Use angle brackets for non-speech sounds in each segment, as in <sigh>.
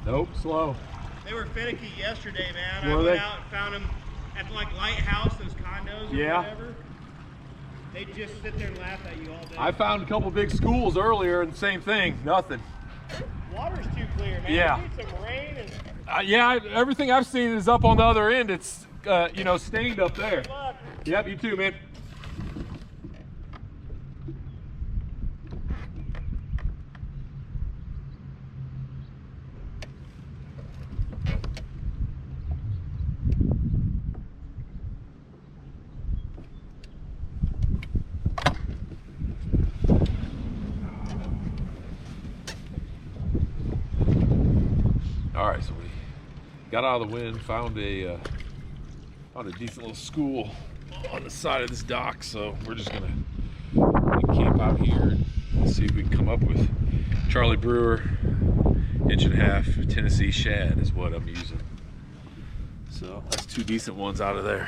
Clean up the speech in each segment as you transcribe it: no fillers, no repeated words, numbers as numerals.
Nope, slow. They were finicky yesterday, man. Were I they? went out and found them at like Lighthouse, those condos or Yeah. whatever. They just sit there and laugh at you all day. I found a couple big schools earlier and same thing, nothing. Water's too clear, man. Yeah. We need some rain and Yeah, everything I've seen is up on the other end. It's, you know, stained up there. good luck. Yep, you too, man. All right, so we got out of the wind, found a decent little school on the side of this dock. So we're just gonna camp out here and see if we can come up with Charlie Brewer 1.5 inch Tennessee shad is what I'm using. So that's 2 decent ones out of there.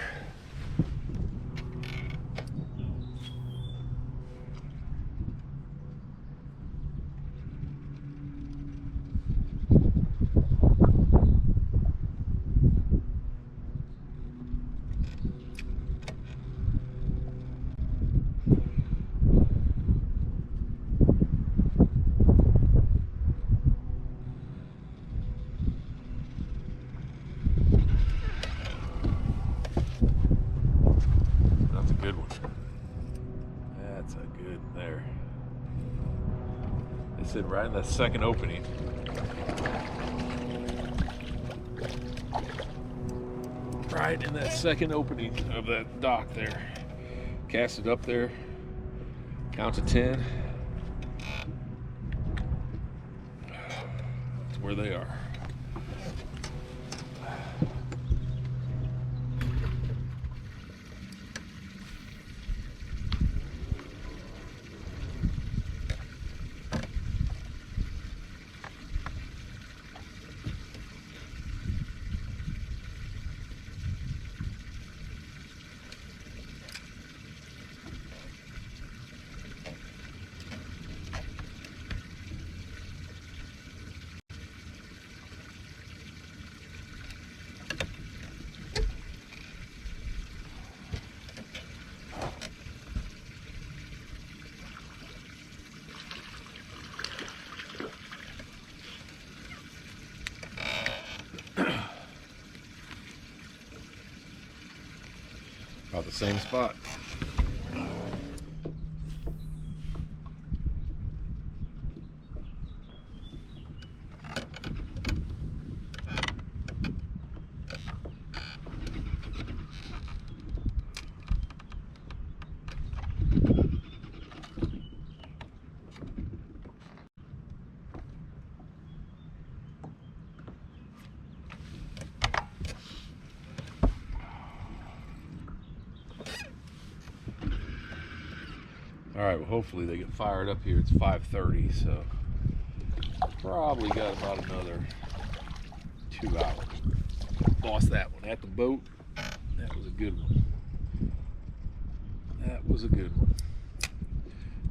That's a good one. That's a good there. They sit right in that second opening. Right in that second opening of that dock there. Cast it up there. Count to 10. That's where they are. About the same spot. All right, well, hopefully they get fired up here. It's 5:30, so probably got about another 2 hours. Lost that one at the boat. That was a good one. That was a good one.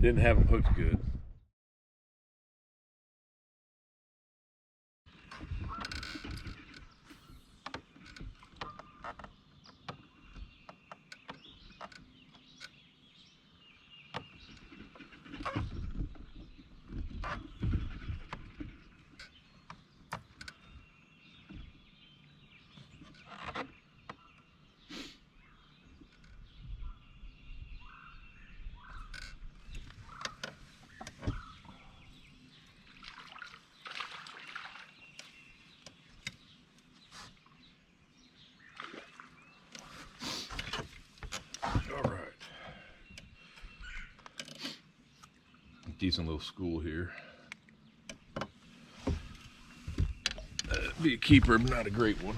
Didn't have them hooked good. Decent little school here. Be a keeper, but not a great one.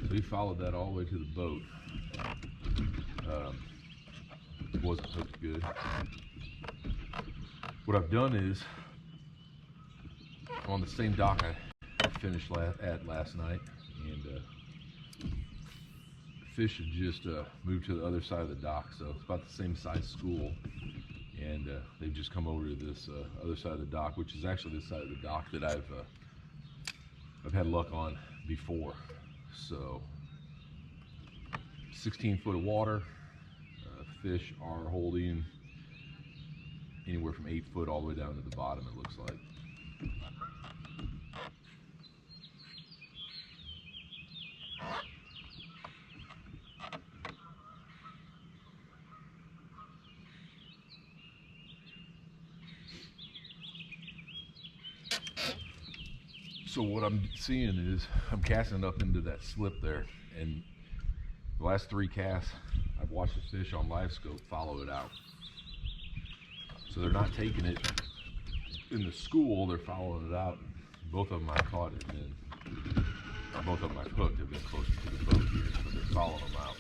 So he followed that all the way to the boat. Wasn't hooked good. What I've done is, on the same dock I finished at last night, and fish had just moved to the other side of the dock, so it's about the same size school, and they've just come over to this other side of the dock, which is actually the side of the dock that I've had luck on before. So 16 foot of water. Fish are holding anywhere from 8 foot all the way down to the bottom, it looks like. So what I'm seeing is I'm casting up into that slip there, and the last 3 casts I've watched the fish on live scope follow it out. So they're not taking it in the school, they're following it out. Both of them I caught it, and then both of them I've hooked have been closer to the boat here, so they're following them out.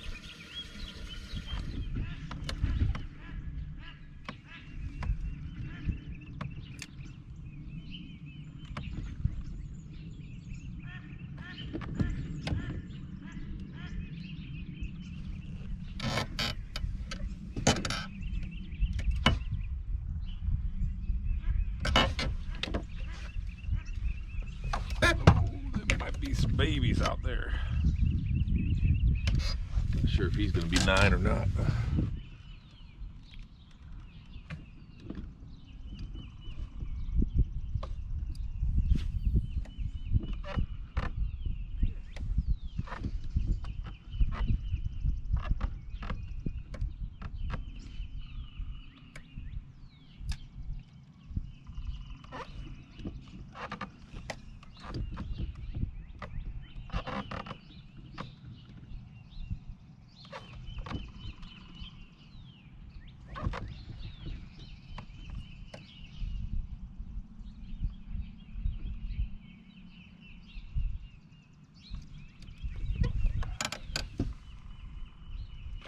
Some babies out there. Not sure if he's going to be 9 or not.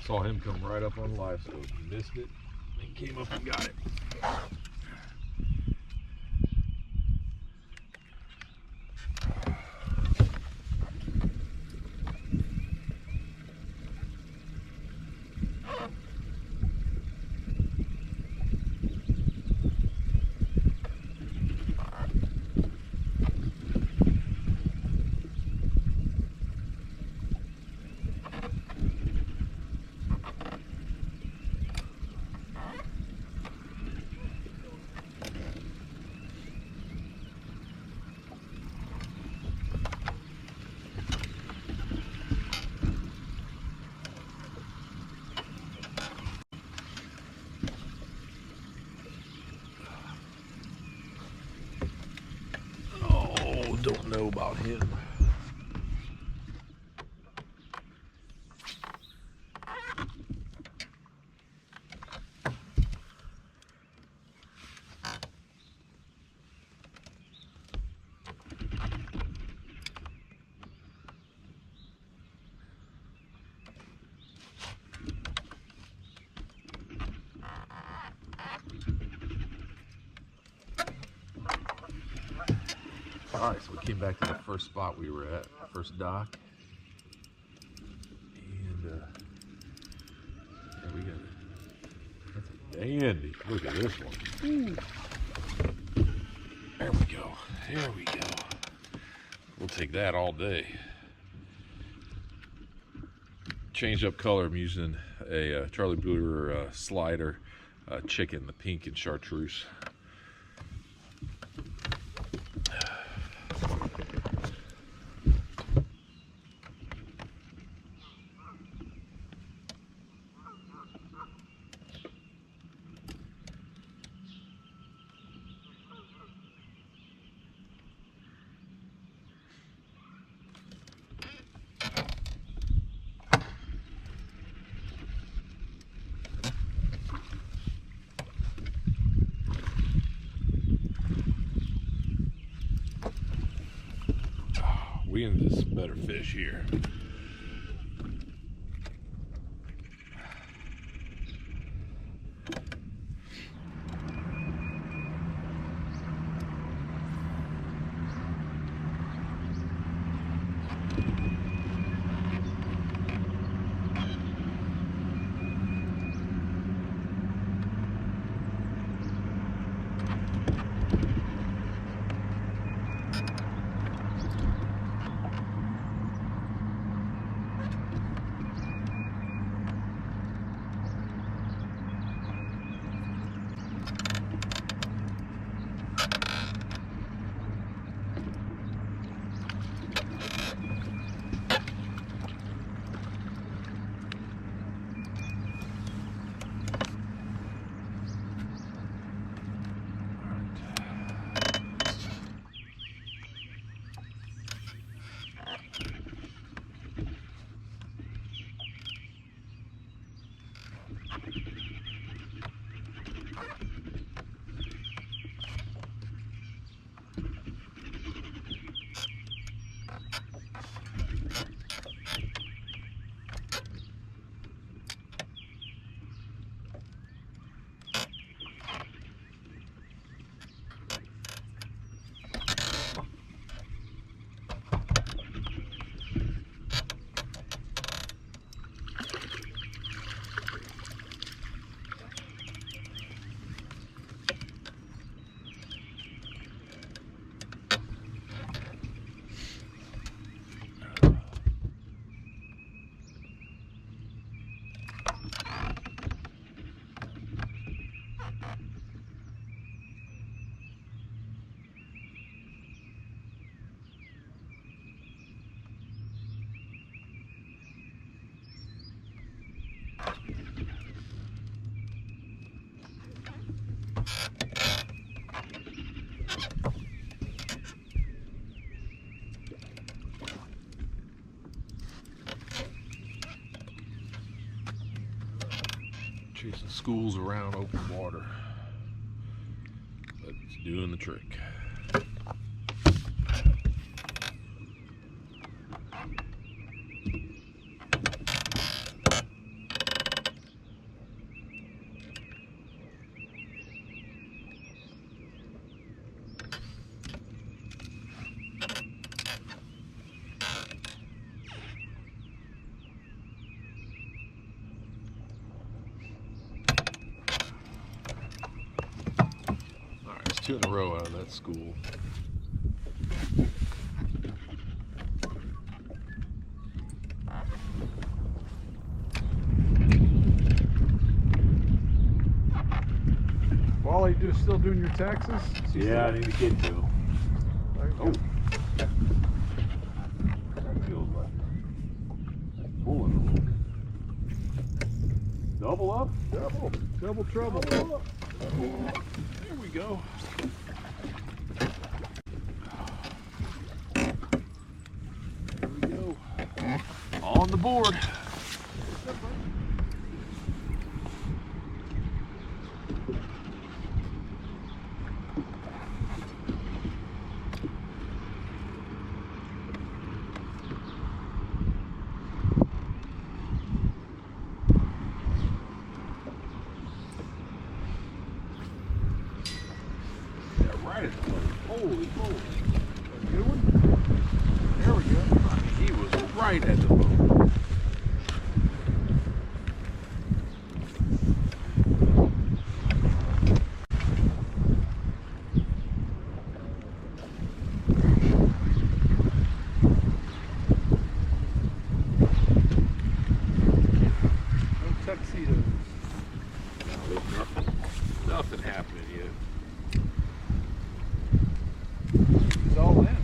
Saw him come right up on live scope. He missed it and came up and got it. Don't know about him. All right, so we came back to the first spot we were at, first dock, and there we got it. That's a dandy. Look at this one. Ooh. There we go. There we go. We'll take that all day. Changed up color. I'm using a Charlie Brewer slider chicken, the pink and chartreuse. We into some better fish here. Chasing schools around open water. But it's doing the trick. It's 2 in a row out of that school. Wally, still doing your taxes? Yeah, I need to get to. Oh. That feels like pulling a little. Double up? Double trouble. Double up. There we go. There we go. On the board. Holy moly. Good one? There we go. He was right at the boat. No tuxedos. Nothing happening yet. He's all in.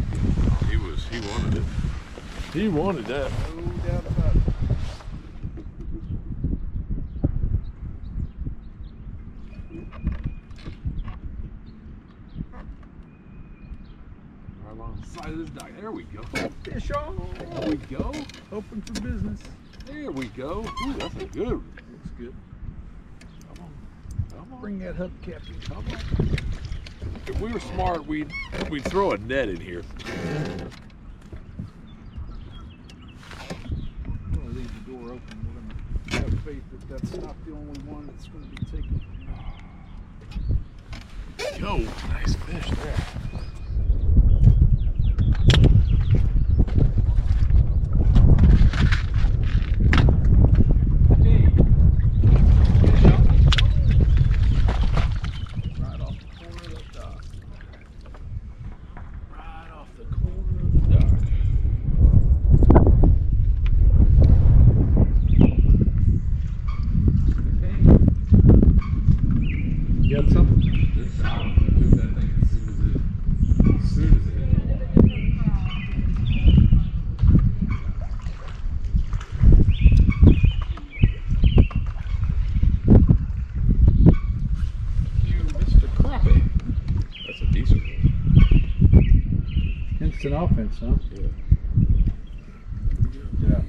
He wanted it. He wanted that. No doubt about it. Right along the side of this dock. There we go. Fish on. There we go. Open for business. There we go. Ooh, that's a good one. Looks good. Come on. Come on. Bring that hubcap in. Come on. If we were smart, we'd throw a net in here. I'm going to leave the door open. We're going to have faith that that's not the only one that's going to be taken. Yo, nice fish there. Got something? It's out. Took that thing as soon as it hit. You Mr. Crappie. That's a decent one. Instant offense, huh? Yeah. Yeah.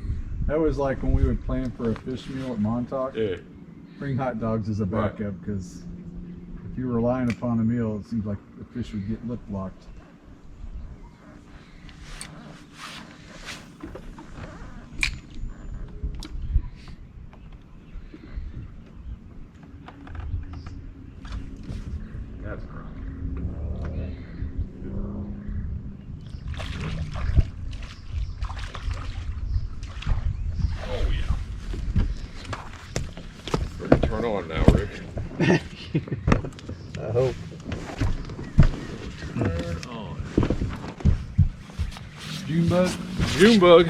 That was like when we would plan for a fish meal at Montauk. Yeah. Bring hot dogs as a Right. backup because if you're relying upon a meal, it seems like the fish would get lip locked. That's Crappie. Oh yeah. Ready to turn on now, Rick. I hope. Turn on. June bug? June bug.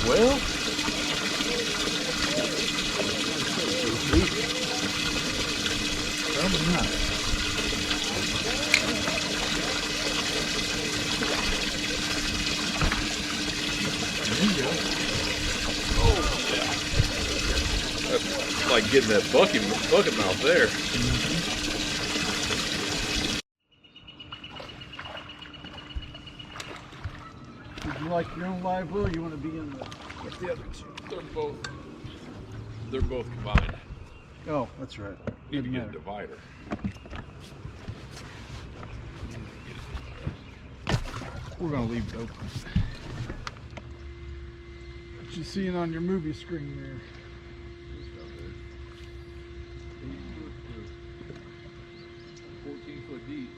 Well, Probably not. There you go. oh yeah. That's like getting that bucket mouth there. like your own live well, or you want to be in the with the other two? They're both combined. Oh, that's right. You need to Doesn't get a matter. divider. We're gonna leave it open. What you seeing on your movie screen there? 14 foot deep,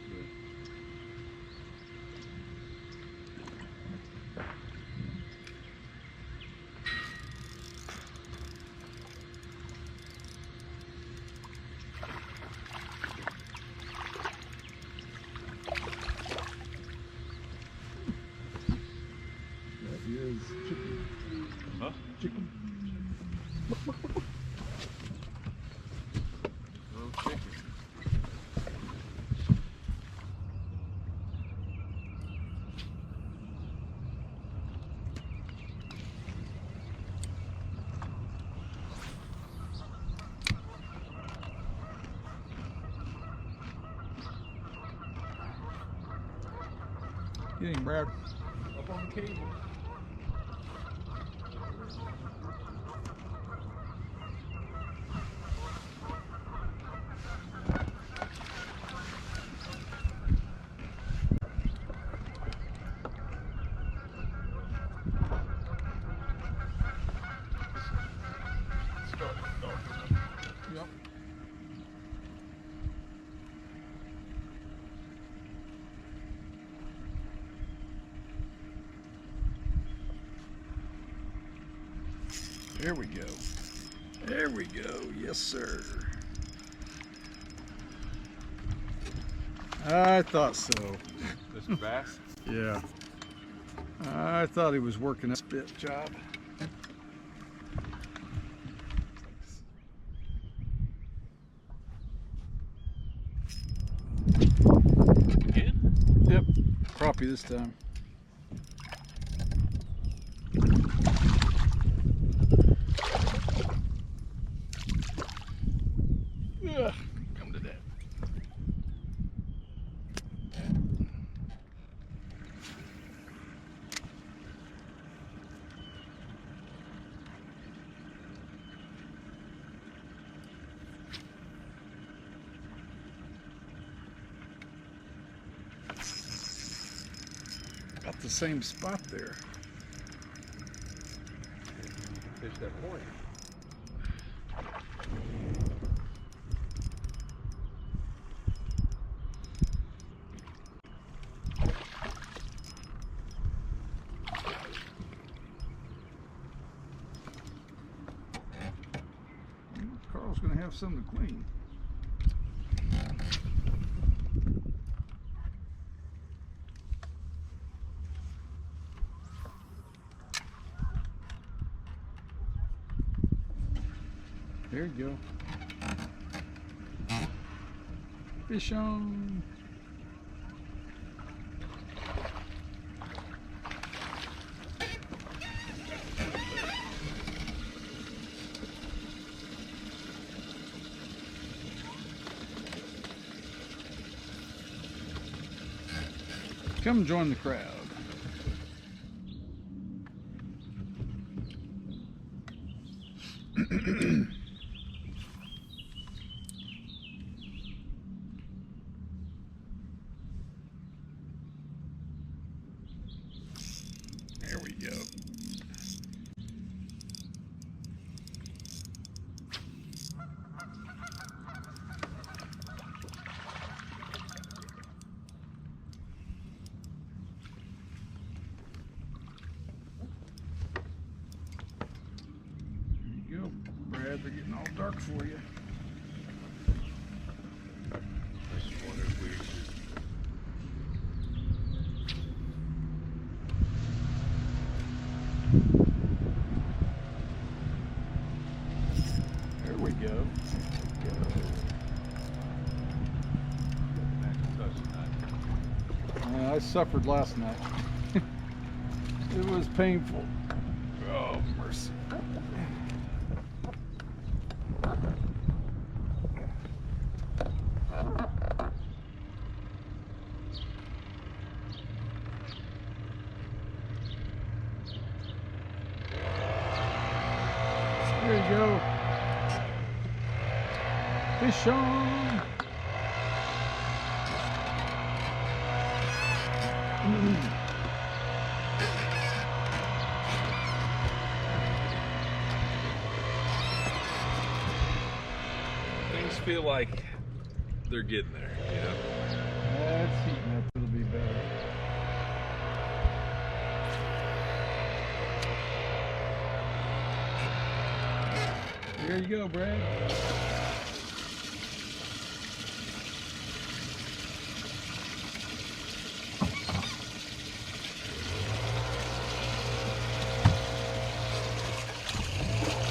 That is chicken. Huh? Chicken. No chicken. Get him, Brad. Up on the cable. Yep. There we go. There we go. Yes, sir. I thought so. Mr. Bass? Yeah. I thought he was working a spit job. Again? Yep. Crappie this time. Ugh. Come to that. Got the same spot there. Fish that point. Carl's gonna have some to clean. There you go. Fish on. Come join the crowd. There we go. There you go, Brad. They're getting all dark for you. I just wonder if we should. There we go. I suffered last night. It was painful. Oh, mercy. Sean. Things feel like they're getting there, you know? That's heating up. It'll be better. There you go, Brad.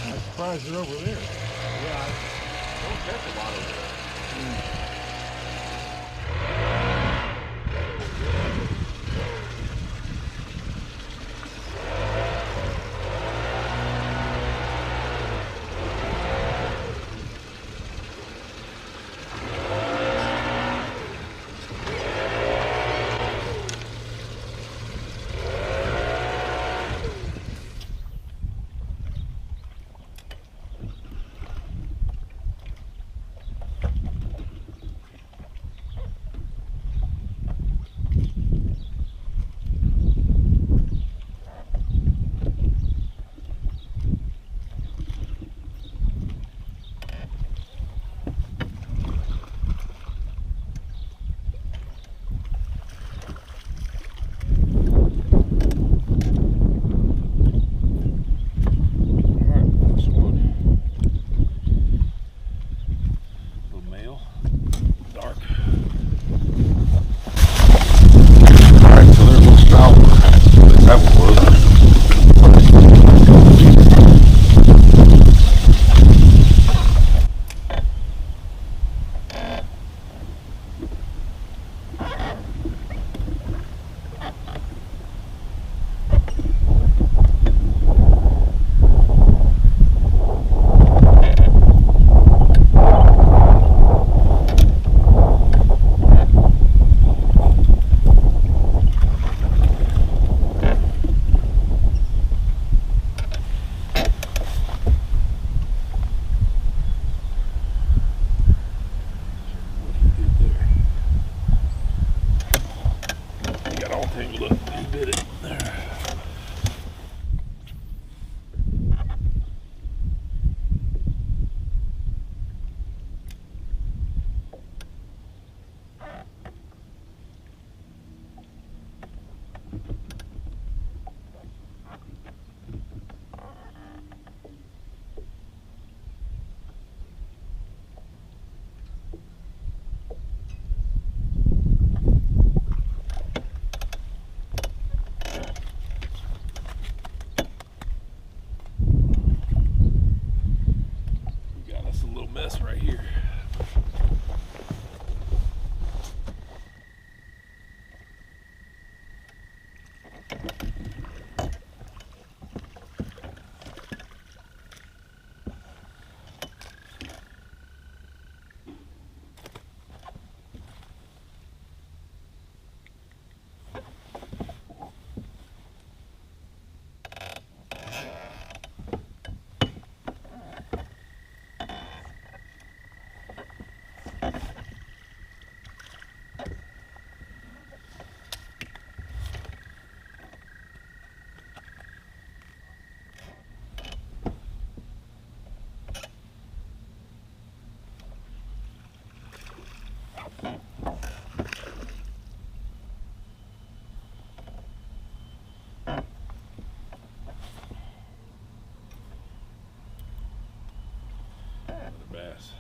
I'm surprised they're over there. Yeah, I don't catch a lot of it. Mess right here. Bass.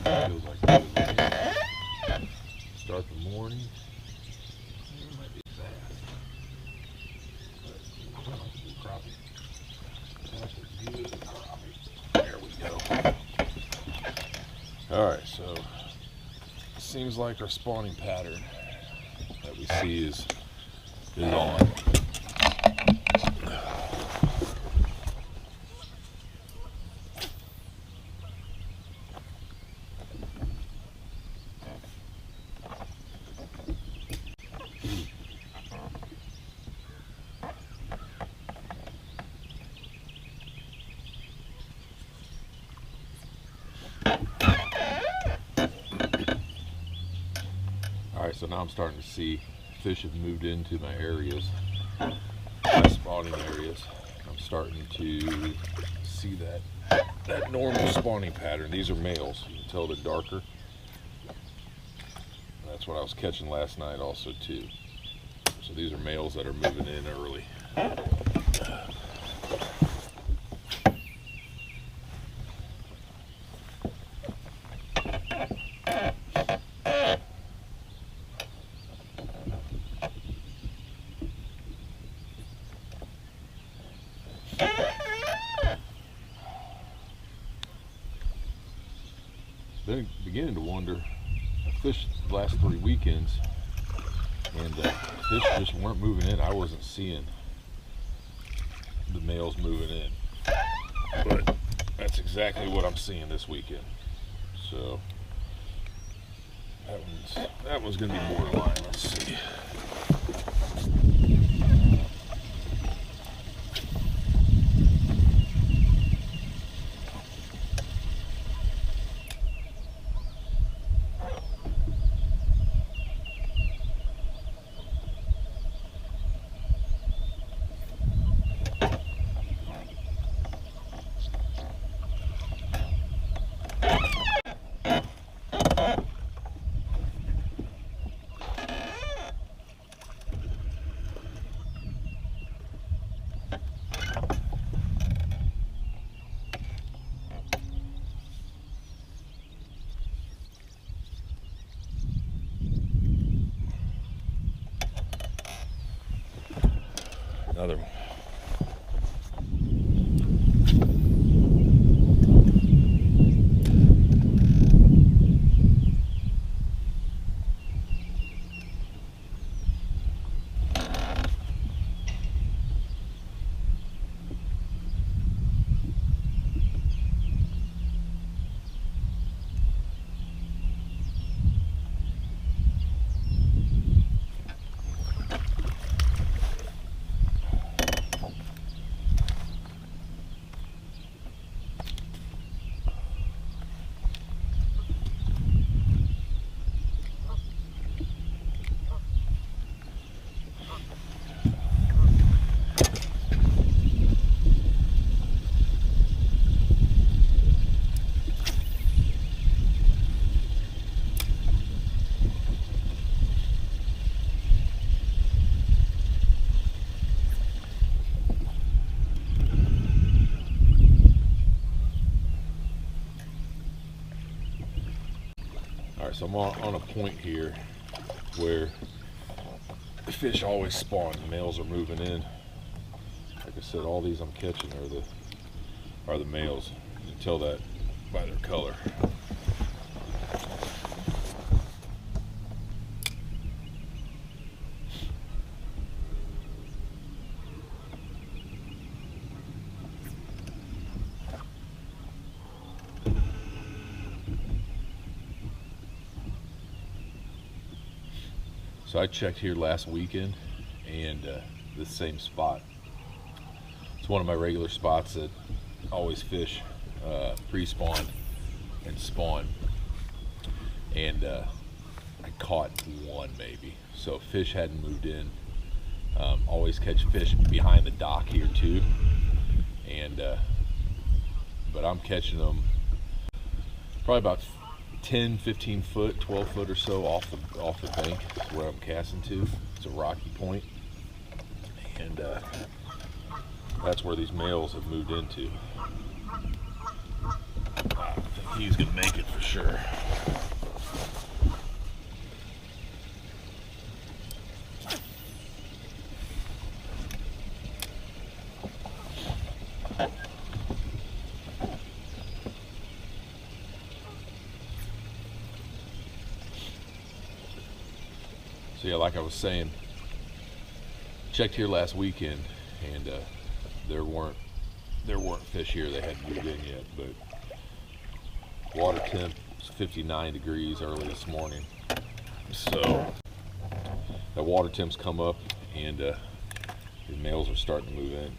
Feels like a good way. Start the morning. It might be fast. Crappie. That's a good crappie. There we go. Alright, so it seems like our spawning pattern that we see is on. Alright, so now I'm starting to see fish have moved into my areas, my spawning areas. I'm starting to see that normal spawning pattern. These are males. You can tell they're darker. That's what I was catching last night also too. So these are males that are moving in early. Then beginning to wonder, I fished the last 3 weekends and fish just weren't moving in. I wasn't seeing the males moving in, but that's exactly what I'm seeing this weekend. So that one's gonna be borderline. Let's see. Another one. Alright, so I'm on a point here where the fish always spawn. The males are moving in. Like I said, all these I'm catching are the males. You can tell that by their color. So I checked here last weekend, and the same spot. It's one of my regular spots that I always fish pre-spawn and spawn. And I caught one maybe. So fish hadn't moved in. Always catch fish behind the dock here too. And but I'm catching them probably about 10, 15 foot, 12 foot or so off the bank is where I'm casting to. It's a rocky point, and That's where these males have moved into. I think he's gonna make it for sure. So yeah, like I was saying, checked here last weekend, and there weren't fish here. They hadn't moved in yet, but water temp was 59 degrees early this morning. So that water temp's come up, and the males are starting to move in.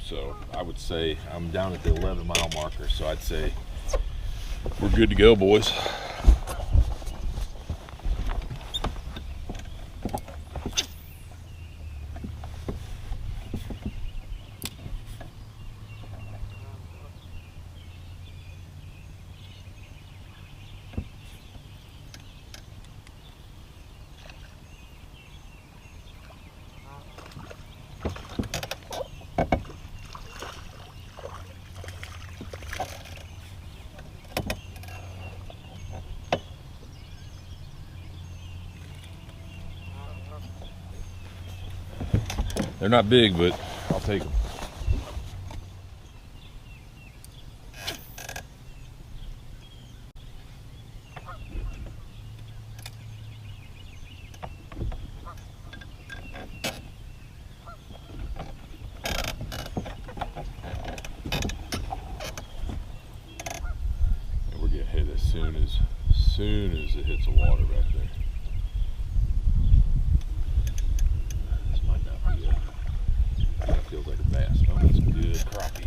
So I would say I'm down at the 11-mile marker. So I'd say we're good to go, boys. They're not big, but I'll take them. And we're getting hit as soon as it hits the water back there. Feels like a bass. Oh, that's a good crappie.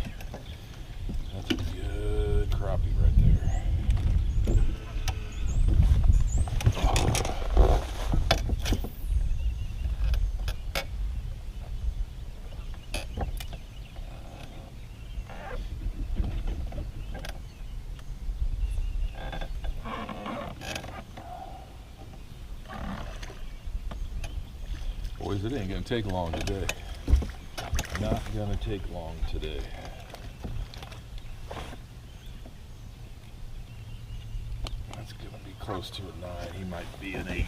That's a good crappie right there. Boys, it ain't gonna take long today. Not gonna take long today. That's gonna be close to a 9. He might be an 8.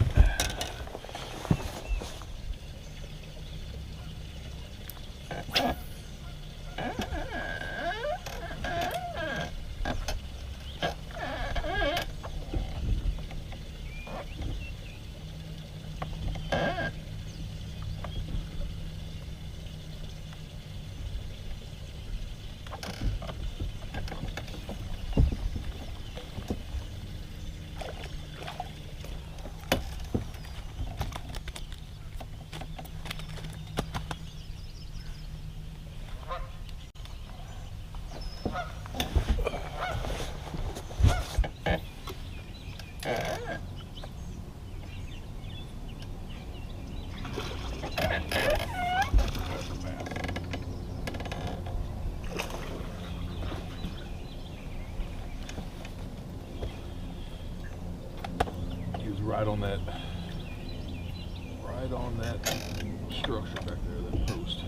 Right on that structure back there, that post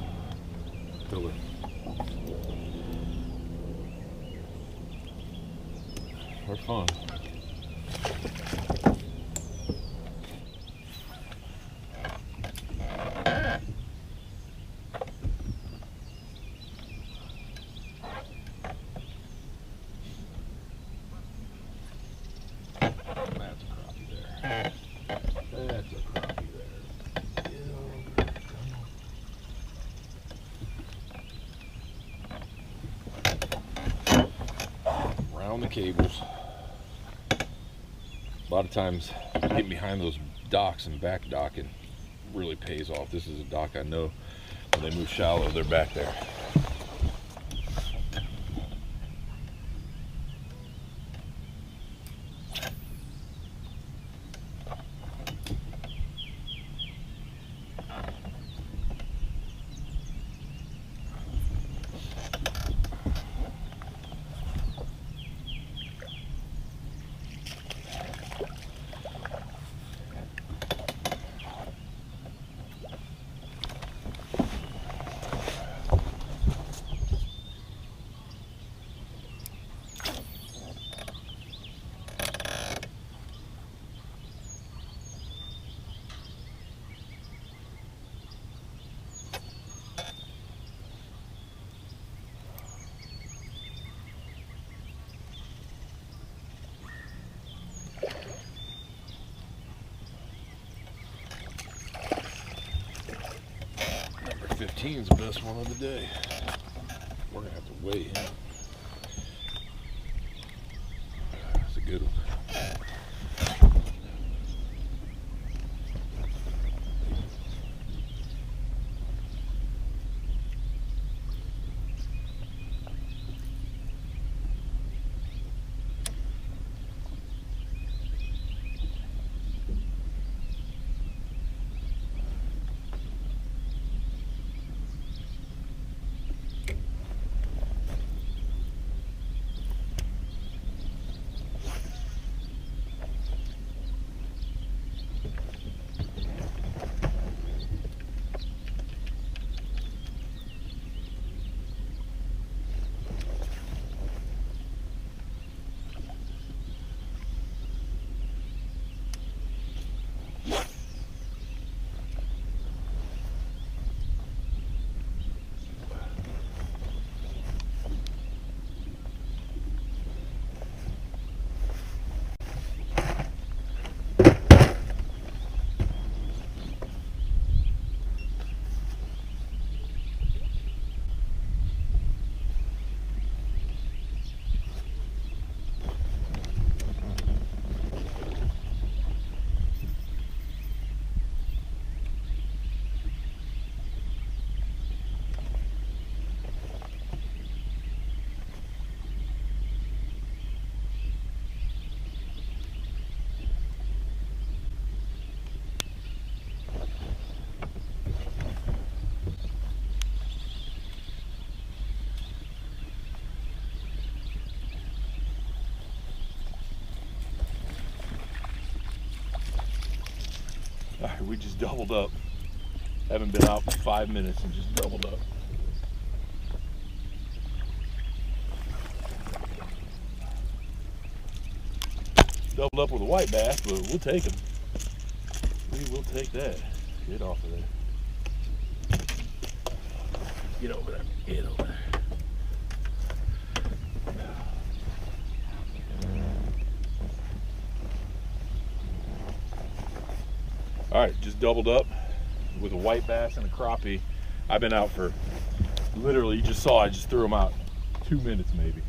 pillar. They're fun. The cables. A lot of times getting behind those docks and back docking really pays off. This is a dock I know when they move shallow, they're back there. 14's the best one of the day. We're gonna have to weigh him. That's a good one. All right, we just doubled up. Haven't been out for 5 minutes and just doubled up. Doubled up with a white bass, but we'll take them. We will take that. Get off of there. Get over there. Get over there. All right, just doubled up with a white bass and a crappie. I've been out for, literally, you just saw, I just threw them out 2 minutes maybe.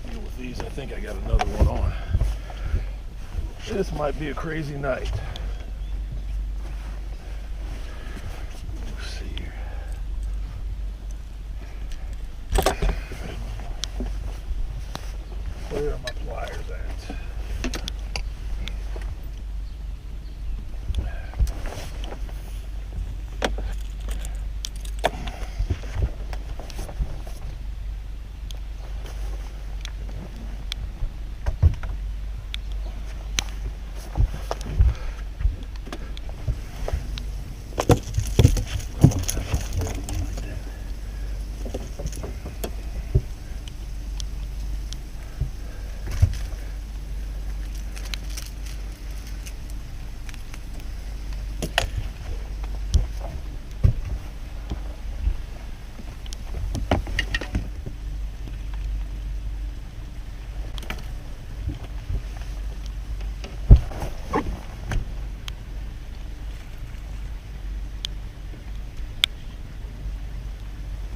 With these, I think I got another one on. This might be a crazy night. Where are my pliers at?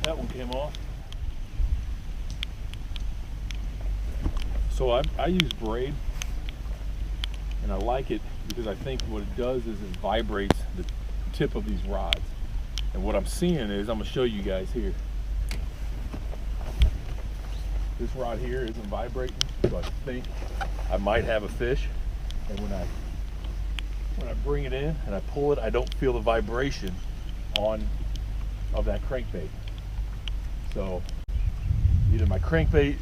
That one came off. So I use braid, and I like it because I think what it does is it vibrates the tip of these rods. And what I'm seeing is, I'm gonna show you guys here. This rod here isn't vibrating, so I think I might have a fish. And when I bring it in and I pull it, I don't feel the vibration of that crankbait. So either my crankbait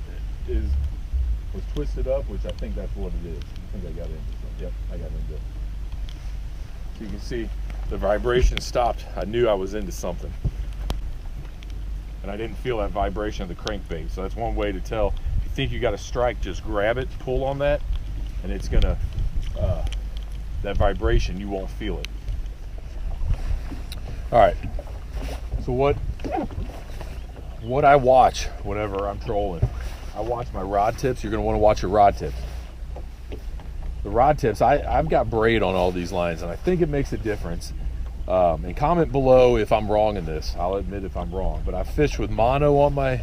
was twisted up, which I think that's what it is. I think I got into something. Yep, I got into it. So you can see the vibration stopped. I knew I was into something. And I didn't feel that vibration of the crankbait. So that's one way to tell. If you think you got a strike, just grab it, pull on that, and it's gonna, that vibration, you won't feel it. All right, so what what I watch whenever I'm trolling, I watch my rod tips. You're going to want to watch your rod tips. The rod tips, I've got braid on all these lines, and I think it makes a difference. And comment below if I'm wrong in this. I'll admit if I'm wrong. But I've fished with mono on my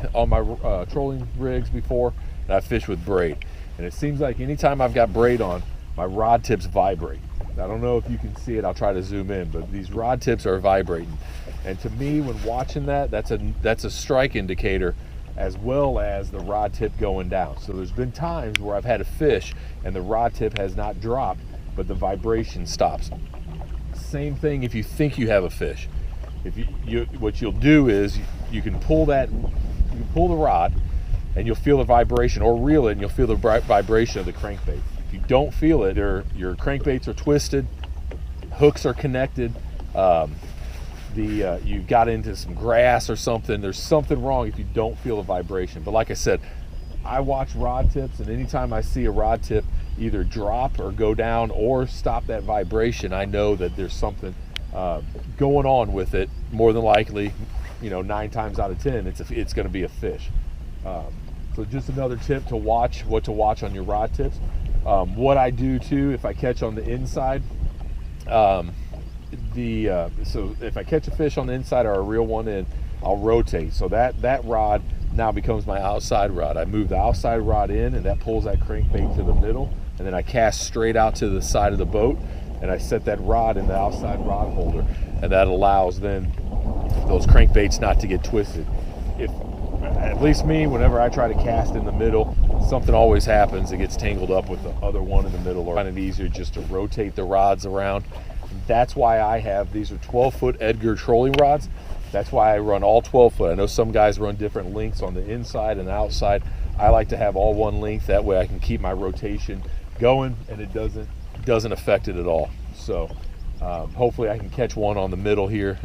trolling rigs before, and I've fished with braid. And it seems like anytime I've got braid on, my rod tips vibrate. I don't know if you can see it. I'll try to zoom in, but these rod tips are vibrating. And to me, when watching that, that's a strike indicator, as well as the rod tip going down. So there's been times where I've had a fish and the rod tip has not dropped, but the vibration stops. Same thing if you think you have a fish. If what you'll do is you can pull the rod and you'll feel the vibration, or reel it and you'll feel the vibration of the crankbait. If you don't feel it, your crankbaits are twisted, hooks are connected, you got into some grass or something. There's something wrong if you don't feel the vibration. But like I said, I watch rod tips, and anytime I see a rod tip either drop or go down or stop that vibration, I know that there's something going on with it. More than likely, 9 times out of 10, it's going to be a fish. So just another tip to watch, what to watch on your rod tips. What I do too, if I catch on the inside, so if I catch a fish on the inside or a reel one in, I'll rotate. So that rod now becomes my outside rod. I move the outside rod in, and that pulls that crankbait to the middle, and then I cast straight out to the side of the boat, and I set that rod in the outside rod holder, and that allows then those crankbaits not to get twisted. If at least me, whenever I try to cast in the middle, something always happens. It gets tangled up with the other one in the middle, or find it easier just to rotate the rods around. That's why I have, these are 12-foot Edgar trolling rods. That's why I run all 12-foot. I know some guys run different lengths on the inside and the outside. I like to have all one length. That way I can keep my rotation going, and it doesn't affect it at all. So hopefully I can catch one on the middle here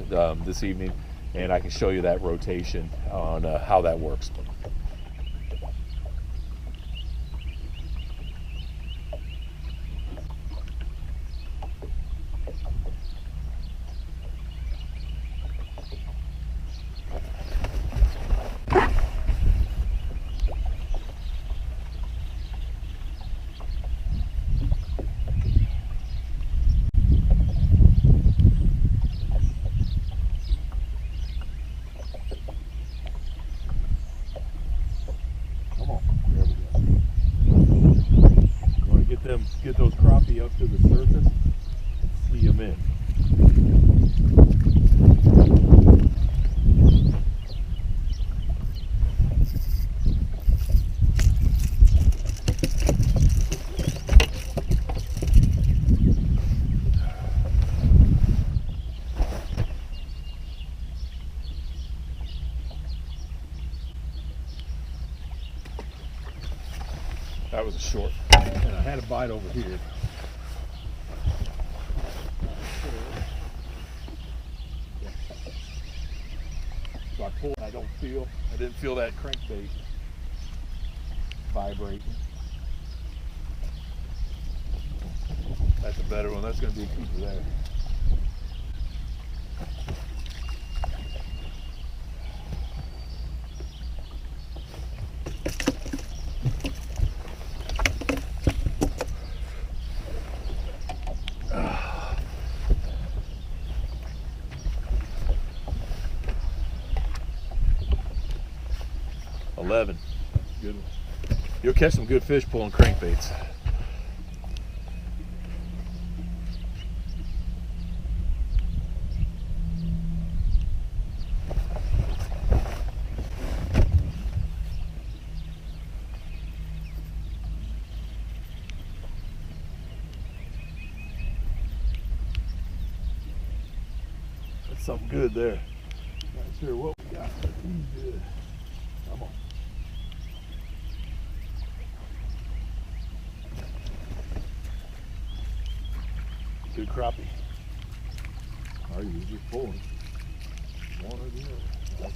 this evening, and I can show you that rotation on how that works. Get those crappie up to the surface and see them in. That was a short, and I had a bite over here. So I pulled, I didn't feel that crankbait vibrating. That's a better one. That's going to be a keeper there. Good one. You'll catch some good fish pulling crankbaits. That's something good there. Not sure what we got, but he's good. Come on. Good crappie. Are you just pulling one or the other?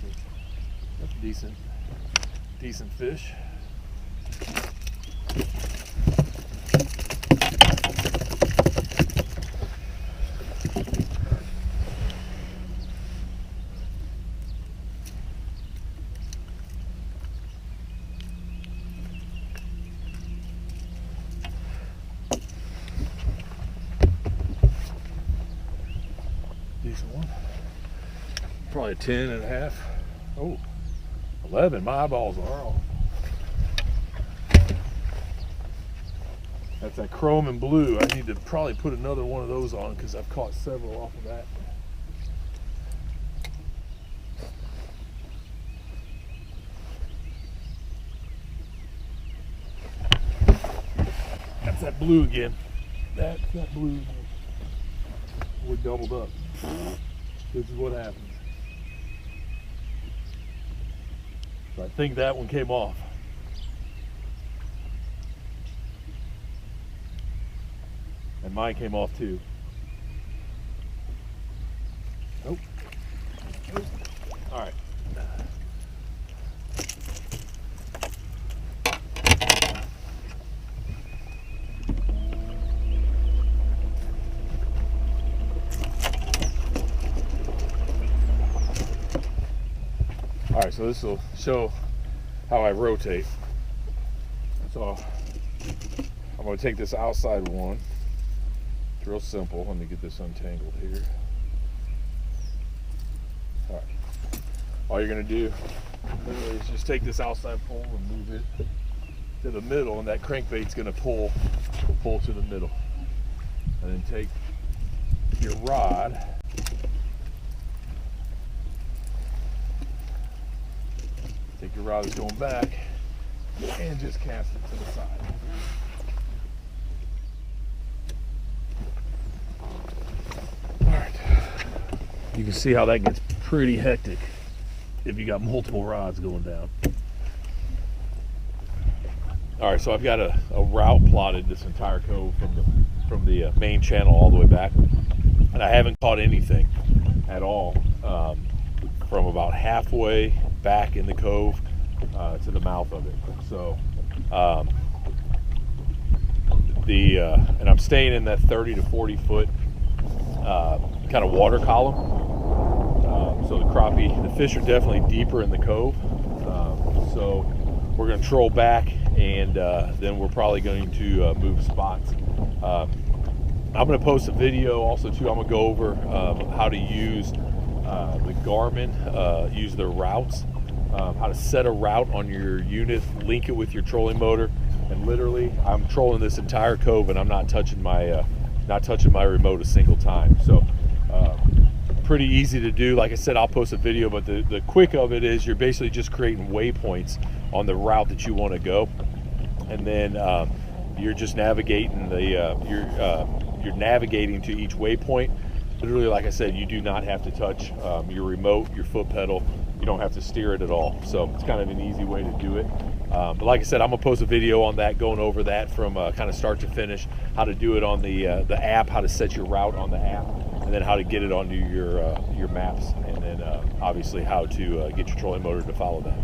That's a decent fish. probably a 10.5. Oh, 11. My eyeballs are off. That's that chrome and blue. I need to probably put another one of those on because I've caught several off of that. That's that blue again. That's that blue again. We're doubled up. This is what happens. So I think that one came off. And mine came off too. Nope. Nope. All right. All right, so this will show how I rotate. So I'm going to take this outside one. It's real simple. Let me get this untangled here. All right. All you're going to do is just take this outside pole and move it to the middle, and that crankbait's going to pull to the middle. And then take your rod. Take your rod that's going back and just cast it to the side. All right. You can see how that gets pretty hectic if you got multiple rods going down. All right, so I've got a route plotted this entire cove from the main channel all the way back, and I haven't caught anything at all from about halfway back in the cove to the mouth of it. So and I'm staying in that 30 to 40 foot kind of water column. So the crappie, the fish are definitely deeper in the cove. So we're going to troll back, and then we're probably going to move spots. I'm going to post a video also too. I'm going to go over how to use the Garmin, use their routes, how to set a route on your unit, link it with your trolling motor, and literally I'm trolling this entire cove and I'm not touching my remote a single time. So pretty easy to do. Like I said, I'll post a video, but the quick of it is you're basically just creating waypoints on the route that you want to go, and then you're just navigating you're navigating to each waypoint. Literally, like I said, you do not have to touch your remote, your foot pedal. You don't have to steer it at all. So it's kind of an easy way to do it. But like I said, I'm gonna post a video on that, going over that from kind of start to finish, how to do it on the app, how to set your route on the app, and then how to get it onto your maps, and then obviously how to get your trolling motor to follow that.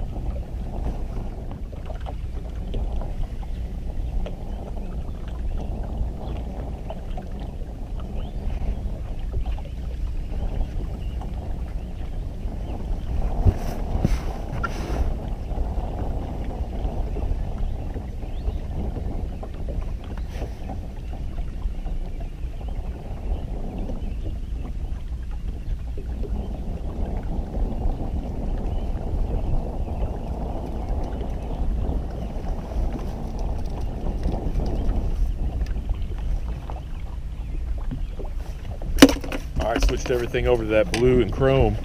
All right, switched everything over to that blue and chrome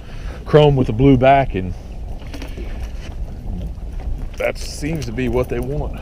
with the blue back, and that seems to be what they want.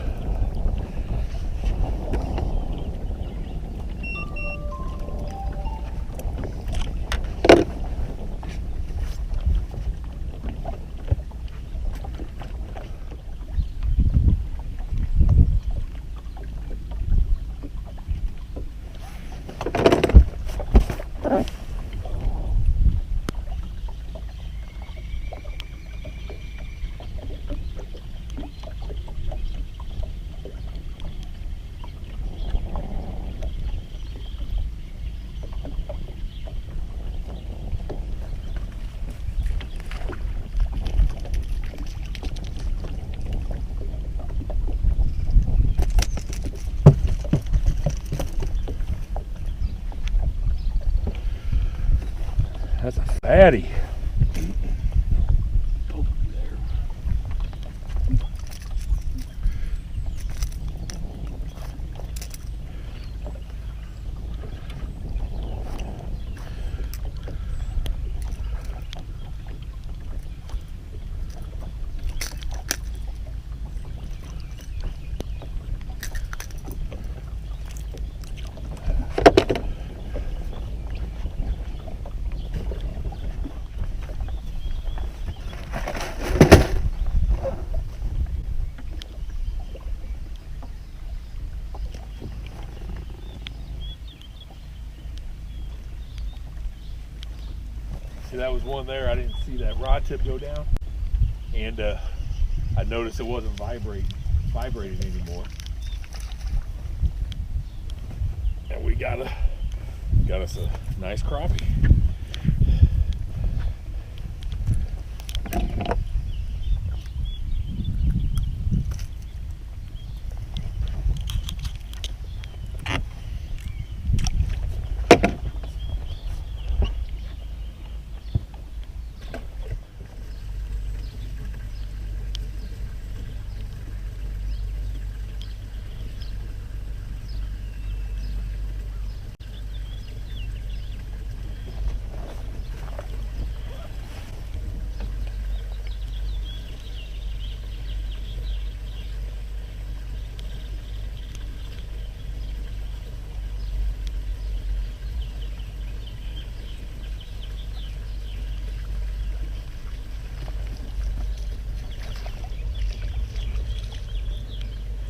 That's a fatty. See, that was one there. I didn't see that rod tip go down, and I noticed it wasn't vibrating anymore. And we got us a nice crappie.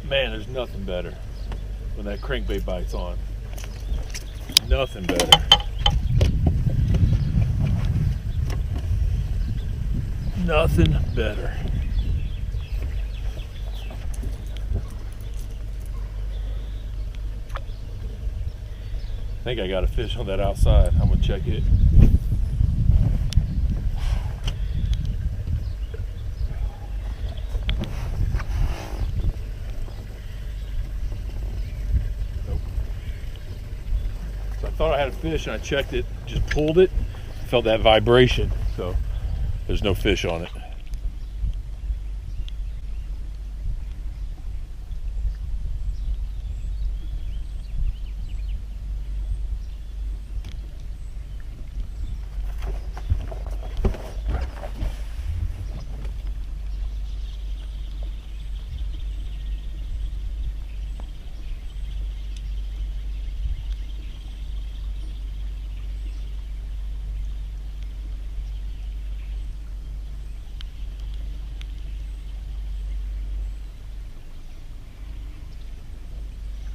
Man, there's nothing better when that crankbait bites on. Nothing better. Nothing better. I think I got a fish on that outside. I'm gonna check it. I thought I had a fish and I checked it, just pulled it, felt that vibration, so there's no fish on it.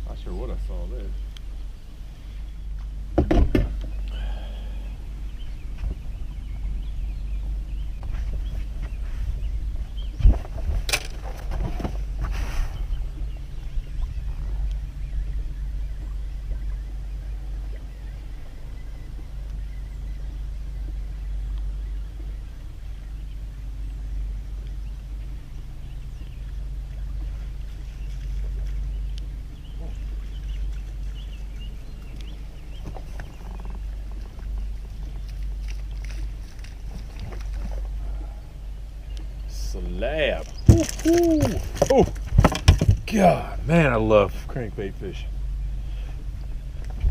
Not sure what I saw there. Slab. Ooh. Oh, God, man, I love crankbait fishing.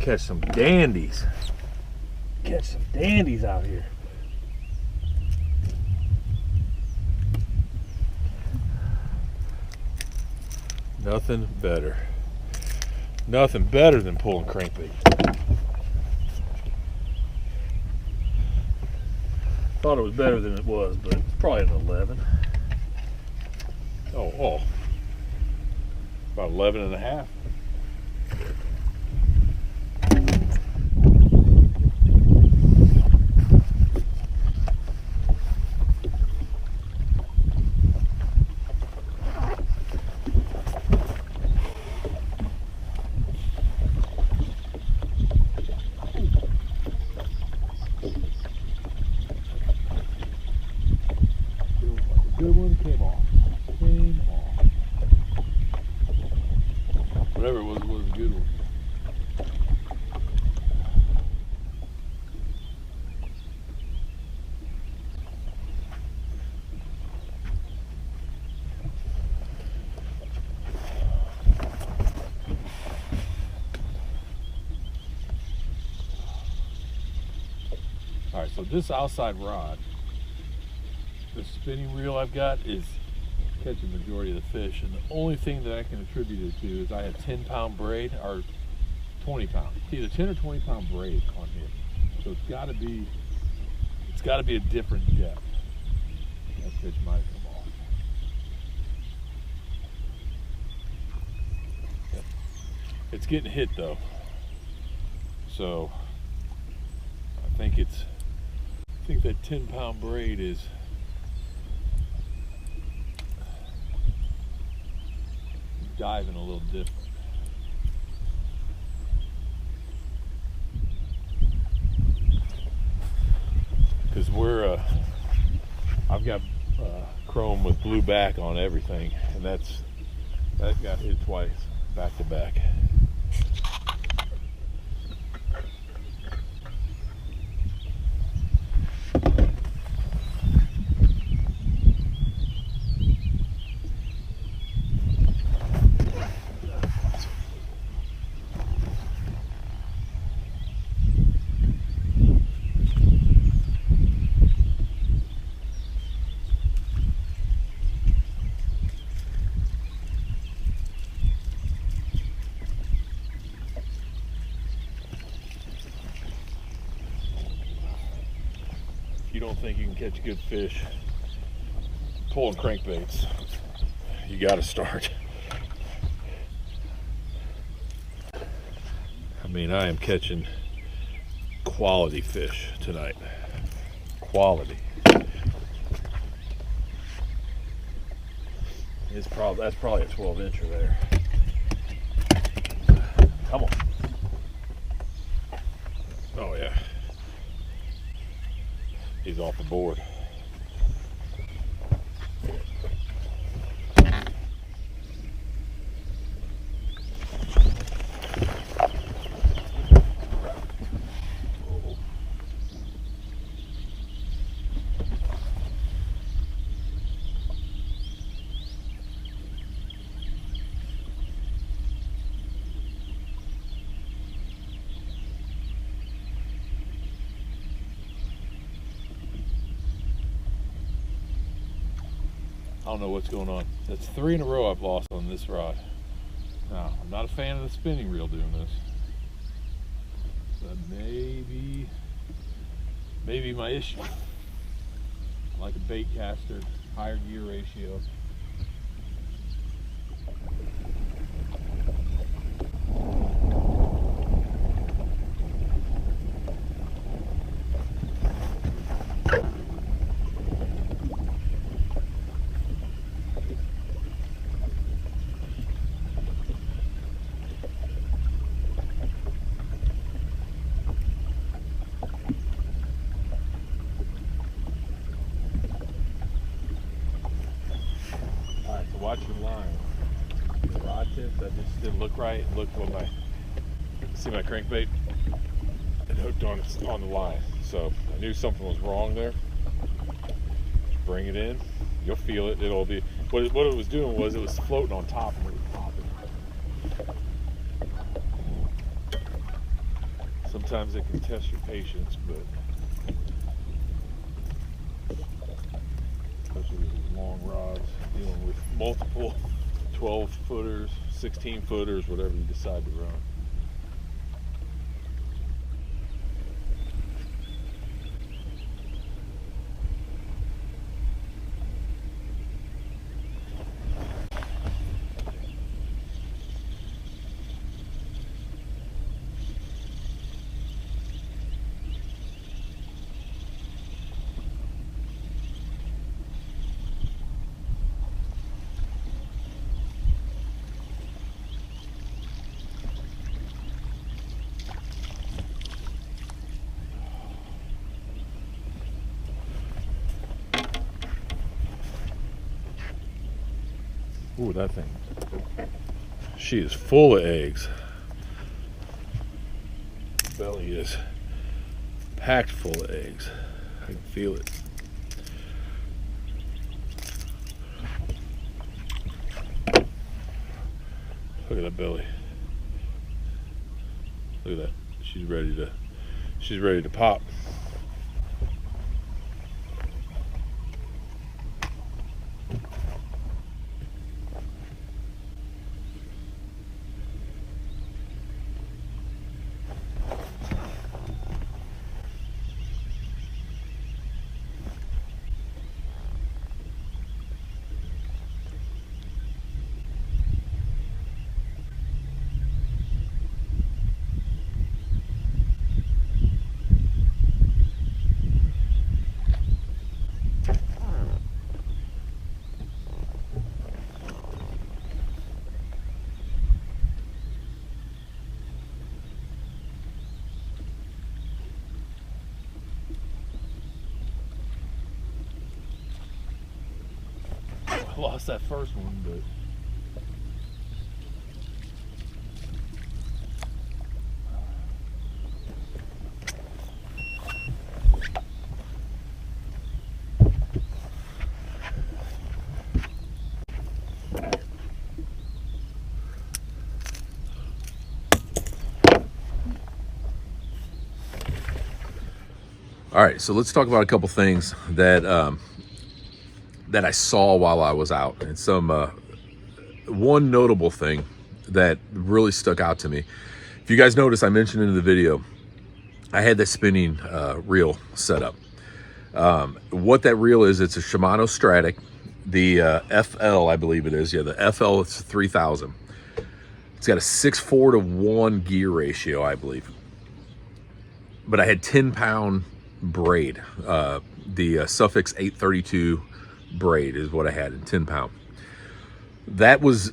Catch some dandies. Catch some dandies out here. Nothing better. Nothing better than pulling crankbait. Thought it was better than it was, but it's probably an 11. Oh, about 11 and a half. Good one came off. Whatever it was a good one. All right, so this outside rod, the spinning reel I've got is catching the majority of the fish, and the only thing that I can attribute it to is I have 10-pound braid or 20-pound, either 10 or 20-pound braid on here. So it's got to be a different depth. That fish might come off. Yep. It's getting hit though, so I think it's think that 10-pound braid is diving a little different. Because I've got chrome with blue back on everything, and that got hit twice back to back. You don't think you can catch good fish pulling crankbaits, you got to start. I mean, I am catching quality fish tonight. Quality. That's probably a 12-incher there. Come on. Oh yeah. He's off the board. I don't know what's going on. That's 3 in a row I've lost on this rod. Now, I'm not a fan of the spinning reel doing this. But maybe my issue. I like a bait caster, higher gear ratio. Watch your line. The rod tips, I just didn't look right. And look when see my crankbait, it hooked on the line. So I knew something was wrong there. Just bring it in. You'll feel it. It'll be what it was doing was it was floating on top and it was popping. Sometimes it can test your patience, but especially with these long rods, dealing with multiple 12-footers, 16-footers, whatever you decide to run. Ooh, that thing. She is full of eggs. Belly is packed full of eggs. I can feel it. Look at that belly. Look at that. She's ready to pop. lost that first one, but All right, so let's talk about a couple things that that I saw while I was out, and some one notable thing that really stuck out to me. If you guys notice, I mentioned in the video, I had that spinning reel set up. What that reel is, it's a Shimano Stratic, the FL, I believe it is. Yeah, the FL, it's 3000. It's got a 6:4 to 1 gear ratio, I believe. But I had 10-pound braid. The Suffix 832 braid is what I had in 10-pound. That was,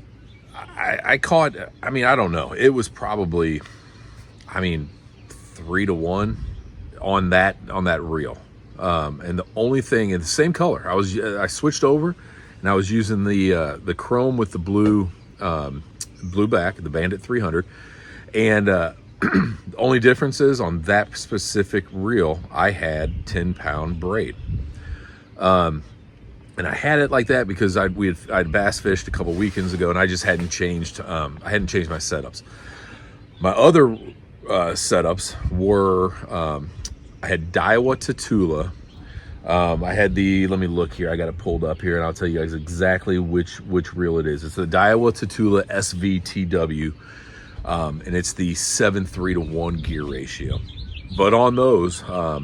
I caught, I mean, I don't know. It was probably, I mean, 3 to 1 on that reel. And the only thing in the same color, I switched over and I was using the chrome with the blue back, the Bandit 300. And the only difference is on that specific reel, I had 10-pound braid. And I had it like that because I'd bass fished a couple weekends ago, and I just hadn't changed. I hadn't changed my setups. My other setups were I had Daiwa Tatula. I had let me look here. I got it pulled up here, and I'll tell you guys exactly which reel it is. It's the Daiwa Tatula SVTW. And it's the 7:3 to 1 gear ratio. But on those, I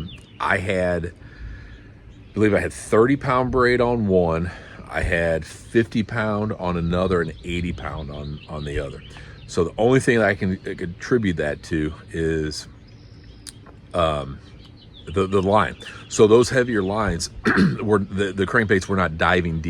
believe I had 30-pound braid on one, I had 50-pound on another, and 80-pound on the other. So the only thing that I can attribute that to is the line. So those heavier lines were the crankbaits were not diving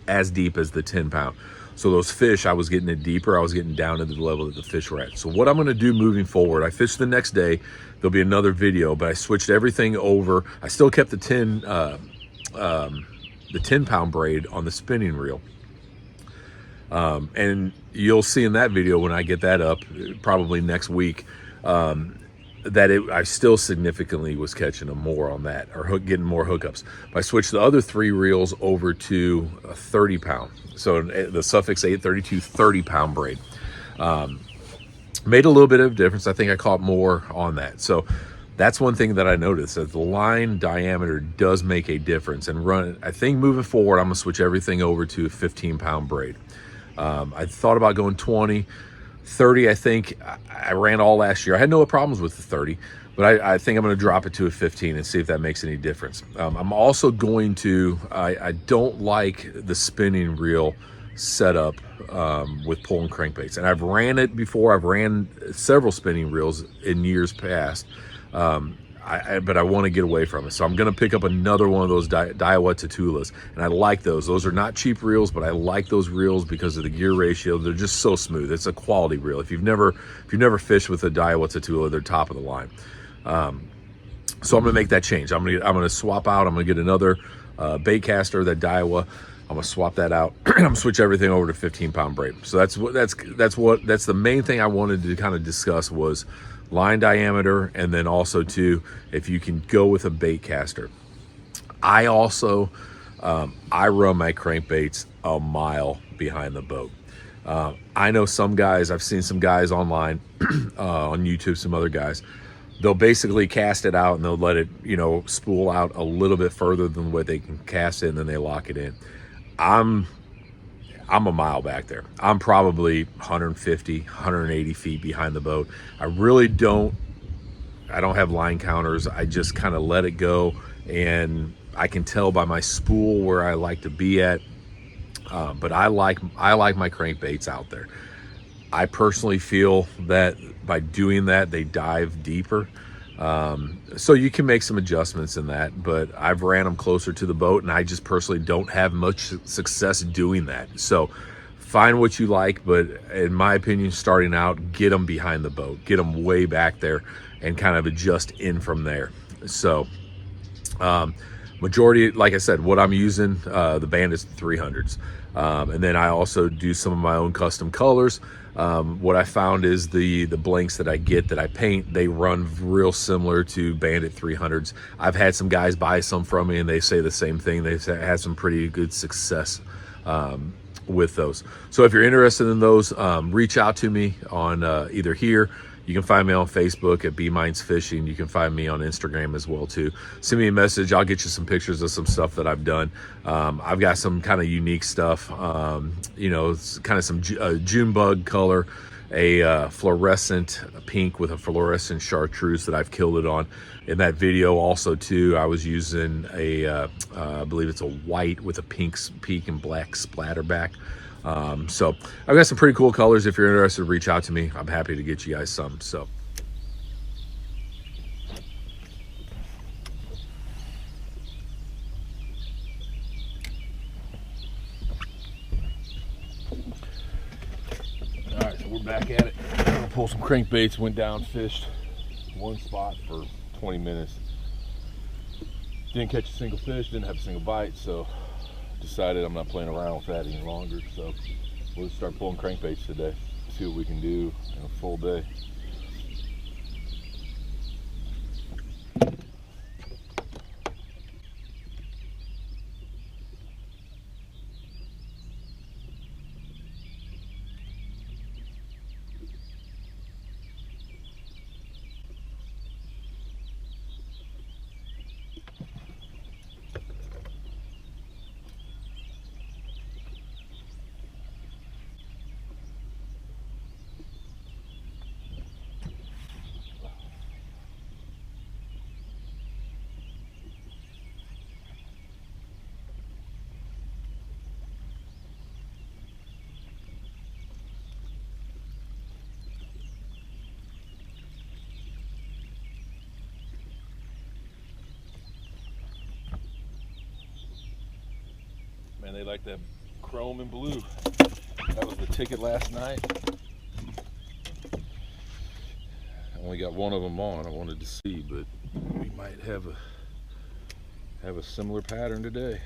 as deep as the 10-pound. So those fish, I was getting it deeper. I was getting down into the level that the fish were at. So what I'm going to do moving forward, I fished the next day. There'll be another video, but I switched everything over. I still kept the 10-pound braid on the spinning reel. And you'll see in that video when I get that up, probably next week, that I still significantly was catching them more on that, or getting more hookups. I switched the other 3 reels over to a 30-pound. So the Suffix 832 30-pound braid. Made a little bit of a difference. I think I caught more on that. So that's one thing that I noticed, that the line diameter does make a difference. And I think moving forward, I'm gonna switch everything over to a 15-pound braid. I thought about going 20, 30. I think I ran all last year. I had no problems with the 30, but I think I'm going to drop it to a 15 and see if that makes any difference. I'm also going to, I don't like the spinning reel setup with pulling crankbaits. And I've ran it before. I've ran several spinning reels in years past. But I want to get away from it. So I'm going to pick up another one of those Daiwa Tatulas. And I like those. Those are not cheap reels, but I like those reels because of the gear ratio. They're just so smooth. It's a quality reel. If you've never fished with a Daiwa Tatula, they're top of the line. So I'm going to make that change. I'm going to swap out. I'm going to get another bait caster, that Daiwa. I'm gonna swap that out. I'm gonna switch everything over to 15-pound braid. So that's the main thing I wanted to kind of discuss was line diameter, and then also too, if you can go with a bait caster. I also I run my crankbaits a mile behind the boat. I know some guys, I've seen some guys online on YouTube, some other guys, they'll basically cast it out and they'll let it, spool out a little bit further than what they can cast it, and then they lock it in. I'm a mile back there. I'm probably 150, 180 feet behind the boat. I don't have line counters. I just kind of let it go, and I can tell by my spool where I like to be at. But I like my crankbaits out there. I personally feel that by doing that, they dive deeper. So you can make some adjustments in that, but I've ran them closer to the boat, and I just personally don't have much success doing that. So find what you like, but in my opinion, starting out, get them behind the boat, get them way back there, and kind of adjust in from there. So majority, like I said, what I'm using, the Bandit 300s. And then I also do some of my own custom colors. What I found is the blanks that I get, that I paint, they run real similar to Bandit 300s. I've had some guys buy some from me and they say the same thing. They've had some pretty good success with those. So if you're interested in those, reach out to me on either here. You can find me on Facebook at B Minds Fishing. You can find me on Instagram as well too. Send me a message. I'll get you some pictures of some stuff that I've done. I've got some kind of unique stuff. You know, it's kind of some June bug color, a fluorescent pink with a fluorescent chartreuse that I've killed it on. In that video also too, I was using a, I believe it's a white with a pink and black splatter back. So I've got some pretty cool colors. If you're interested, reach out to me. I'm happy to get you guys some. So all right, so we're back at it. I'm gonna pull some crankbaits. Went down, fished one spot for 20 minutes. Didn't catch a single fish, didn't have a single bite, so decided I'm not playing around with that any longer. So we'll start pulling crankbaits today, see what we can do in a full day. Man, they like that chrome and blue. That was the ticket last night. I only got one of them on. I wanted to see, but we might have a similar pattern today.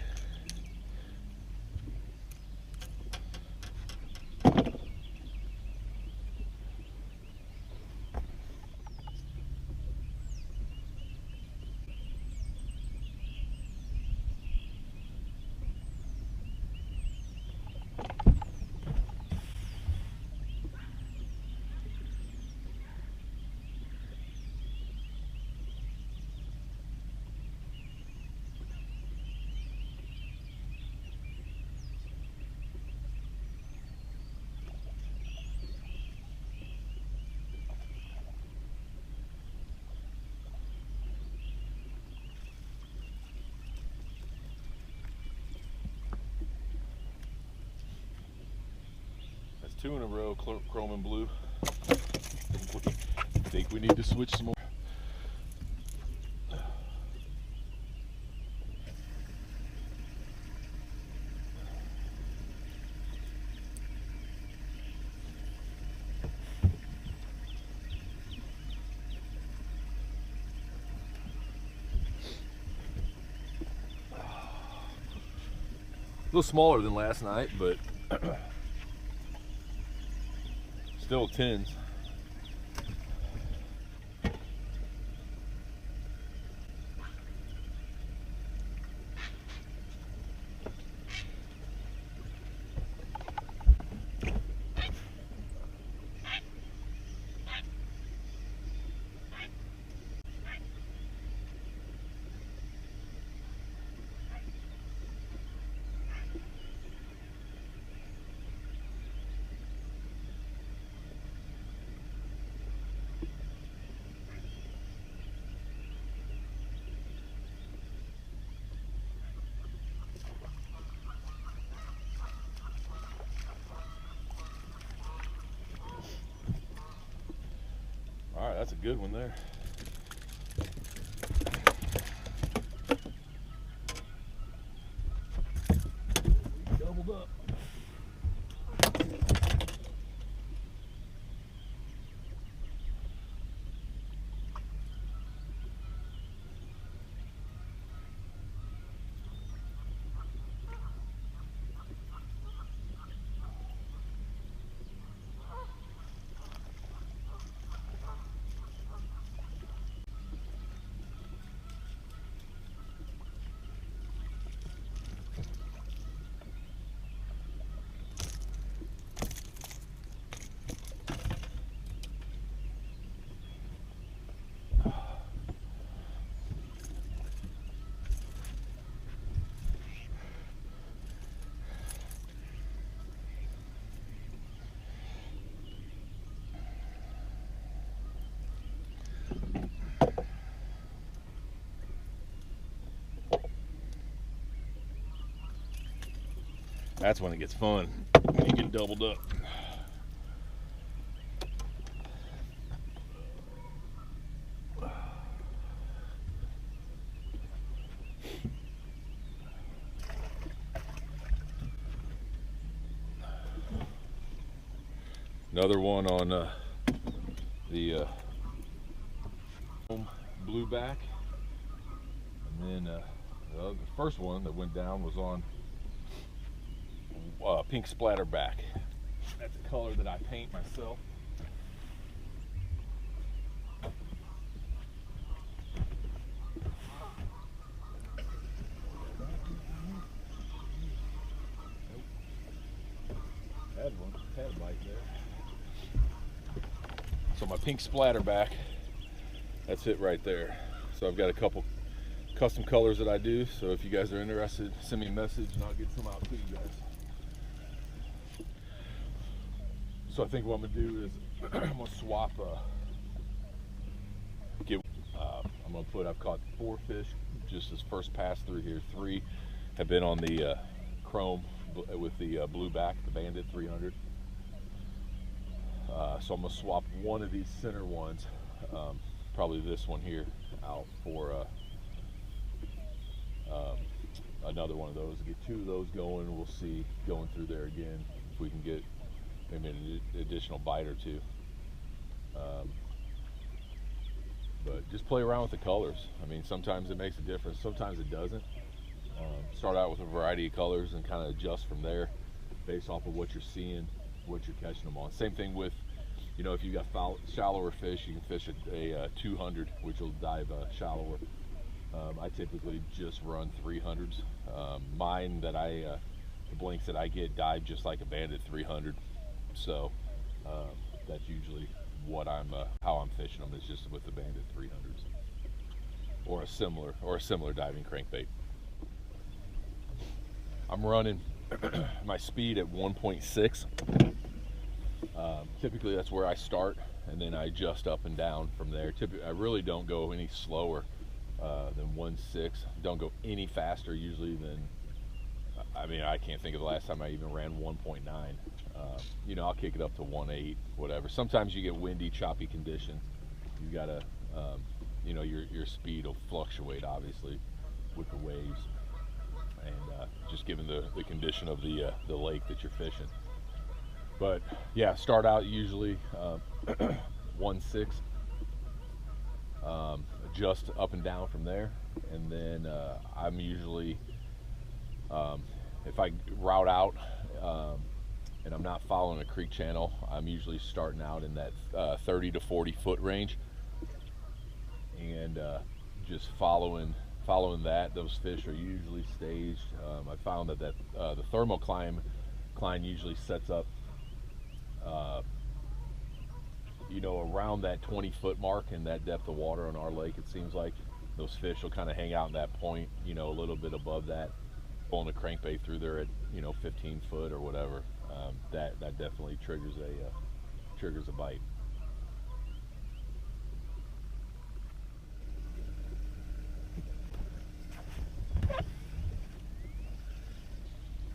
Two in a row, chrome and blue. I think we need to switch some more. A little smaller than last night, but still tins. All right, that's a good one there. Doubled up. That's when it gets fun. When you get doubled up. Another one on the blueback, and then the first one that went down was on pink splatterback. That's a color that I paint myself. Had a bite there. So my pink splatterback, that's it right there. So I've got a couple custom colors that I do. So if you guys are interested, send me a message and I'll get some out to you guys. So I think what I'm gonna do is I'm gonna swap. I'm gonna put. I've caught 4 fish just this first pass through here. 3 have been on the chrome with the blueback, the Bandit 300. So I'm gonna swap one of these center ones, probably this one here, out for another one of those. Get 2 of those going. We'll see going through there again if we can get maybe an additional bite or 2. But just play around with the colors. I mean, sometimes it makes a difference, sometimes it doesn't. Start out with a variety of colors and kind of adjust from there based off of what you're seeing, what you're catching them on. Same thing with, you know, if you got shallower fish, you can fish a 200, which will dive shallower. I typically just run 300s. Mine that the blinks that I get dive just like a Bandit 300. So that's usually what how I'm fishing them, is just with the Bandit 300s or a similar diving crankbait. I'm running my speed at 1.6. Typically that's where I start, and then I adjust up and down from there. Typically I really don't go any slower than 1.6. Don't go any faster usually than, I mean, I can't think of the last time I even ran 1.9. You know, I'll kick it up to 1.8, whatever. Sometimes you get windy, choppy conditions. You gotta, you know, your speed will fluctuate obviously with the waves, and just given the condition of the lake that you're fishing. But yeah, start out usually 1.6, adjust up and down from there, and then I'm usually, if I route out and I'm not following a creek channel, I'm usually starting out in that 30 to 40 foot range, and just following that. Those fish are usually staged. I found that the thermocline usually sets up, you know, around that 20 foot mark in that depth of water on our lake. It seems like those fish will kind of hang out in that point, you know, a little bit above that. Pulling a crankbait through there at, you know, 15 foot or whatever, that definitely triggers a bite.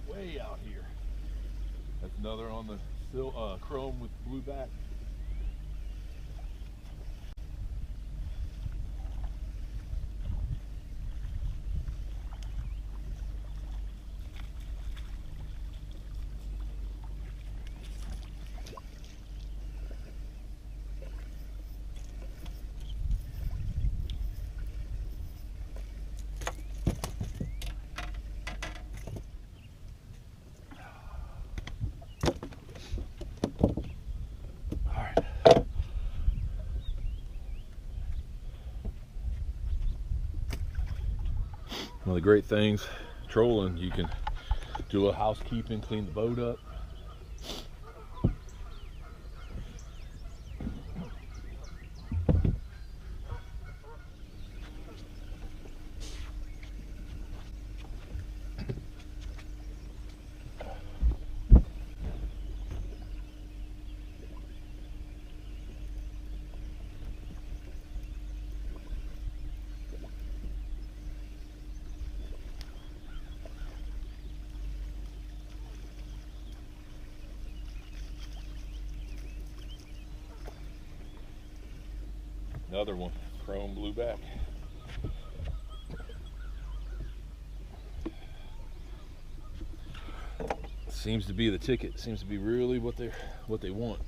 Way out here. That's another on the chrome with blueback. One of the great things trolling, you can do a little housekeeping, clean the boat up. Another one, chrome blue back. Seems to be the ticket. Seems to be really what they want.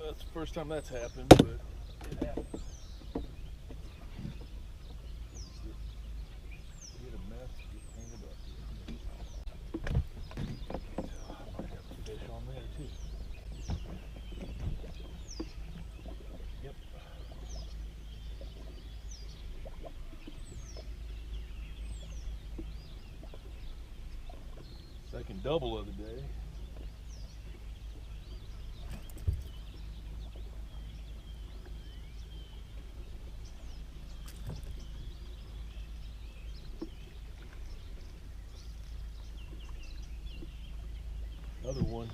That's the first time that's happened, but it happens. Get a mess, get cleaned up. I might have a fish on there too. Yep. Second double of the day. Another one.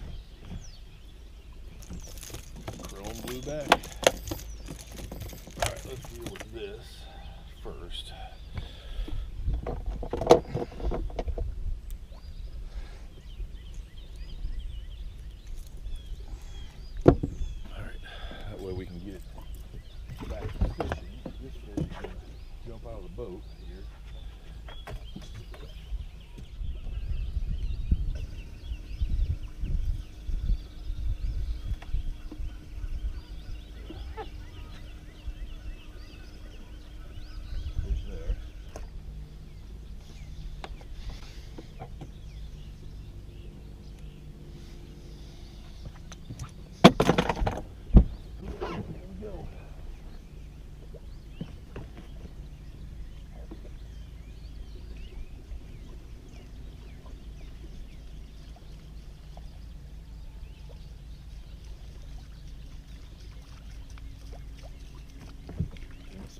Chrome blue back. Alright, let's deal with this first. Alright, that way we can get back to fishing. This fish is going to jump out of the boat here.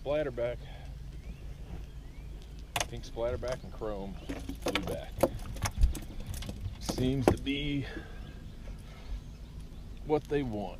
Splatterback, pink splatterback and chrome blue back. Seems to be what they want.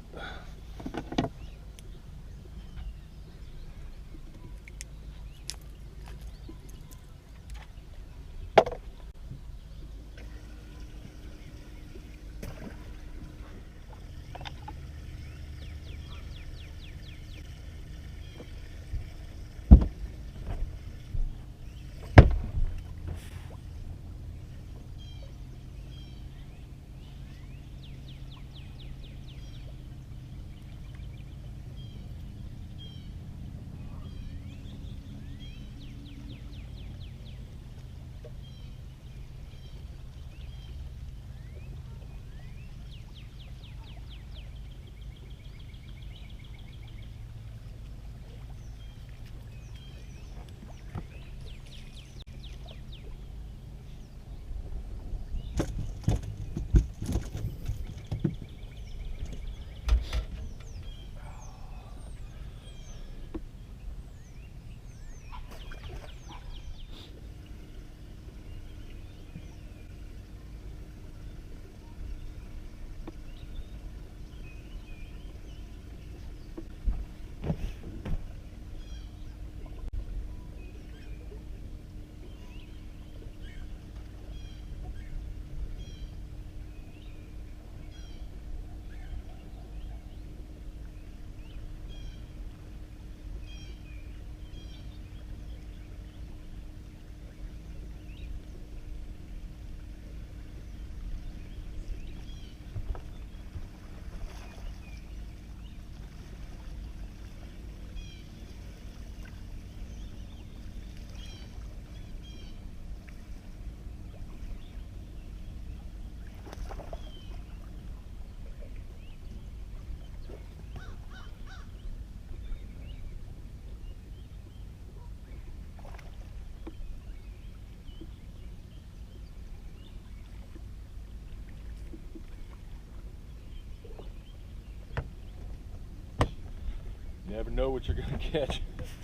You never know what you're going to catch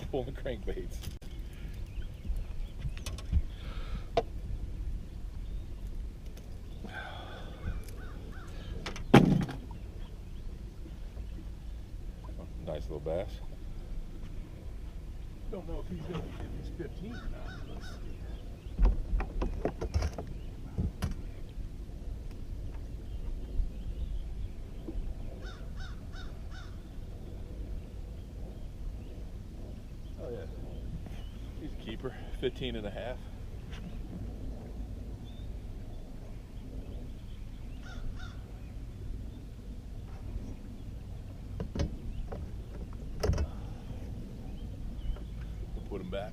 pulling crankbaits. Nice little bass. Don't know if he's going to get his 15 or not. Let's see. Oh yeah, he's a keeper, 15 and a half. We'll put him back.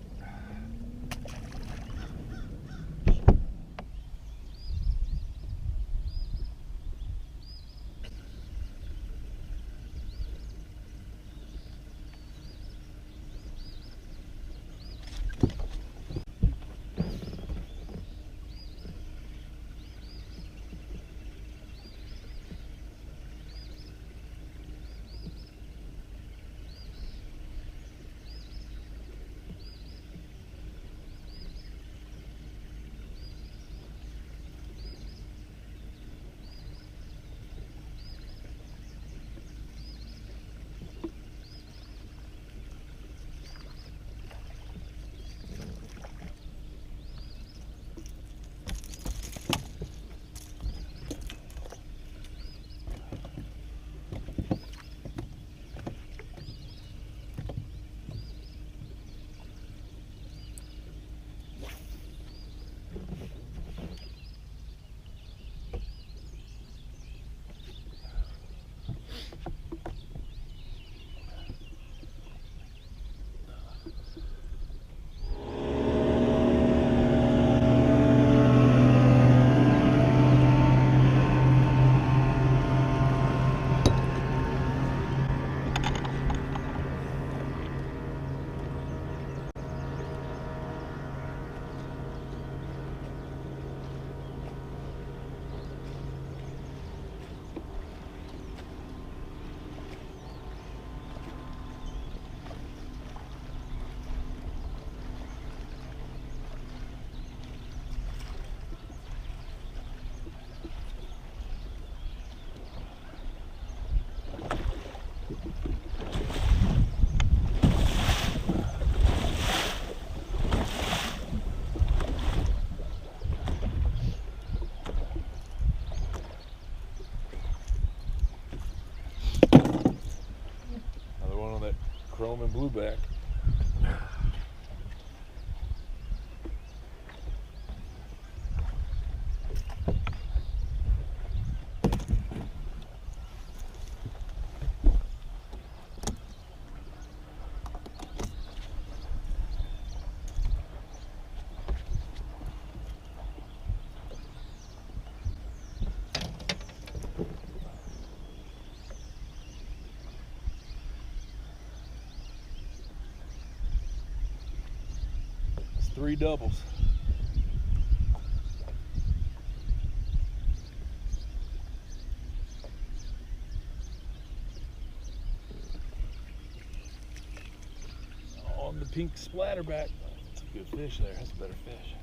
Chrome and blueback. It's 3 doubles. On the pink splatterback. That's a good fish there. That's a better fish.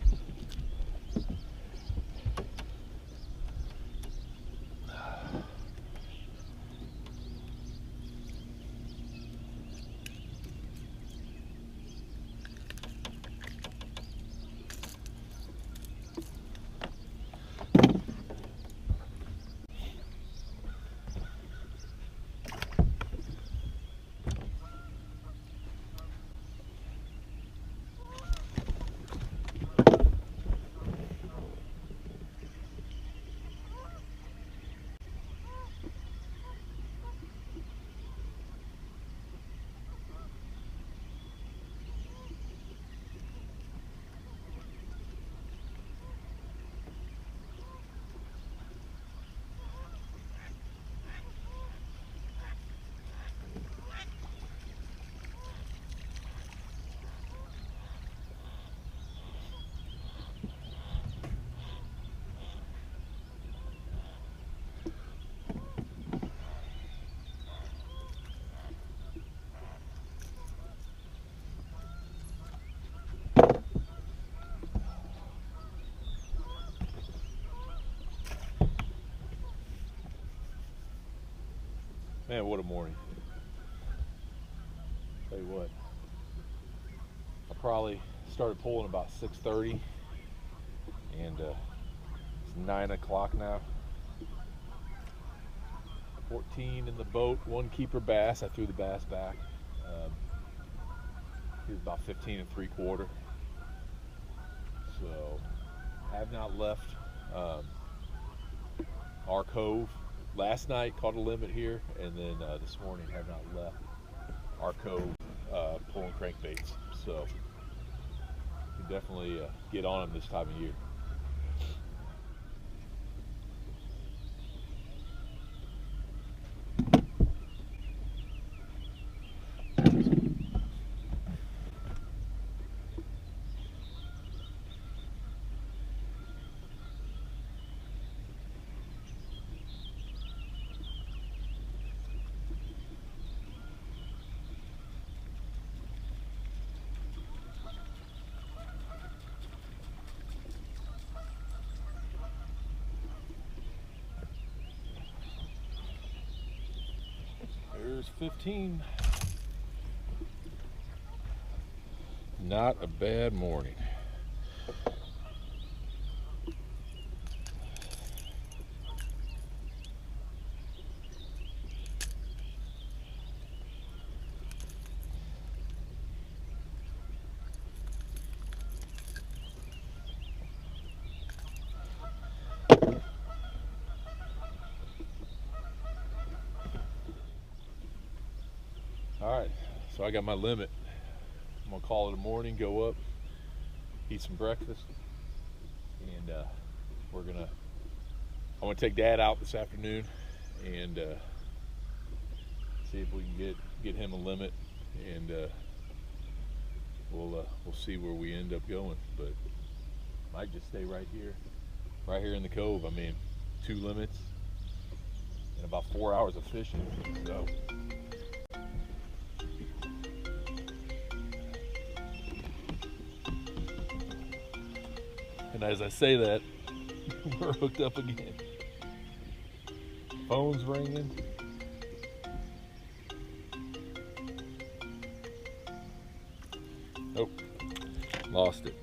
Man, what a morning. Tell you what, I probably started pulling about 6:30, and it's 9 o'clock now. 14 in the boat, 1 keeper bass. I threw the bass back. He was about 15 3/4. So, have not left our cove. Last night caught a limit here, and then this morning have not left our cove pulling crankbaits. So, you can definitely get on them this time of year. There's 15. Not a bad morning. All right, so I got my limit. I'm gonna call it a morning, go up, eat some breakfast, and I'm gonna take Dad out this afternoon and see if we can get him a limit, and we'll see where we end up going. But might just stay right here in the cove. I mean, 2 limits and about 4 hours of fishing. So. And as I say that, we're hooked up again. Phone's ringing. Nope, lost it.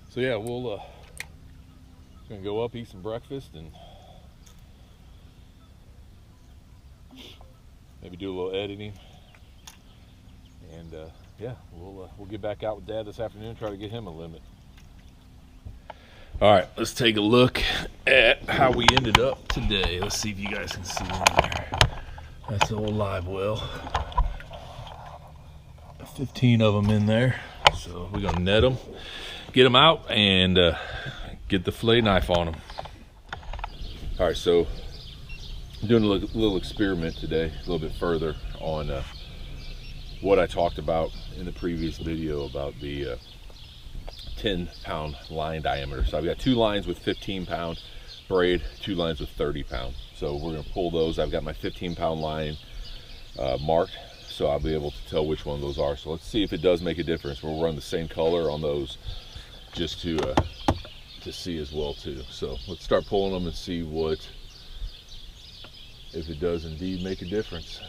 So yeah, we'll gonna go up, eat some breakfast, and maybe do a little editing. And yeah, we'll get back out with Dad this afternoon and try to get him a limit. All right, let's take a look at how we ended up today. Let's see if you guys can see in there. That's the old live well. 15 of them in there. So we're gonna net them, get them out, and get the fillet knife on them. All right, so I'm doing a little experiment today, a little bit further on what I talked about in the previous video about the 10-pound line diameter. So I've got 2 lines with 15-pound braid, 2 lines with 30-pound. So we're gonna pull those. I've got my 15-pound line marked, so I'll be able to tell which one of those are. So let's see if it does make a difference. We'll run the same color on those just to see as well too. So let's start pulling them and see if it does indeed make a difference.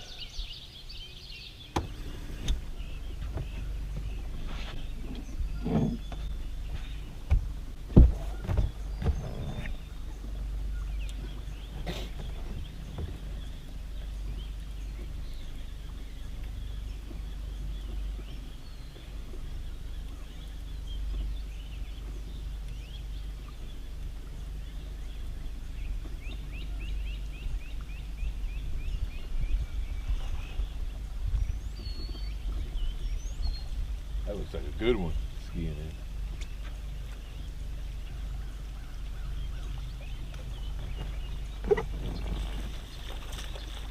That looks like a good one skiing in.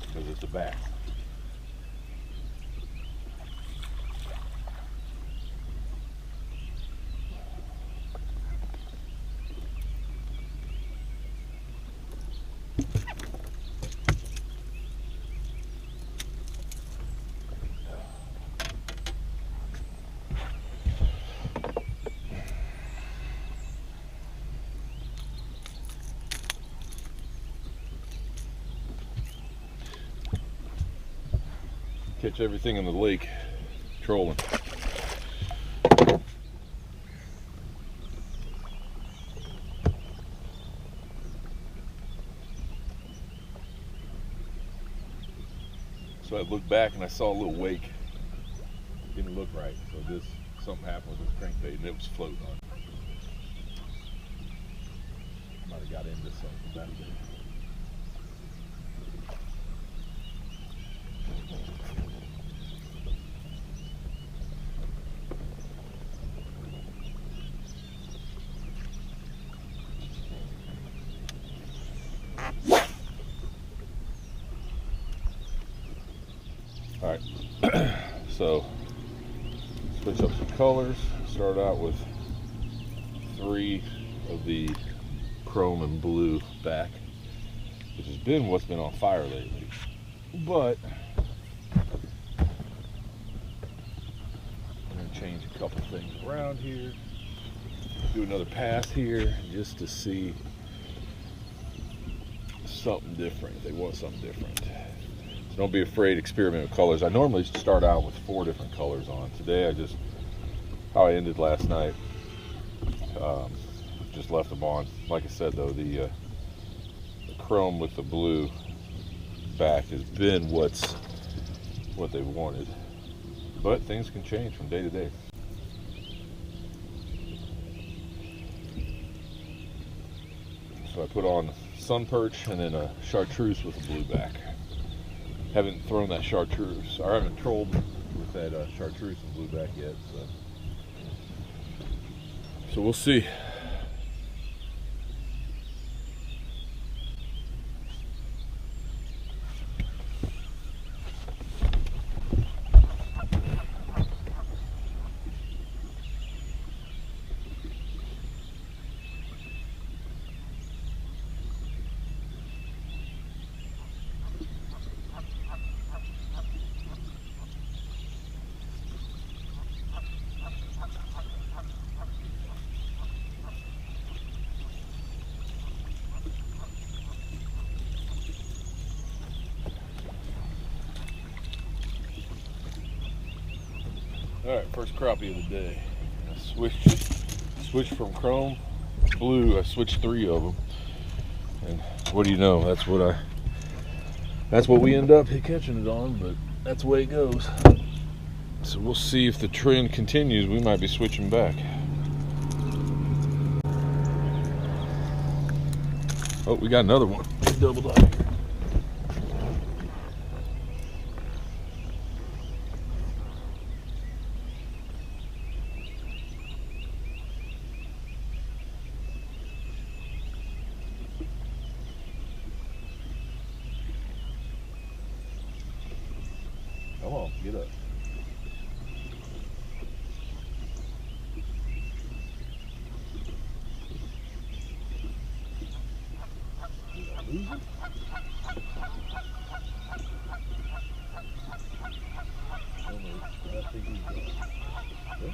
Because it's a bass. catch everything in the lake trolling. So I looked back and I saw a little wake. Didn't look right, so something happened with this crankbait and it was floating on. Might have got into something back there. All right, so switch up some colors. Start out with 3 of the chrome and blue back, which has been what's been on fire lately. But I'm gonna change a couple things around here. Do another pass here just to see something different. If they want something different. Don't be afraid to experiment with colors. I normally start out with 4 different colors on. Today how I ended last night, just left them on. Like I said though, the chrome with the blue back has been what they wanted. But things can change from day to day. So I put on sun perch and then a chartreuse with a blue back. Haven't thrown that chartreuse, or I haven't trolled with that chartreuse and blue back yet, so we'll see. All right, first crappie of the day. I switched from chrome to blue. I switched 3 of them, and what do you know? That's what we end up catching it on. But that's the way it goes. So we'll see if the trend continues. We might be switching back. Oh, we got another one. Big double dot here. Come on, get up. Did I lose it? I think he's gone. Yeah.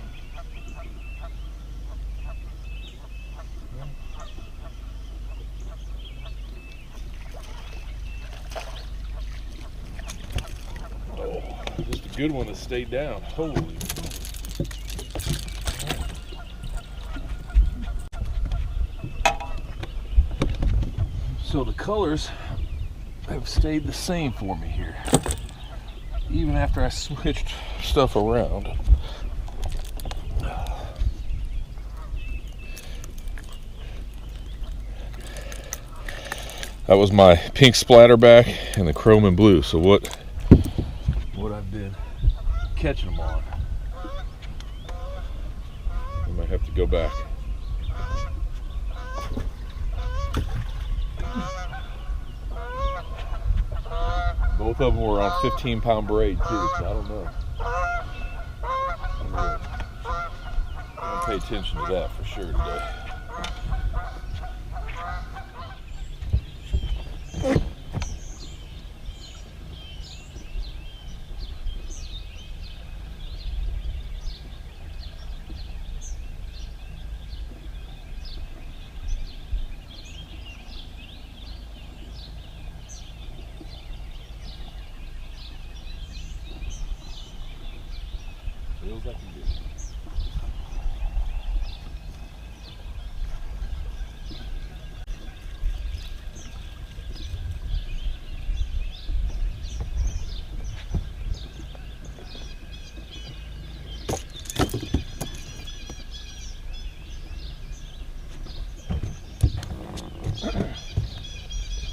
Just a good one that stayed down. Holy. So the colors have stayed the same for me here, even after I switched stuff around. That was my pink splatterback and the chrome and blue. So what I've been catching them on. I might have to go back. Both of them were on 15-pound braid too, so I don't know. I'm gonna pay attention to that for sure today. as I can do.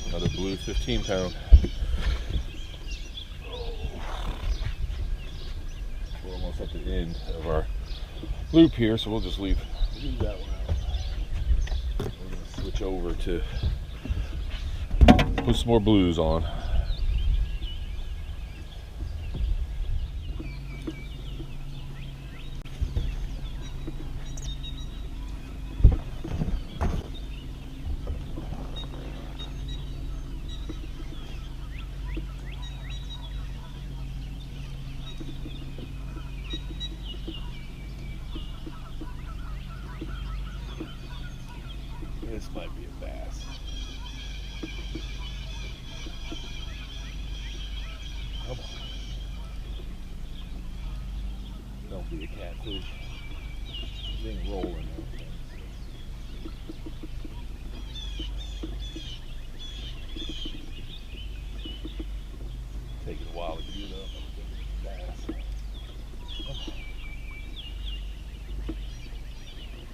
Another blue 15-pound. We're almost at the end of our loop here, so we'll just leave that one out. We're going to switch over to put some more blues on. This might be a bass. Come on. Don't be a catfish. This ain't rolling. Taking a while to get up. Bass. Come on.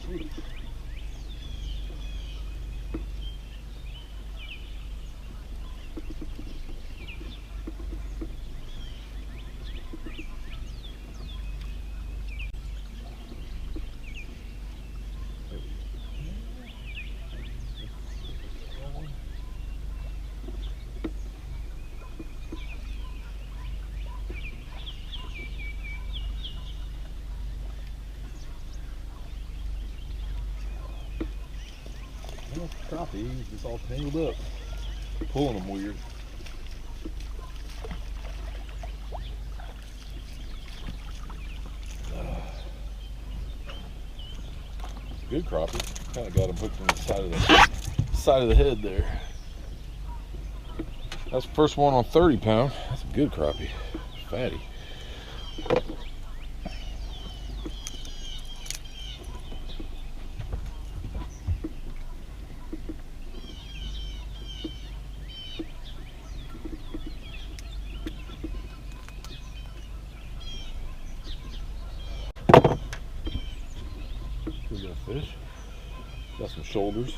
Jeez. Crappie, he's just all tangled up. Pulling them weird. Good crappie. Kind of got him hooked on the side of the head there. That's the first one on 30-pound. That's a good crappie. Fatty. Fish. Got some shoulders.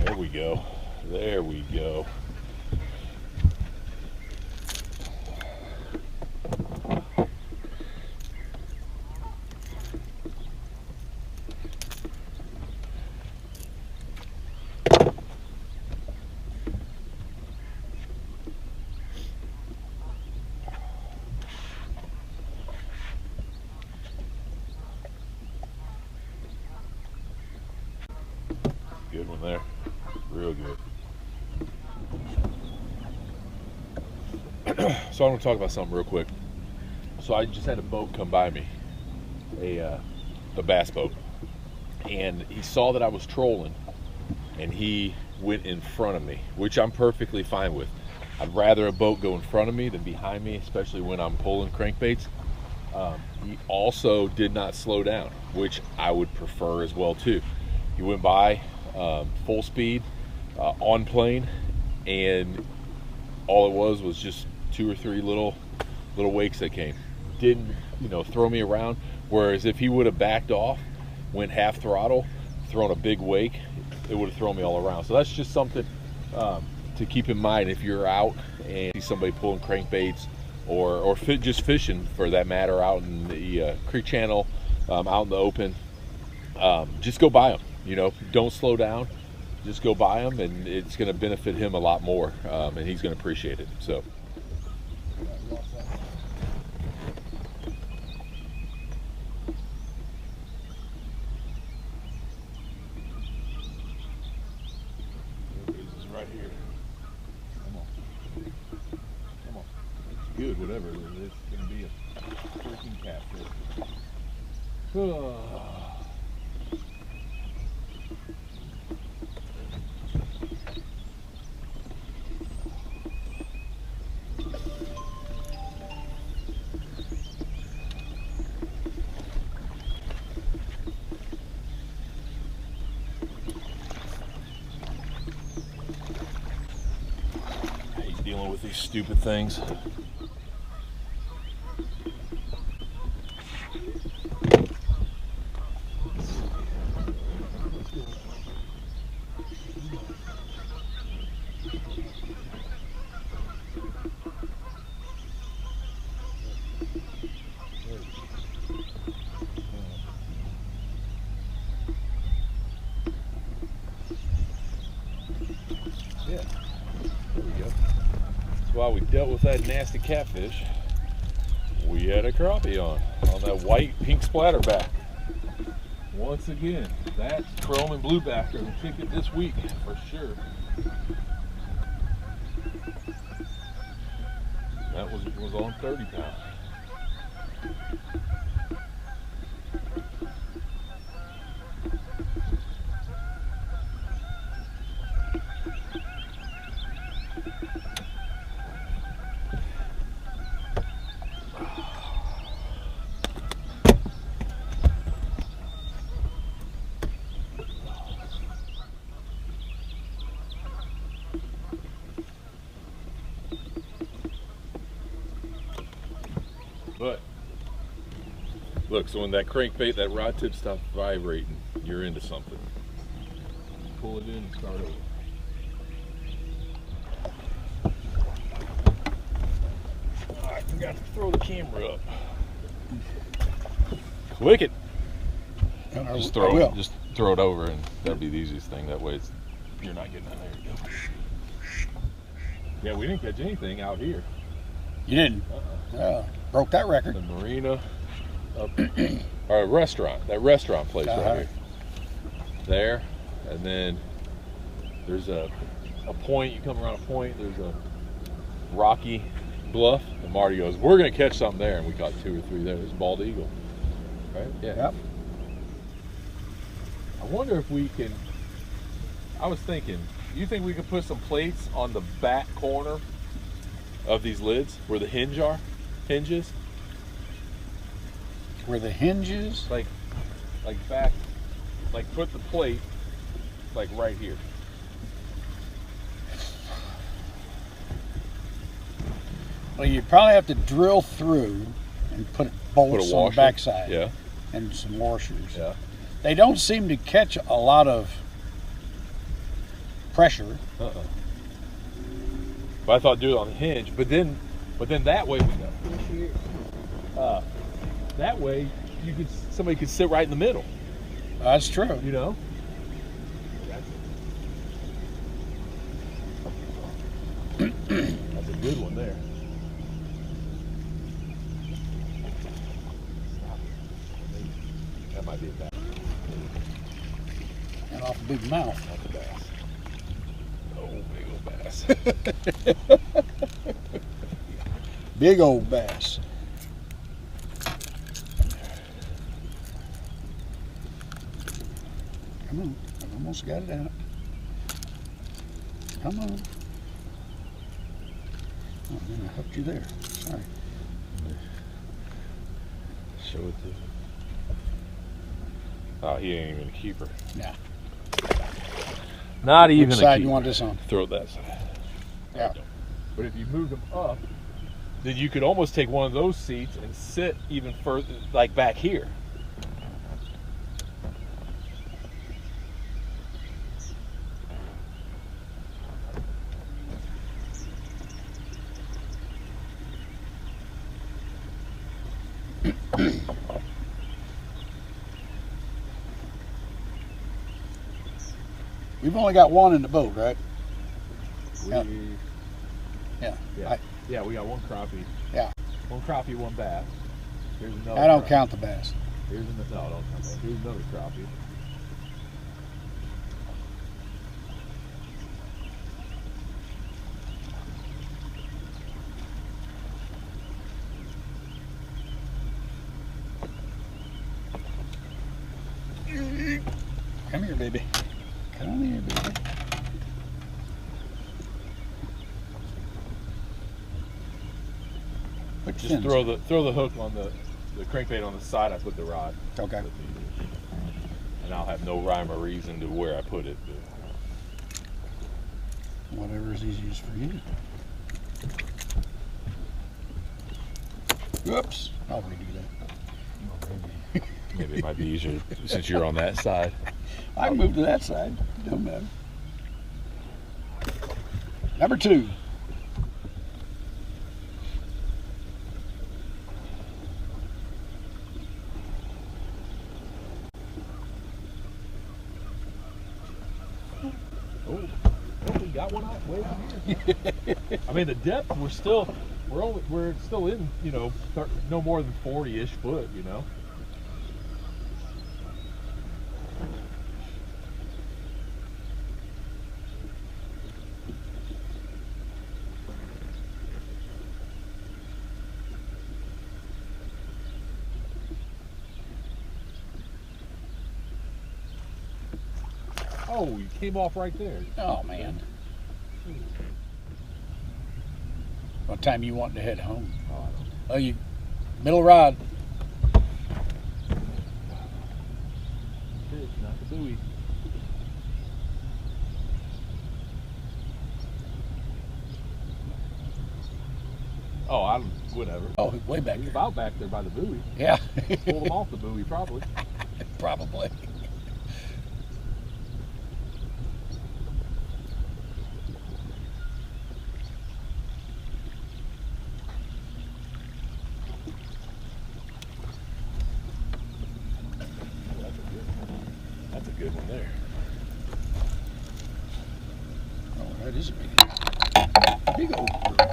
There we go. There we go. Good one there. Real good. So I'm gonna talk about something real quick. So I just had a boat come by me, a bass boat, and he saw that I was trolling, and he went in front of me, which I'm perfectly fine with. I'd rather a boat go in front of me than behind me, especially when I'm pulling crankbaits. He also did not slow down, which I would prefer as well too. He went by full speed on plane, and all it was just 2 or 3 little wakes that came. Didn't, you know, throw me around. Whereas if he would have backed off, went half throttle, thrown a big wake, it would have thrown me all around. So that's just something to keep in mind if you're out and see somebody pulling crankbaits or just fishing for that matter out in the creek channel, out in the open. Just go by them. You know, don't slow down. Just go by them, and it's going to benefit him a lot more, and he's going to appreciate it. So. Right here. Come on. Come on. It's good, whatever it is. It's going to be a freaking catfish. Dealing with these stupid things. Yeah, there we go. While we dealt with that nasty catfish, we had a crappie on that white pink splatterback. Once again, that chrome and blueback are the ticket this week for sure. That was on 30 pounds. But look, so when that crankbait, that rod tip stops vibrating, you're into something. Pull it in and start over. I forgot to throw the camera up. Click it. Just throw it over, and that'll be the easiest thing. That way, you're not getting out. There you go. Yeah, we didn't catch anything out here. You didn't? Broke that record. The marina, or a restaurant, that restaurant place right here. There, and then there's a point, you come around a point, there's a rocky bluff, and Marty goes, we're going to catch something there, and we caught 2 or 3 there. There's a bald eagle, right? Yeah. Yep. I wonder if we can, I was thinking, you think we could put some plates on the back corner of these lids where the hinges? Where the hinges? Like back, like put the plate like right here. Well, you'd probably have to drill through and put bolts on the backside. Yeah. And some washers. Yeah. They don't seem to catch a lot of pressure. But I thought do it on the hinge, but then that way that way somebody could sit right in the middle. That's true. You know? That's a good one there. That might be a bad. And off big mouth. Not the bass. Oh, big old bass. Big old bass. Come on. I almost got it out. Come on. Oh, man, I hooked you there. Sorry. Show it to. Oh, he ain't even a keeper. Yeah. Not even Which a side keeper. you want this on? Throw it that side. Yeah. But if you moved them up, then you could almost take one of those seats and sit even further, like back here. We've only got one in the boat, right? Yeah. Yeah, we got one crappie. Yeah. One crappie, one bass. Here's another. I don't crappie. count the bass. Here's another. No, don't count that. Here's another crappie. Come here, baby. Come here, baby. Which Just fins? throw the hook on the crankbait on the side. I put the rod. Okay. And I'll have no rhyme or reason to where I put it. Whatever is easiest for you. Whoops. I'll redo that. Maybe it might be easier since you're on that side. I can move to that side. Don't matter. Number 2. Oh, we got one out way out here. I mean, the depth we're still in, you know, no more than 40-ish foot, you know. Oh, you came off right there. Oh, man. What time you wanting to head home? Oh, I don't know. Oh, you middle rod. Fish, not the buoy. Oh, whatever. Oh, way back He's there. about back there by the buoy. Yeah. Pulled him off the buoy, probably. Probably. That's a good one there. Oh, that is a big old bird.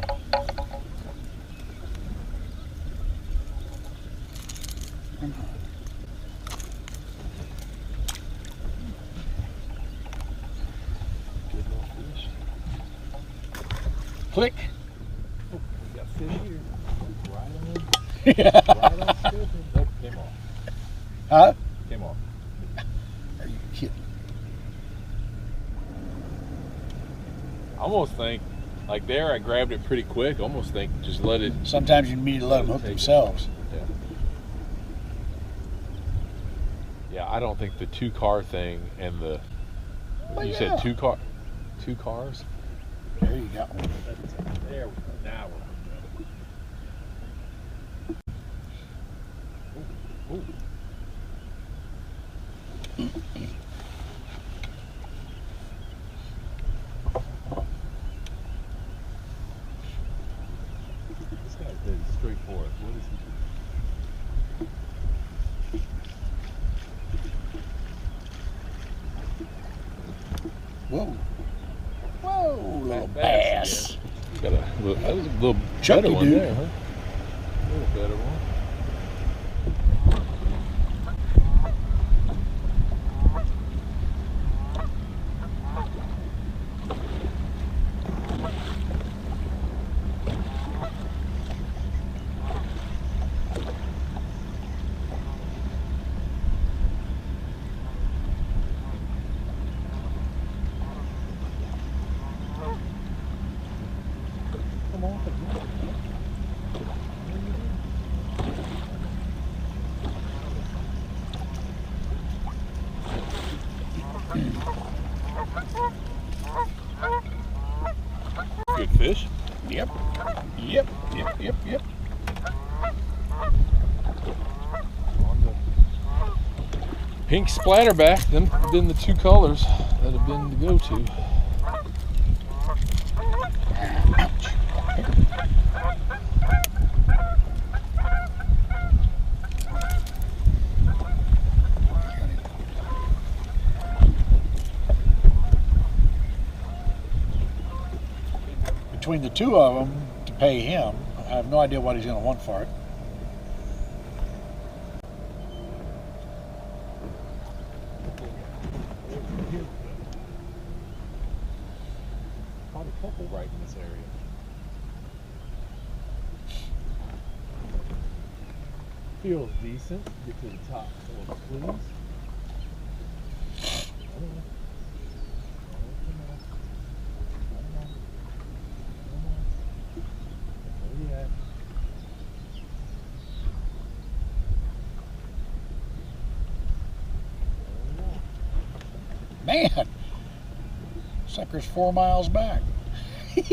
Come on. Good little fish. Click. Oh, we got fish here. Right on. Yeah. Right on schedule. Nope, came off. Huh? Came off. Are you kidding? I almost think, like there, I grabbed it pretty quick. Almost think just let it. Sometimes you need to let them hook themselves. Yeah. Yeah, I don't think the 2-car thing and the. Well, you yeah. said 2 cars. There you got one. There we go. Now we're. Ooh. This guy's dead straightforward. What is he? Whoa. Whoa, little Bass bass. Got a little Chunky better one dude. there, huh? A little better one. fish? Yep. On the pink splatterback, them have been the two colors that have been the go-to. Between the two of them, to pay him, I have no idea what he's going to want for it. Caught a couple right in this area. Feels decent. Get to the top. So please. Man, sucker's 4 miles back. Not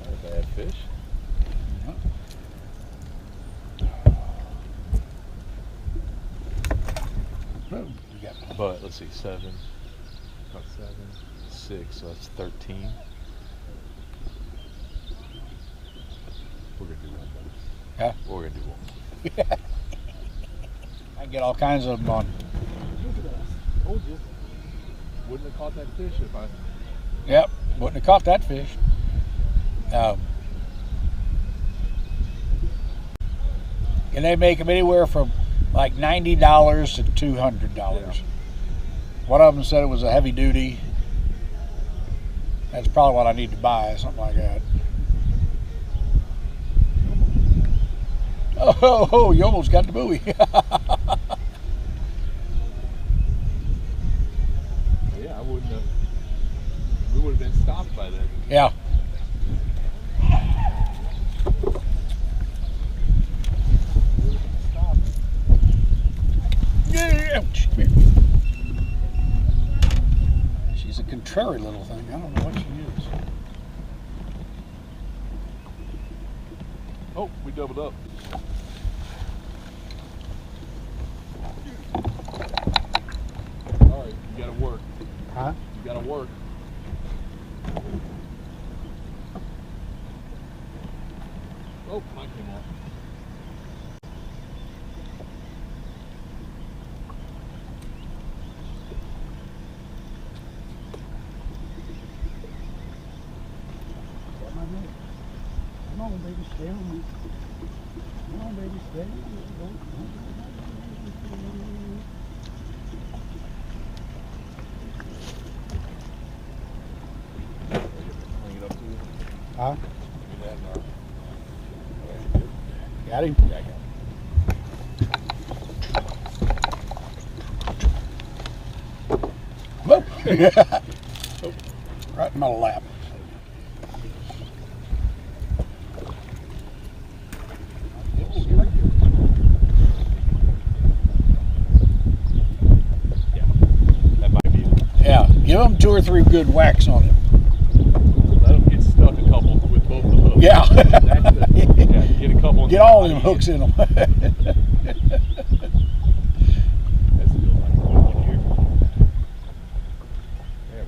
a bad fish. Boom. You got But let's see, 7, about 7, 6, so that's 13. We're gonna do one. Huh? We're gonna do one. I get all kinds of them on. Look at us. Told you. Wouldn't have caught that fish if I. Yep, wouldn't have caught that fish. And they make them anywhere from like $90 to $200. Yeah. One of them said it was a heavy duty. That's probably what I need to buy, something like that. Oh, you almost got the buoy. Yeah, I wouldn't have. We would have been stopped by then. Yeah. She's a contrary little thing. I don't know what she is. Oh, we doubled up. All right, you gotta work. Huh? You gotta work. Oh, mine came off. Come on, baby, stay on me. Come on, baby, stay on me. Bring it up to you. Huh? Do that now. Got him? Yeah, I got him. Whoop. Right in my lap. That might be it. Yeah, give them 2 or 3 good whacks on it. Let them get stuck a couple with both the hooks. Yeah. Yeah, get a couple. Get all them hooks in them. That feels like one here. There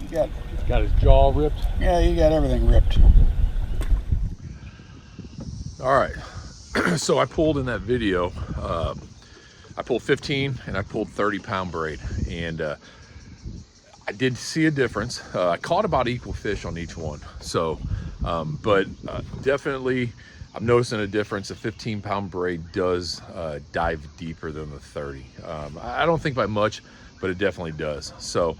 we go. Got his jaw ripped. Yeah, you got everything ripped. All right, so I pulled in that video, I pulled 15 and I pulled 30-pound braid, and I did see a difference. I caught about equal fish on each one, so but definitely I'm noticing a difference. A 15-pound braid does dive deeper than the 30. I don't think by much, but it definitely does. So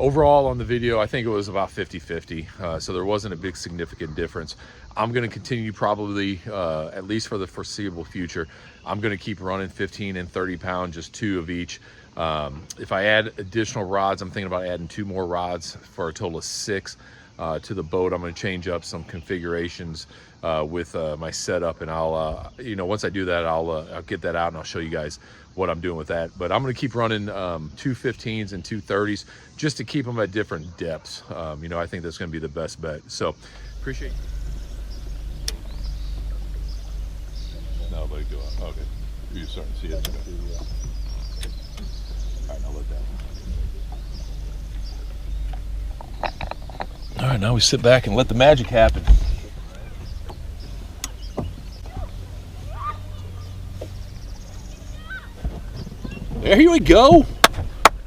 overall on the video, I think it was about 50-50. So there wasn't a big significant difference. I'm going to continue probably, at least for the foreseeable future, I'm going to keep running 15 and 30 pound, just 2 of each. If I add additional rods, I'm thinking about adding 2 more rods for a total of 6 to the boat. I'm going to change up some configurations with my setup, and I'll, you know, once I do that, I'll get that out and I'll show you guys what I'm doing with that. But I'm going to keep running 2 15s and 2 30s just to keep them at different depths. You know, I think that's going to be the best bet. So appreciate. No, let it go out. Okay, you're starting to see it. All right, now let that. All right, now we sit back and let the magic happen. There we go.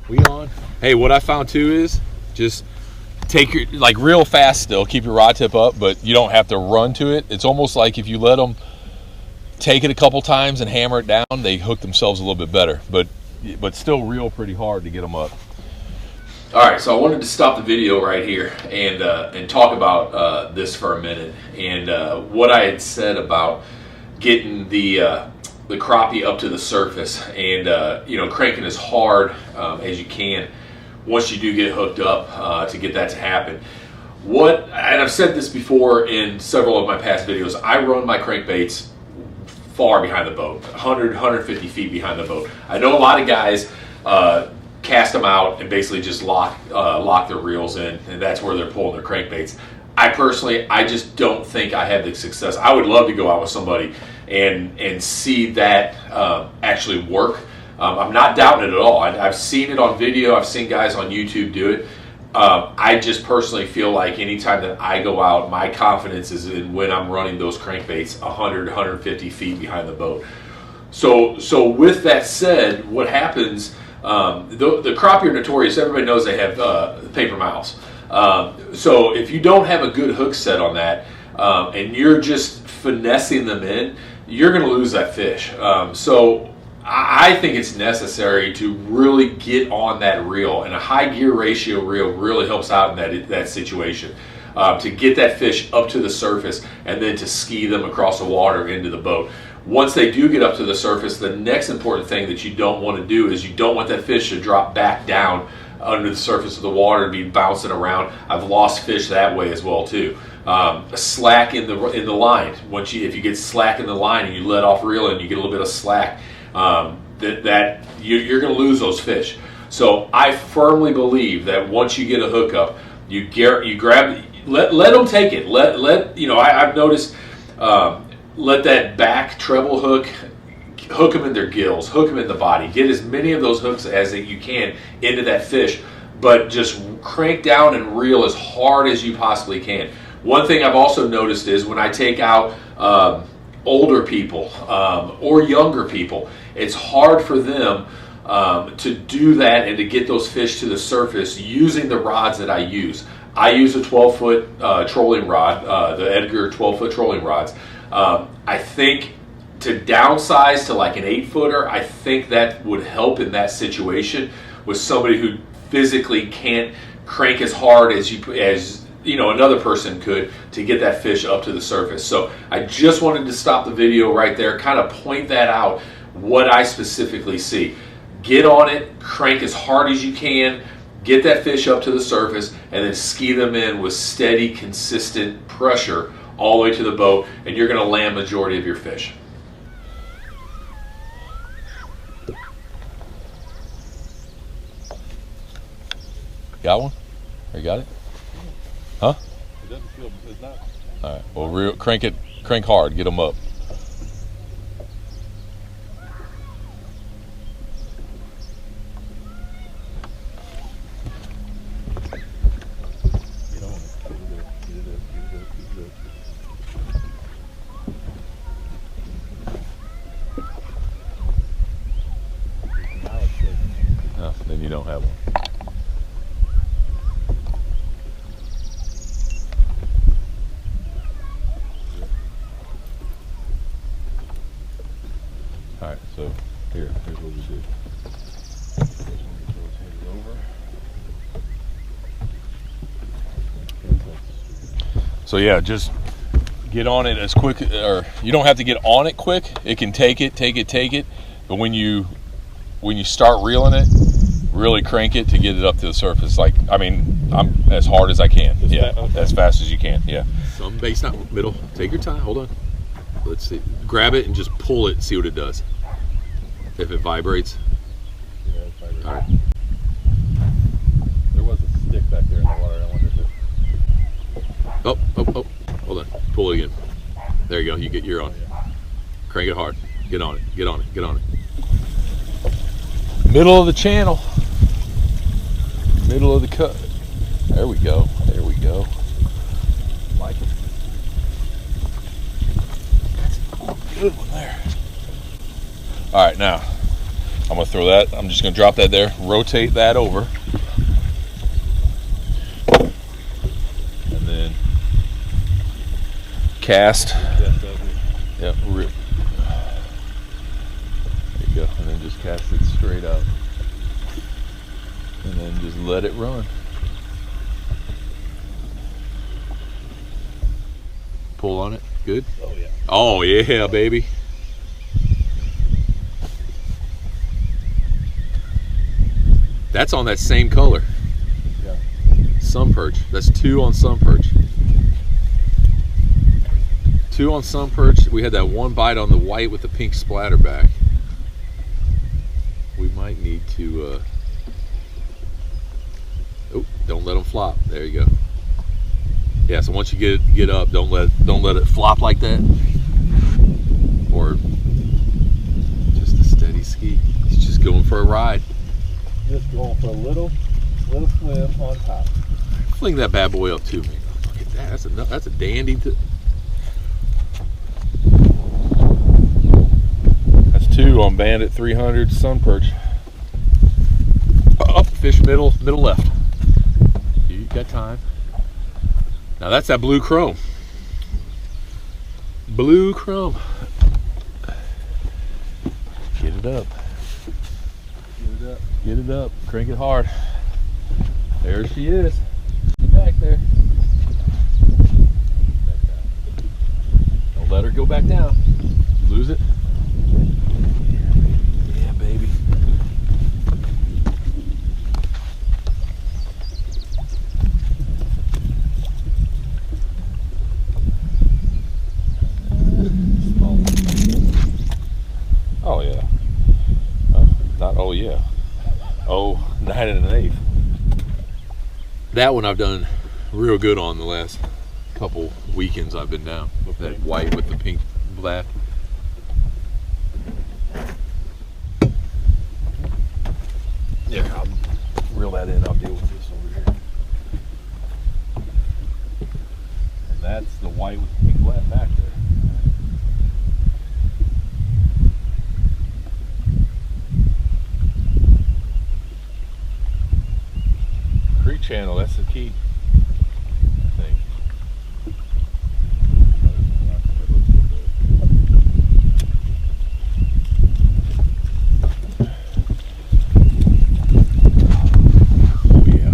We on. Hey, what I found too is just take your, like, real fast still, keep your rod tip up, but you don't have to run to it. It's almost like if you let them take it a couple times and hammer it down, they hook themselves a little bit better, but still reel pretty hard to get them up. All right, so I wanted to stop the video right here and talk about this for a minute, and what I had said about getting the crappie up to the surface and you know, cranking as hard as you can once you do get hooked up to get that to happen. And I've said this before in several of my past videos, I run my crankbaits far behind the boat, 100, 150 feet behind the boat. I know a lot of guys cast them out and basically just lock their reels in, and that's where they're pulling their crankbaits. I personally, I just don't think I have the success. I would love to go out with somebody and see that actually work. I'm not doubting it at all. I've seen it on video. I've seen guys on YouTube do it. I just personally feel like anytime that I go out, my confidence is in when I'm running those crankbaits 100, 150 feet behind the boat. So with that said, what happens, the crappie are notorious. Everybody knows they have paper mouths. So if you don't have a good hook set on that, and you're just finessing them in, you're going to lose that fish. So I think it's necessary to really get on that reel, and a high gear ratio reel really helps out in that situation, to get that fish up to the surface and then to ski them across the water into the boat. Once they do get up to the surface, the next important thing that you don't want to do is you don't want that fish to drop back down under the surface of the water and be bouncing around. I've lost fish that way as well too. Slack in the line. If you get slack in the line and you let off reel and you get a little bit of slack, you're going to lose those fish. So I firmly believe that once you get a hookup, you grab, let them take it. I've noticed, let that back treble hook them in their gills, hook them in the body, get as many of those hooks as you can into that fish, but just crank down and reel as hard as you possibly can. One thing I've also noticed is when I take out older people or younger people, it's hard for them to do that and to get those fish to the surface using the rods that I use. I use a 12-foot trolling rod, the Edgar 12-foot trolling rods. I think to downsize to like an 8-footer, I think that would help in that situation with somebody who physically can't crank as hard as another person could to get that fish up to the surface. So I just wanted to stop the video right there, kind of point that out, what I specifically see. Get on it, crank as hard as you can, get that fish up to the surface, and then ski them in with steady, consistent pressure all the way to the boat, and you're going to land majority of your fish. Got one? Or you got it? Huh? It doesn't feel, it's not. All right. Well, crank hard, get them up. Then you don't have one. All right, so here's what we do. Throw his head over. So yeah, just get on it as quick, or you don't have to get on it quick. It can take it. But when you start reeling it, really crank it to get it up to the surface. Like, I mean, I'm as hard as I can. As fast as you can. Yeah. Some base knot middle. Take your time. Hold on. Let's see. Grab it and just pull it and see what it does. If it vibrates. Yeah, it's vibrating. All right. There was a stick back there in the water. I wonder if it... Oh. Hold on. Pull it again. There you go. You're on. Crank it hard. Get on it. Middle of the channel. Middle of the cut. There we go. Like it. That's a good one there. All right, now I'm gonna throw that. I'm just gonna drop that there. Rotate that over. And then cast. Yep, rip. There you go. And then just cast it straight out. And then just let it run. Pull on it. Good? Oh yeah, baby. That's on that same color. Yeah. Sun perch. That's 2 on sun perch. 2 on sun perch. We had that one bite on the white with the pink splatter back. We might need to oh, don't let them flop. There you go. Yeah, so once you get up, don't let it flop like that. Or just a steady ski. It's just going for a ride. Just going for a little swim on top. Fling that bad boy up to me. Look at that. That's a dandy. That's 2 on Bandit 300 sun perch. Up, fish middle left. You got time. Now that's that blue chrome. Blue chrome. Get it up. Get it up. Crank it hard. There she is. She's back there. Don't let her go back down. You lose it. Yeah, baby. Oh yeah. Not oh yeah. Oh, 9 1/8. That one I've done real good on the last couple weekends I've been down. That white with the pink black. Yeah, I'll reel that in. I'll deal with this over here. And that's the white with the pink black back there. Creek channel, that's the key, I think. Oh yeah.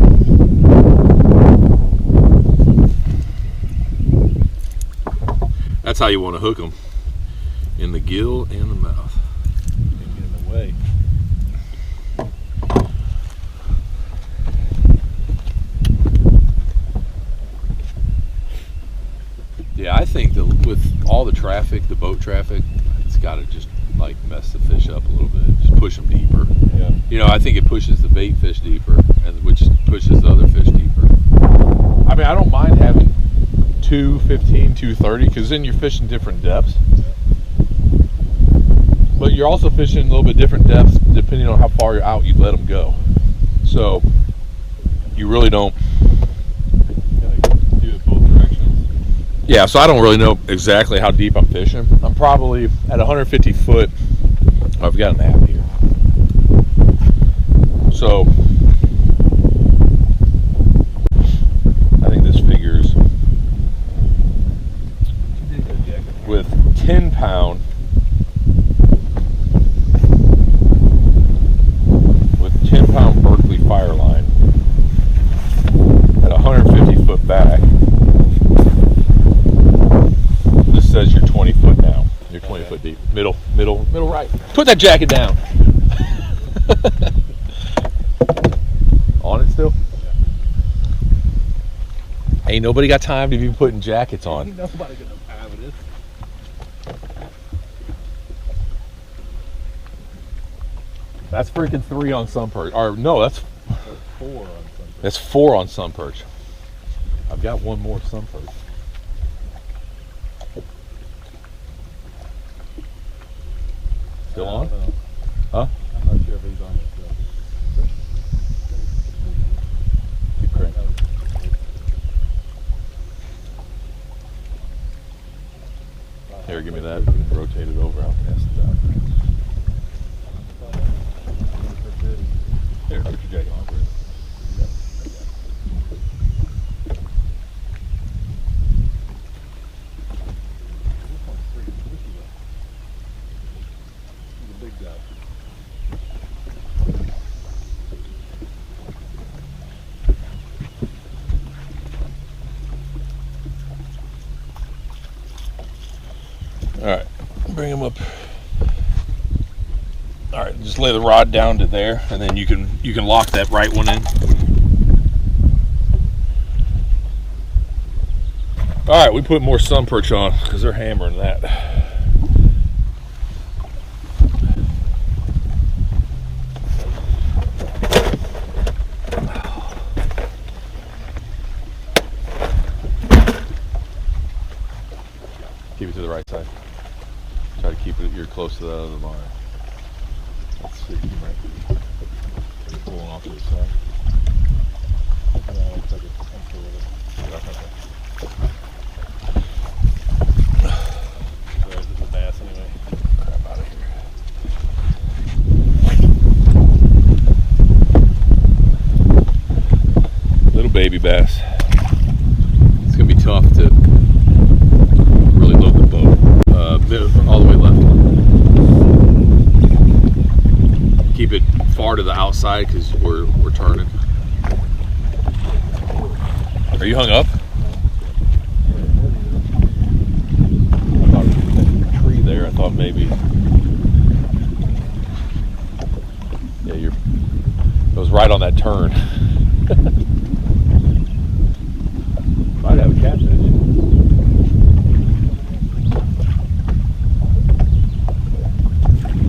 That's how you want to hook them, in the gill and the mouth. Can't get in the way. Yeah, I think that with all the traffic, the boat traffic, it's got to just like mess the fish up a little bit. Just push them deeper. Yeah. You know, I think it pushes the bait fish deeper, and which pushes the other fish deeper. I mean, I don't mind having 215, 230, because then you're fishing different depths. But you're also fishing a little bit different depths depending on how far you're out you let them go. So you really don't. Yeah, so I don't really know exactly how deep I'm fishing. I'm probably at 150 foot. I've got an app here. So I think this figures with 10 pound Berkeley fire line at 150 foot back. Put that jacket down. On it still? Yeah. Ain't nobody got time to be putting jackets on. Ain't nobody gonna have this. That's freaking 3 on some perch. Or no, that's 4 on something. That's 4 on some perch. I've got one more some perch. Still on? Huh? I'm not sure if he's on it still. Keep cranking. Here, give me that. Rotate it over. I'll test it out. Here, put your jacket on. All right, bring him up. All right, just lay the rod down to there, and then you can lock that right one in. All right, we put more sun perch on because they're hammering that. Keep it to the right side. Try to keep it, you're close to the other line. Let's see, you might be pulling off to the side. No, it looks like it's empty with it. So this is a bass anyway. Crap out of here. Little baby bass. It's gonna be tough to really load the boat. All the way left. Keep it far to the outside because we're turning. Are you hung up? I thought it was a tree there. I thought maybe. Yeah, it was right on that turn. Might have a catfish.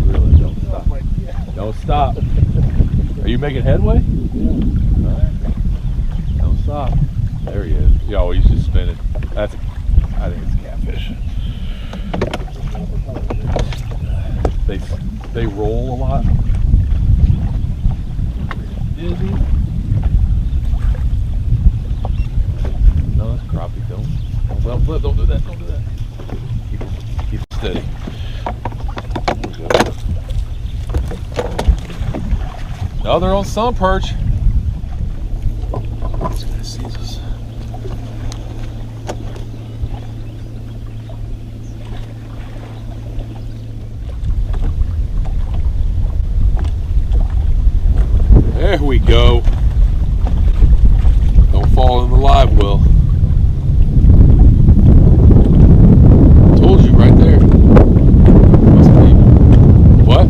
Really, don't stop. Don't stop. Are you making headway? Yeah. All right. Don't stop. There he is. Yo, he's just spinning. I think it's a catfish. They roll a lot. Is he? No, that's crappie. Don't flip. Don't do that. Don't do that. Keep it steady. No, they're on some perch. This guy sees us. There we go. Don't fall in the live well. Told you right there. Must be. What?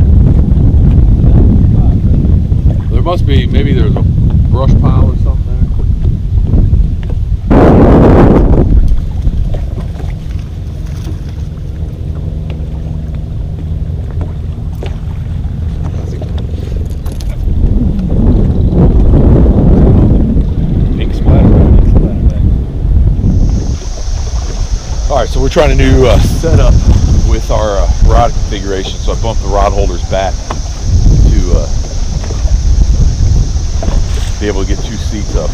There must be, maybe there's a brush pile or something there. Pink splatter. Alright, so we're trying a new setup with our rod configuration, so I bumped the rod holders back to be able to get 2 seats up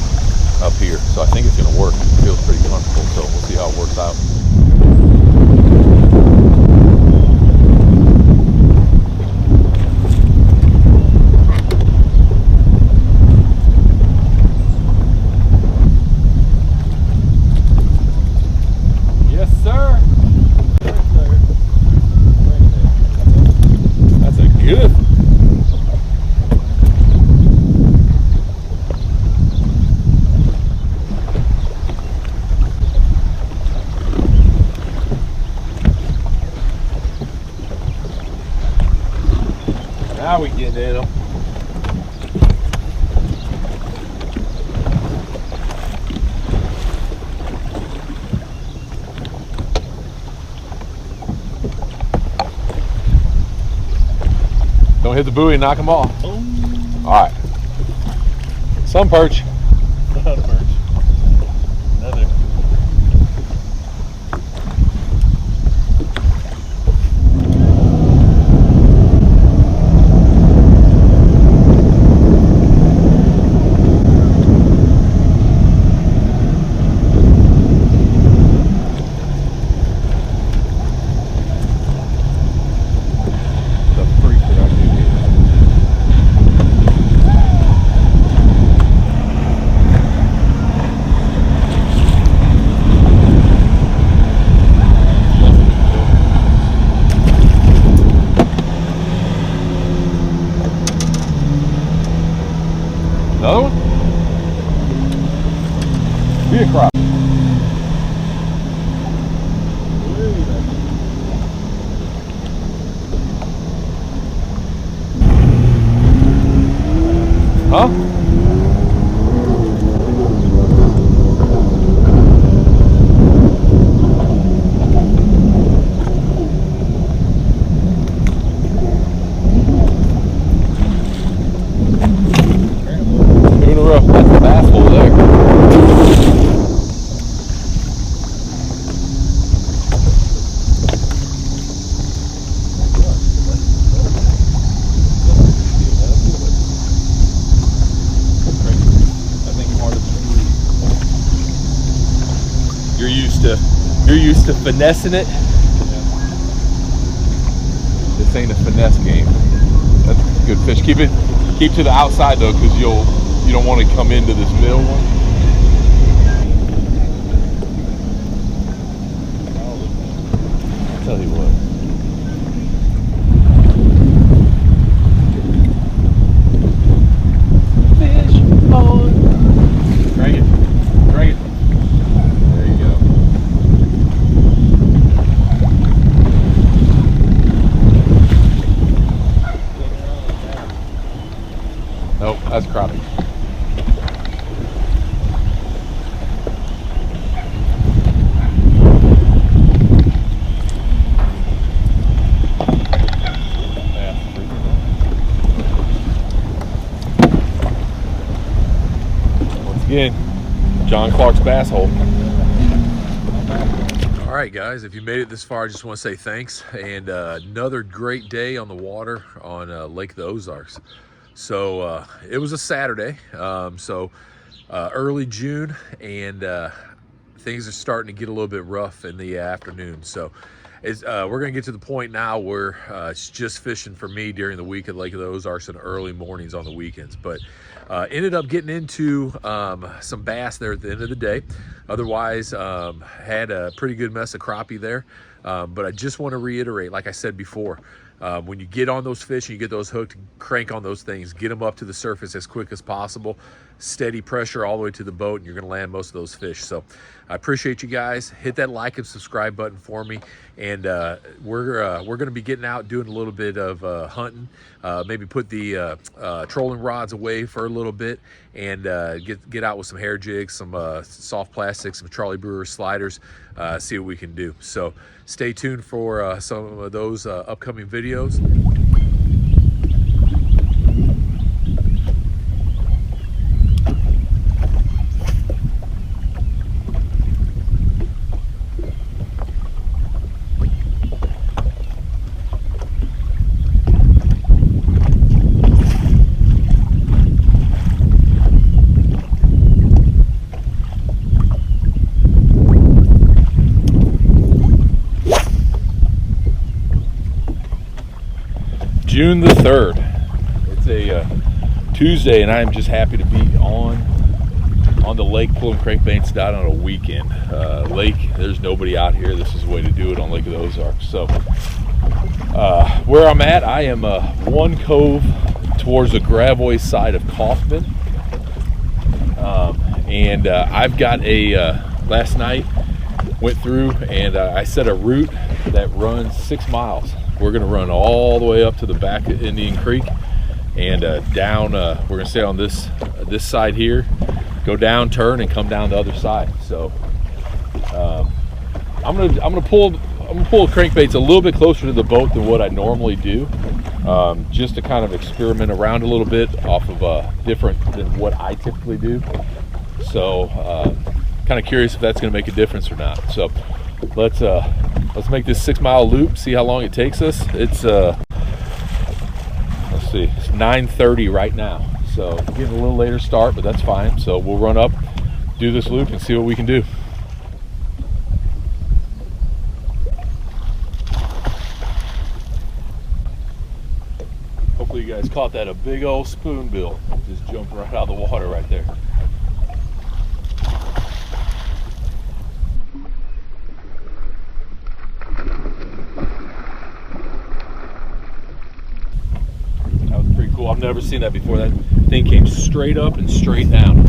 here. So I think it's going to work. It feels pretty comfortable, so we'll see how it works out. Yes, sir. That's a good. getting in them. Don't hit the buoy and knock them off. Oh. All right. Some perch. Perch. Another. Another one? Be a crop. Huh? Two in a row. That's the bass hole there. You're used to finessing it. This ain't a finesse game. That's a good fish. Keep to the outside though, because you don't want to come into this middle one. I'll tell you what. Fish on. Drag it. Drag it. There you go. Nope, that's crappie. Once again, John Clark's bass hole. All right, guys, if you made it this far, I just want to say thanks. And another great day on the water on Lake the Ozarks. So it was a Saturday, early June, and things are starting to get a little bit rough in the afternoon. So we're going to get to the point now where it's just fishing for me during the week at Lake of the Ozarks and early mornings on the weekends. But ended up getting into some bass there at the end of the day. Otherwise, had a pretty good mess of crappie there. But I just want to reiterate, like I said before, when you get on those fish and you get those hooked, crank on those things, get them up to the surface as quick as possible, steady pressure all the way to the boat, and you're going to land most of those fish. So I appreciate you guys. Hit that like and subscribe button for me, and we're going to be getting out doing a little bit of hunting, maybe put the trolling rods away for a little bit, and get out with some hair jigs, some soft plastics, some Charlie Brewer sliders, see what we can do. So stay tuned for some of those upcoming videos. June the 3rd. It's a Tuesday, and I am just happy to be on the lake pulling crankbaits down on a weekend. Lake, there's nobody out here. This is the way to do it on Lake of the Ozarks. So where I'm at, I am one cove towards the Gravois side of Kaufman. And I've got last night went through and I set a route that runs 6 miles. We're going to run all the way up to the back of Indian Creek, and down. We're gonna stay on this side here, go down, turn, and come down the other side. So I'm gonna pull crankbaits a little bit closer to the boat than what I normally do, just to kind of experiment around a little bit off of different than what I typically do. So kind of curious if that's gonna make a difference or not. So let's make this 6-mile loop, see how long it takes us. It's let's see, it's 9:30 right now, so getting a little later start, but that's fine. So we'll run up, do this loop, and see what we can do. Hopefully you guys caught that. A big old spoonbill just jumped right out of the water right there. That was pretty cool. I've never seen that before. That thing came straight up and straight down.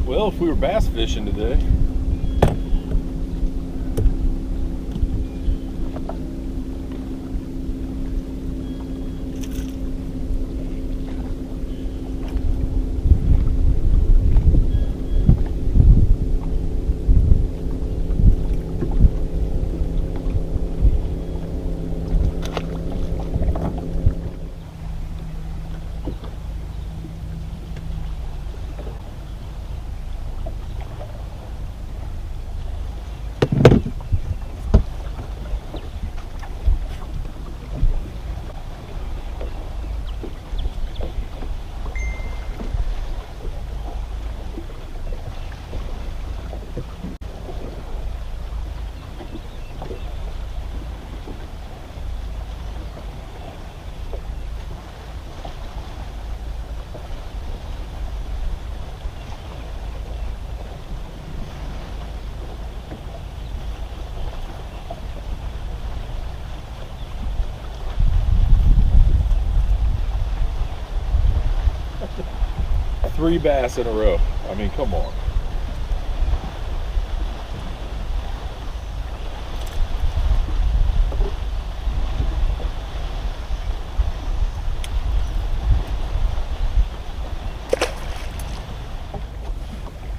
Well, if we were bass fishing today, three bass in a row. I mean, come on.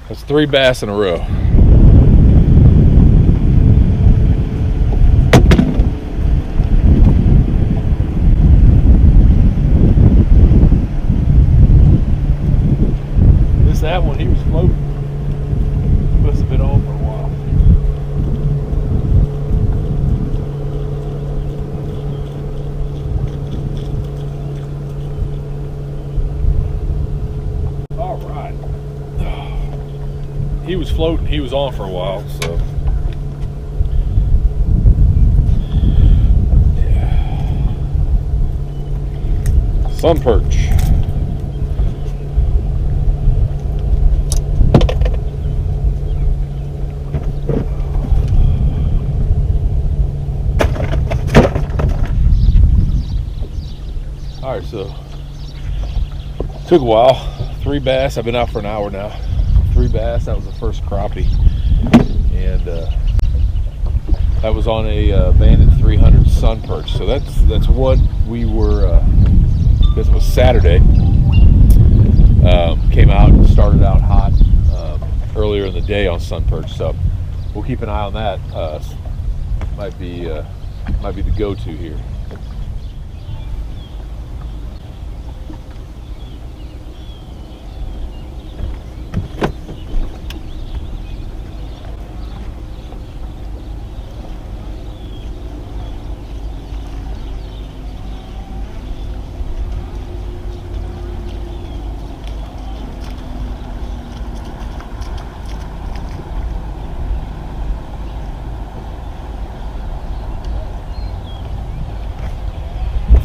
That's 3 bass in a row. That one, he was floating. Must have been on for a while. he was floating. He was on for a while, so. Sun perch. All right, so took a while. 3 bass. I've been out for an hour now. 3 bass. That was the first crappie, and that was on a Bandit 300 sun perch. So that's what we were. This was Saturday. Came out and started out hot earlier in the day on sun perch. So we'll keep an eye on that. Might be the go-to here.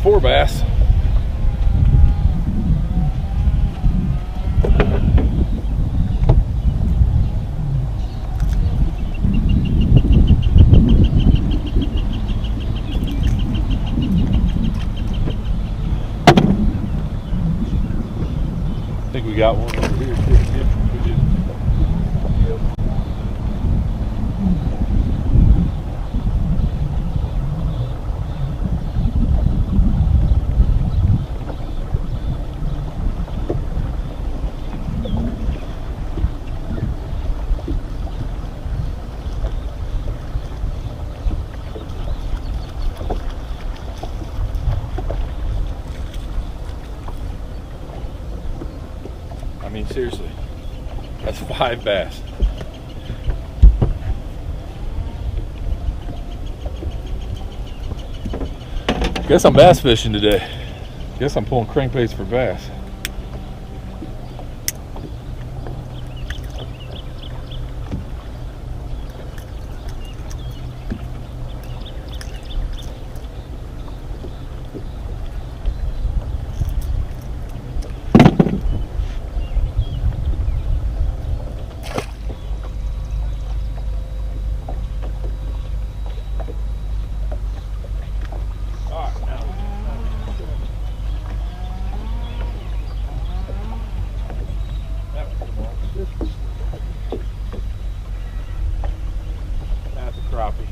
Four bass. I think we got one over here too. Yep, we did. I mean, seriously, that's 5 bass. Guess I'm bass fishing today. Guess I'm pulling crankbaits for bass. That's a crappie.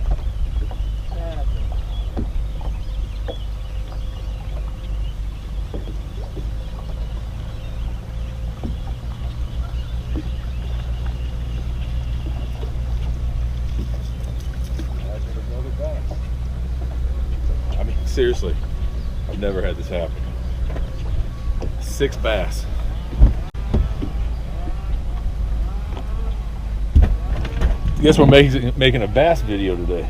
I mean, seriously, I've never had this happen. 6 bass. Guess we're making a bass video today.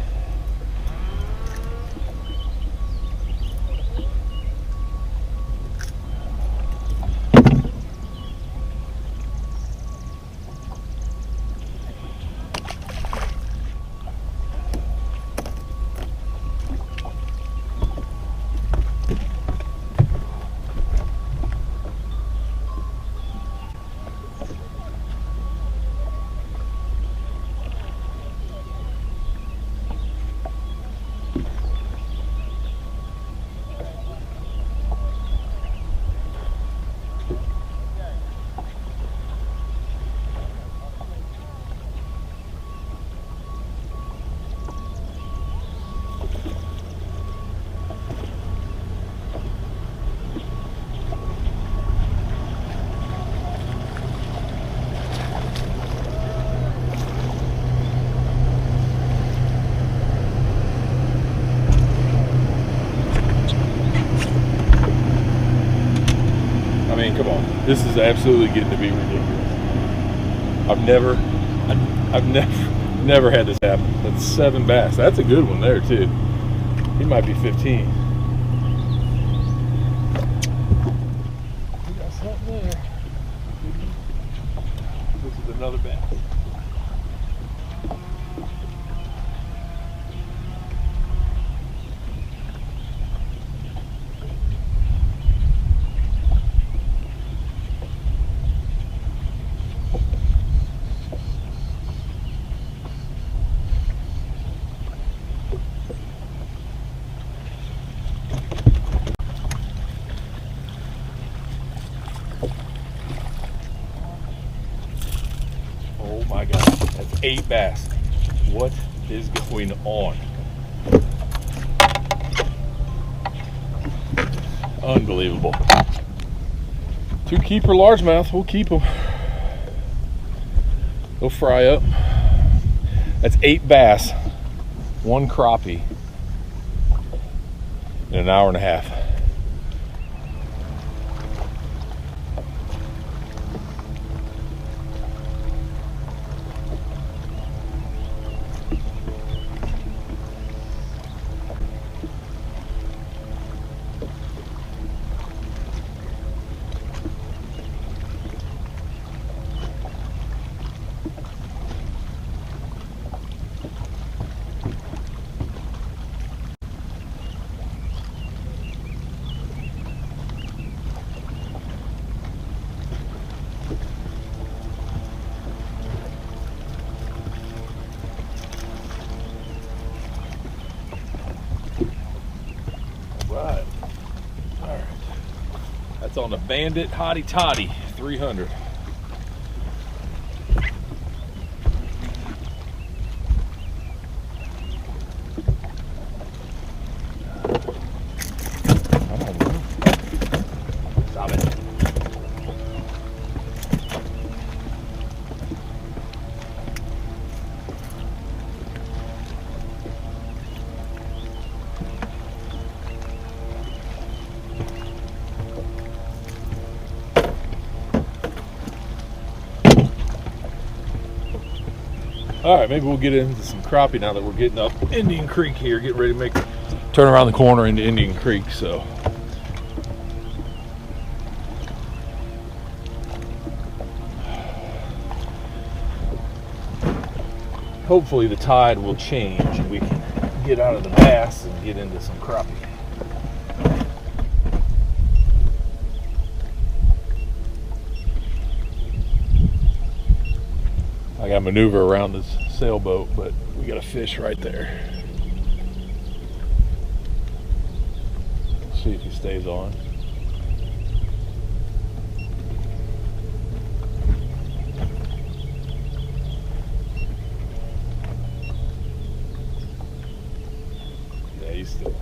I mean, come on. This is absolutely getting to be ridiculous. I've never had this happen. That's 7 bass. That's a good one there too. He might be 15. We got something there. This is another bass. Oh my God, that's 8 bass. What is going on? Unbelievable. 2 keeper largemouth, we'll keep them. They'll fry up. That's 8 bass, 1 crappie in an hour and a half. Right. All right. That's on the Bandit Hottie Toddy 300. Stop it. All right, maybe we'll get into some crappie now that we're getting up Indian Creek here, getting ready to turn around the corner into Indian Creek. So hopefully the tide will change and we can get out of the bass and get into some crappie. I got to maneuver around this sailboat, but we got a fish right there. Let's see if he stays on. Yeah, he's still on.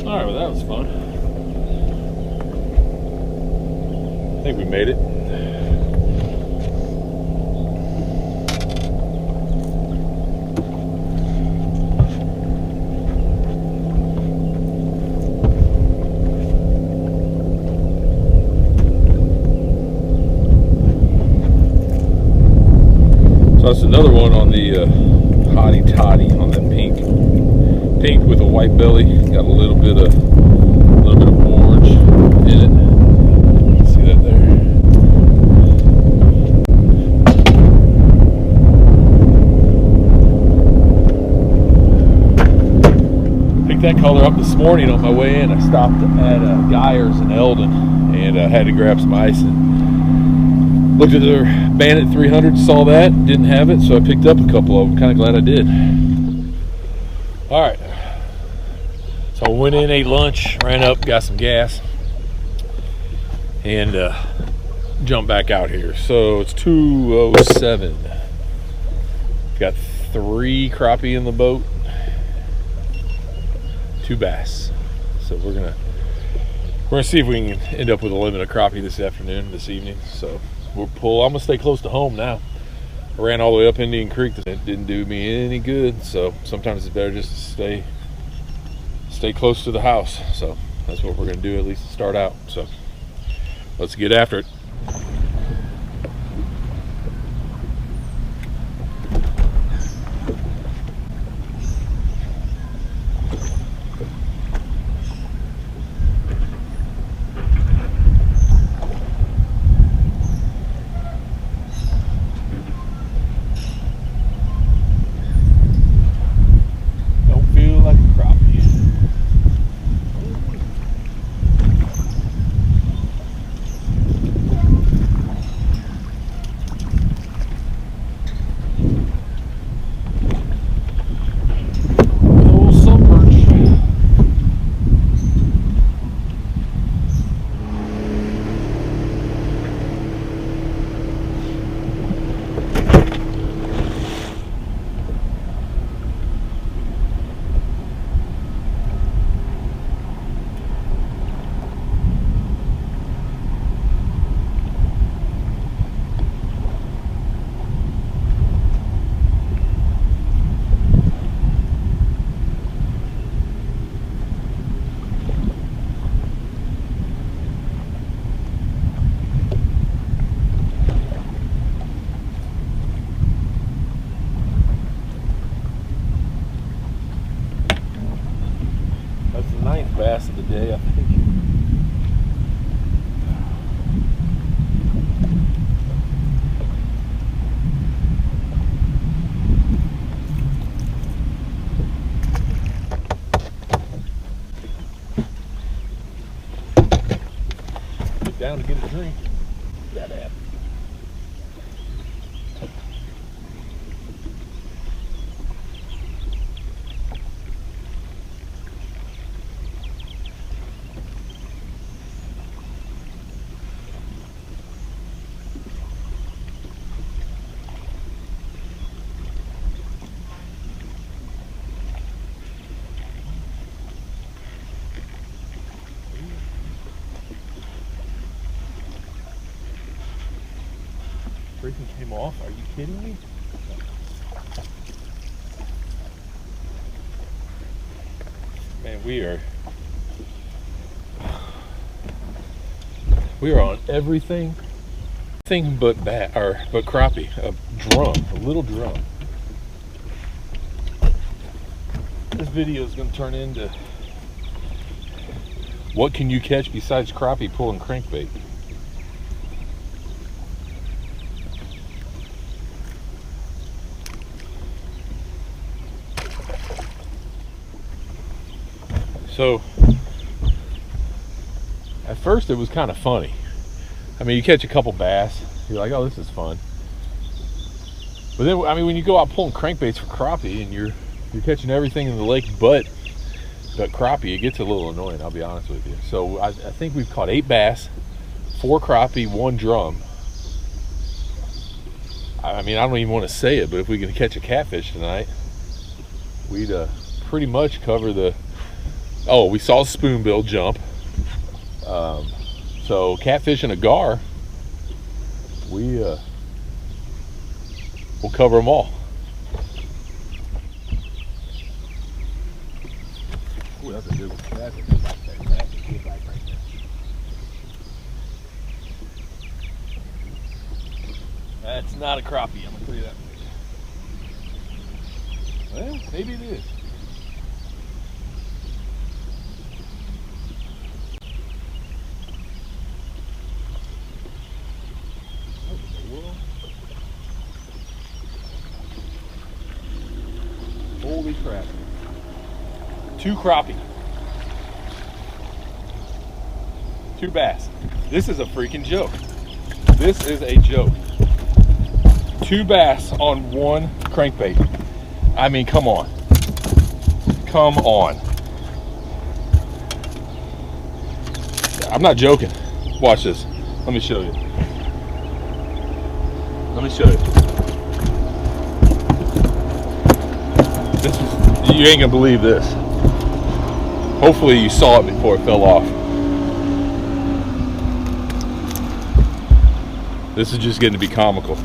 All right, well that was fun. I think we made it. So that's another one on the Hottie Toddy on that pink with a white belly. Got a little bit of orange in it. See that there? Picked that color up this morning on my way in. I stopped at Geyers in Eldon and had to grab some ice and looked at their Bandit 300, saw that, didn't have it, so I picked up a couple of them. Kind of glad I did. All right. So I went in, ate lunch, ran up, got some gas, and jumped back out here. So it's 2:07. Got 3 crappie in the boat, 2 bass. So we're gonna see if we can end up with a limit of crappie this evening. So we'll pull. I'm gonna stay close to home now. I ran all the way up Indian Creek. It didn't do me any good. So sometimes it's better just to stay close to the house. So that's what we're gonna do, at least to start out. So let's get after it. That's the 9th bass of the day, I think. Get down to get a drink. That happened. Freaking came off. Are you kidding me? Man, we are on everything but crappie. A little drum. This video is going to turn into what can you catch besides crappie pulling crankbait. So at first it was kind of funny. I mean, you catch a couple bass, you're like, oh, this is fun. But then, I mean, when you go out pulling crankbaits for crappie and you're catching everything in the lake but crappie, it gets a little annoying, I'll be honest with you. So I think we've caught 8 bass, 4 crappie, 1 drum. I mean, I don't even want to say it, but if we can catch a catfish tonight, we'd pretty much cover the... Oh, we saw a spoonbill jump. So catfish and a gar, we'll cover them all. Ooh, that's a good one. That's a good bite right there. That's a good bite right there. That's not a crappie, I'm gonna tell you that. Well, maybe it is. Holy crap. 2 crappie. 2 bass. This is a freaking joke. This is a joke. 2 bass on 1 crankbait. I mean, come on. Come on. I'm not joking. Watch this. Let me show you. Let me show you. You ain't gonna believe this. Hopefully you saw it before it fell off. This is just getting to be comical.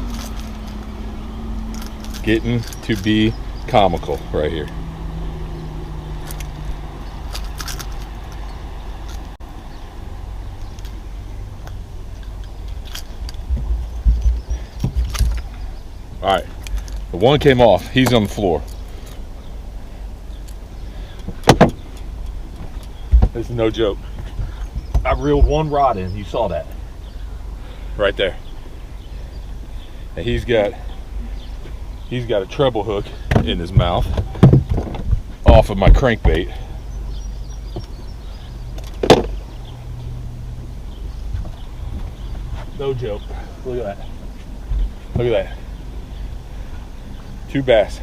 Getting to be comical right here. All right, the one came off. He's on the floor. This is no joke. I reeled one rod in. You saw that right there. And he's got a treble hook in his mouth off of my crankbait. No joke. Look at that. Look at that. 2 bass,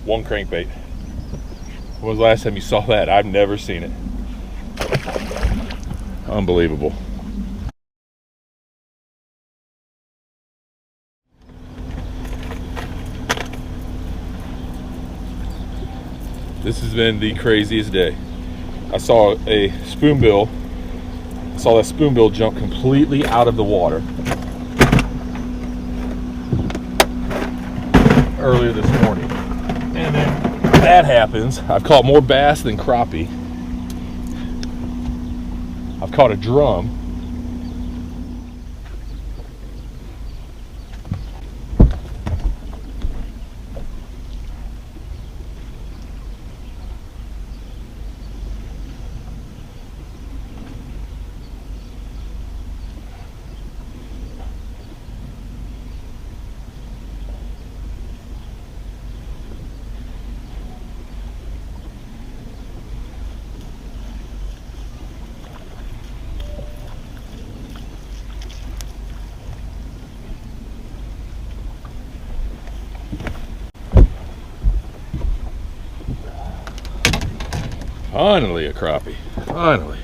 1 crankbait. When was the last time you saw that? I've never seen it. Unbelievable. This has been the craziest day. I saw a spoonbill. I saw that spoonbill jump completely out of the water earlier this morning. And then that happens. I've caught more bass than crappie. I've caught a drum. Finally a crappie. Finally.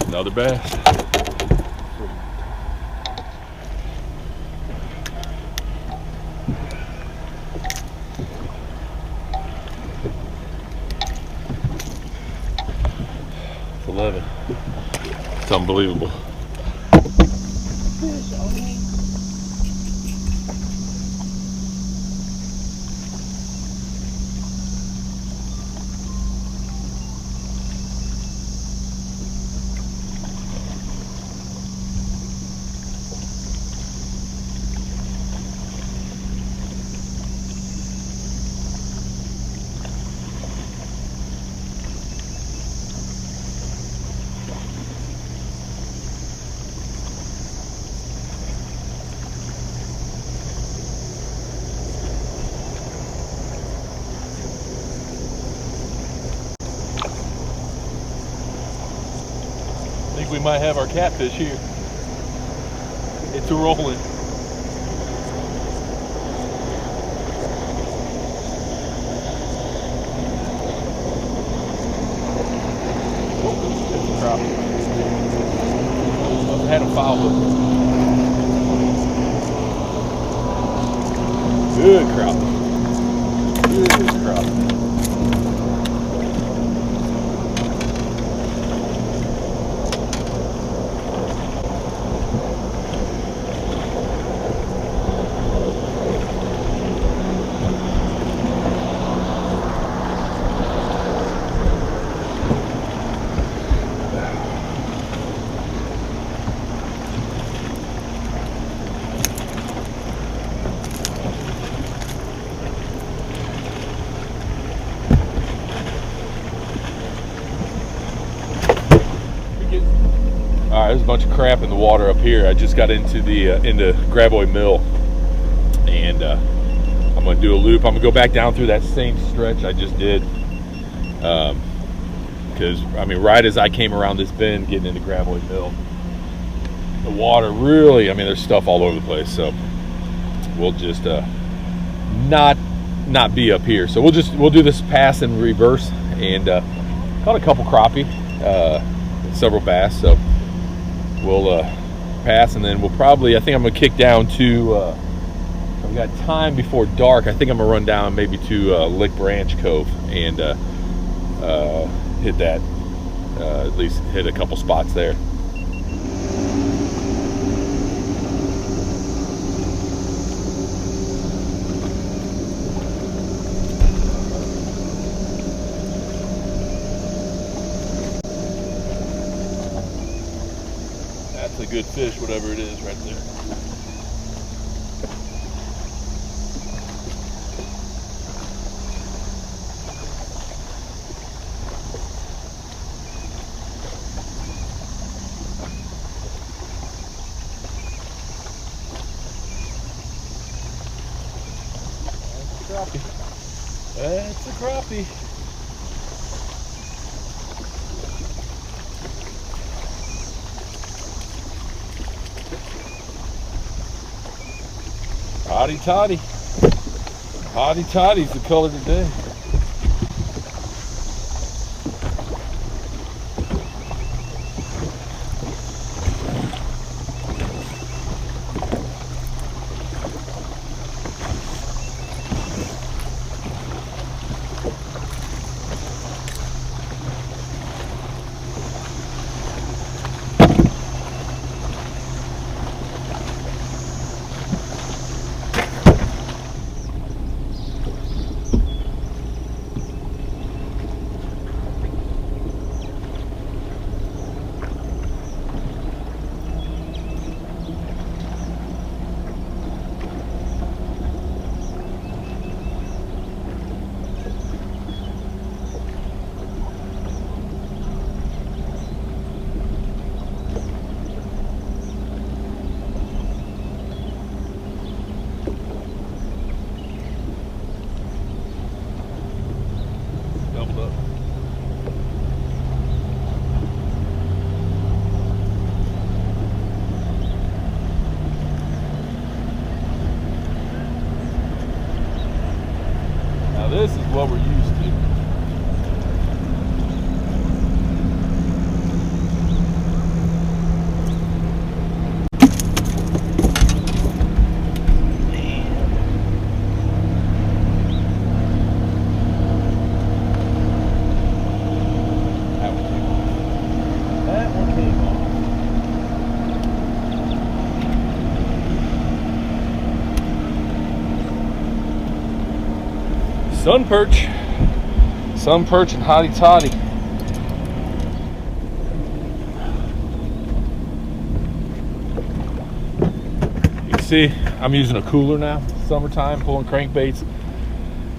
Another bass. It's 11. It's unbelievable. I think we might have our catfish here. It's rolling. It's a crappie. I had a foul hook. Good crappie. Good crappie. All right, there's a bunch of crap in the water up here. I just got into the into Gravois Mill, and I'm gonna do a loop. I'm gonna go back down through that same stretch I just did, because I mean, right as I came around this bend getting into Gravois Mill, the water really, I mean, there's stuff all over the place. So we'll just not be up here. So we'll do this pass in reverse, and caught a couple crappie, several bass. So we'll pass, and then we'll probably, I think I'm gonna kick down to I've got time before dark. I think I'm gonna run down maybe to Lick Branch Cove and hit that, at least hit a couple spots there. That's a good fish, whatever it is right there. That's a crappie. Hotty toddy. Hotty toddy's the color today. This is what we're used to. That one came off. Sun perch and hotty toddy. You can see I'm using a cooler now. Summertime, pulling crankbaits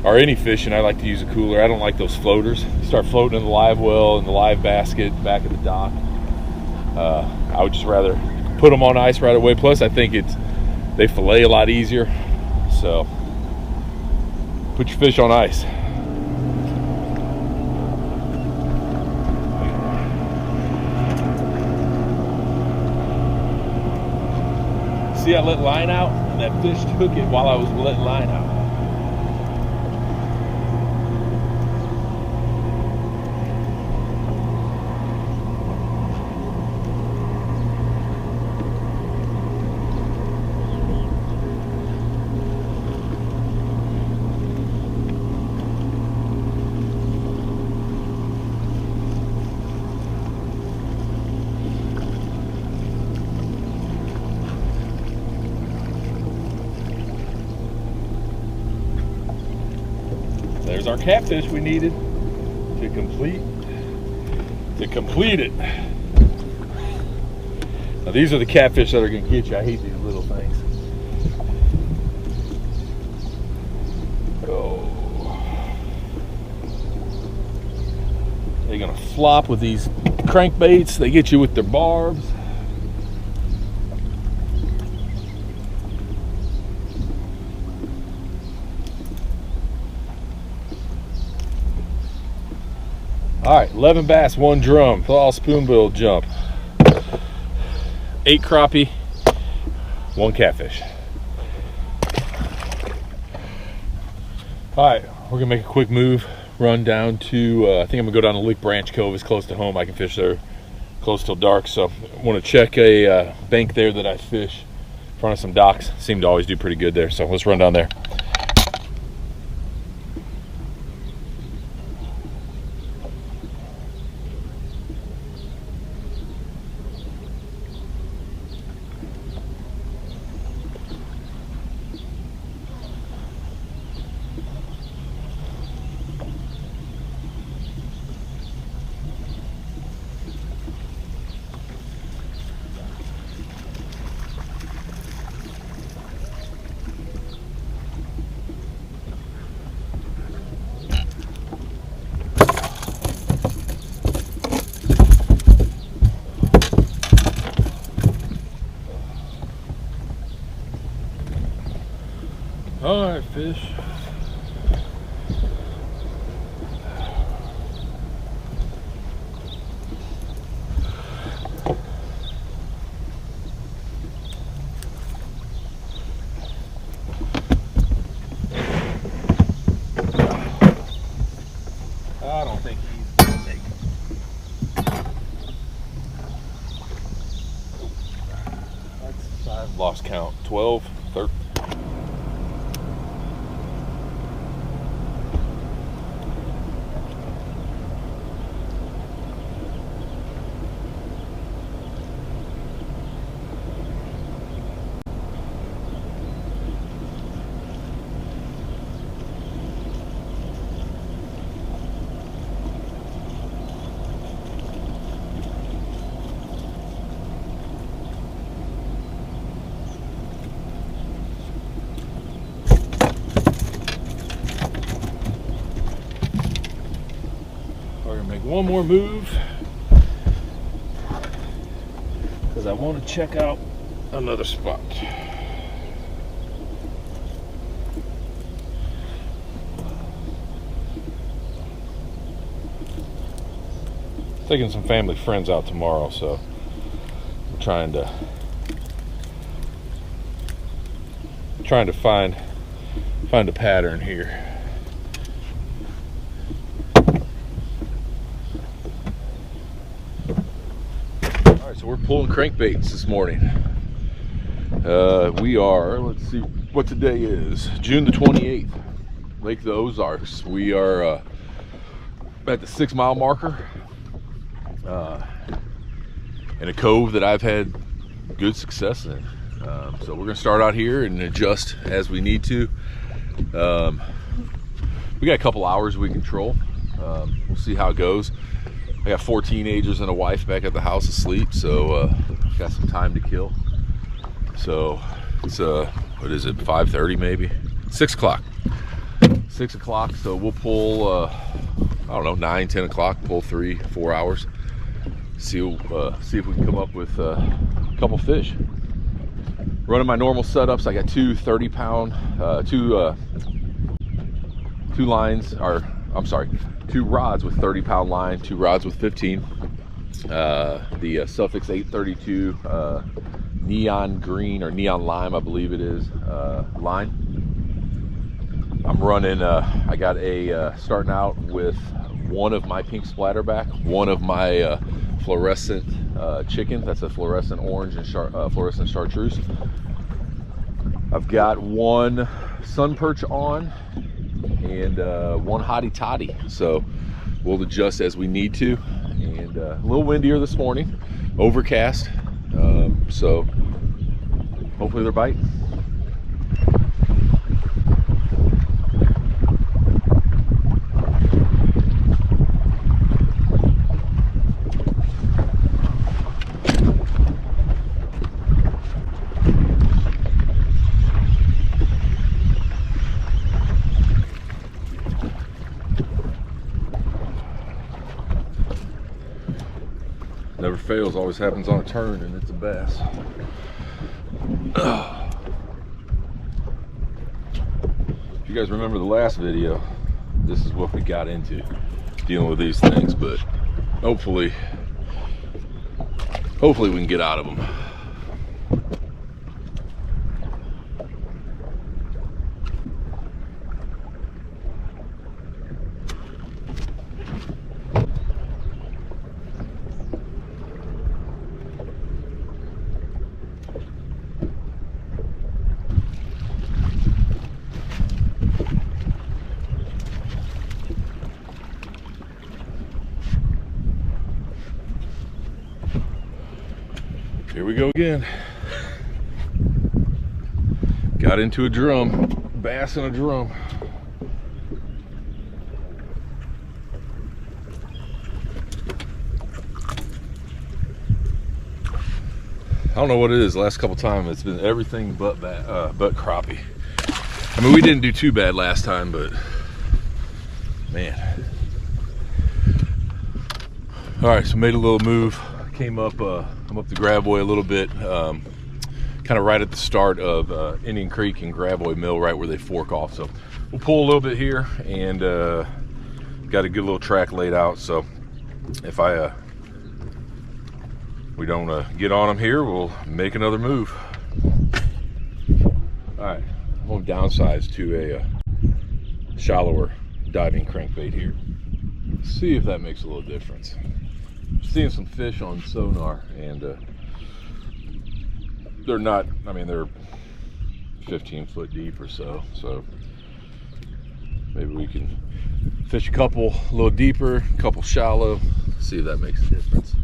or any fishing, I like to use a cooler. I don't like those floaters. You start floating in the live well and the live basket back at the dock. I would just rather put them on ice right away. Plus, I think they fillet a lot easier. So put your fish on ice. See, I let line out, and that fish took it while I was letting line out. There's our catfish we needed to complete it. Now these are the catfish that are gonna get you. I hate these little things. Oh. They're gonna flop with these crankbaits. They get you with their barbs. All right, 11 bass, 1 drum, all spoonbill jump. 8 crappie, 1 catfish. All right, we're gonna make a quick move, run down to, I think I'm gonna go down to Lick Branch Cove. It's close to home. I can fish there close till dark. So I wanna check a bank there that I fish in front of some docks. Seem to always do pretty good there. So let's run down there. All right, fish. I don't think he's gonna make it. I've lost count. 12, 13. Make one more move because I want to check out another spot. Taking some family friends out tomorrow, so I'm trying to find a pattern here. So we're pulling crankbaits this morning. We are, let's see what today is, June the 28th, Lake of the Ozarks. We are at the 6 mile marker in a cove that I've had good success in. So we're gonna start out here and adjust as we need to. We got a couple hours we control. We'll see how it goes. I got 4 teenagers and a wife back at the house asleep, so got some time to kill. So it's what is it, 5:30 maybe? 6 o'clock. 6 o'clock, so we'll pull I don't know, 9, 10 o'clock, pull 3, 4 hours. See if we can come up with a couple fish. Running my normal setups, I got 2 30-pound, two lines, or I'm sorry, 2 rods with 30-pound line, 2 rods with 15. The Suffix 832 neon green or neon lime, I believe it is, line. I'm running, I got a, starting out with one of my pink splatterback, one of my fluorescent chicken, that's a fluorescent orange and fluorescent chartreuse. I've got 1 sun perch on and 1 hottie toddy, so we'll adjust as we need to. And a little windier this morning, overcast, so hopefully they're biting. Never fails, always happens on a turn, and it's a bass. If you guys remember the last video, this is what we got into. dealing with these things, but hopefully we can get out of them. Here we go again. Got into a drum, bass in a drum. I don't know what it is. The last couple times it's been everything but crappie. I mean, we didn't do too bad last time, but man. All right, so made a little move. Came up, I'm up the Gravois a little bit, kind of right at the start of Indian Creek and Gravois Mill, right where they fork off. So we'll pull a little bit here, and got a good little track laid out. So if we don't get on them here, we'll make another move. All right, I'm going to downsize to a shallower diving crankbait here. See if that makes a little difference. Seeing some fish on sonar, and they're not, I mean, they're 15 foot deep or so, so maybe we can fish a couple a little deeper, a couple shallow, see if that makes a difference.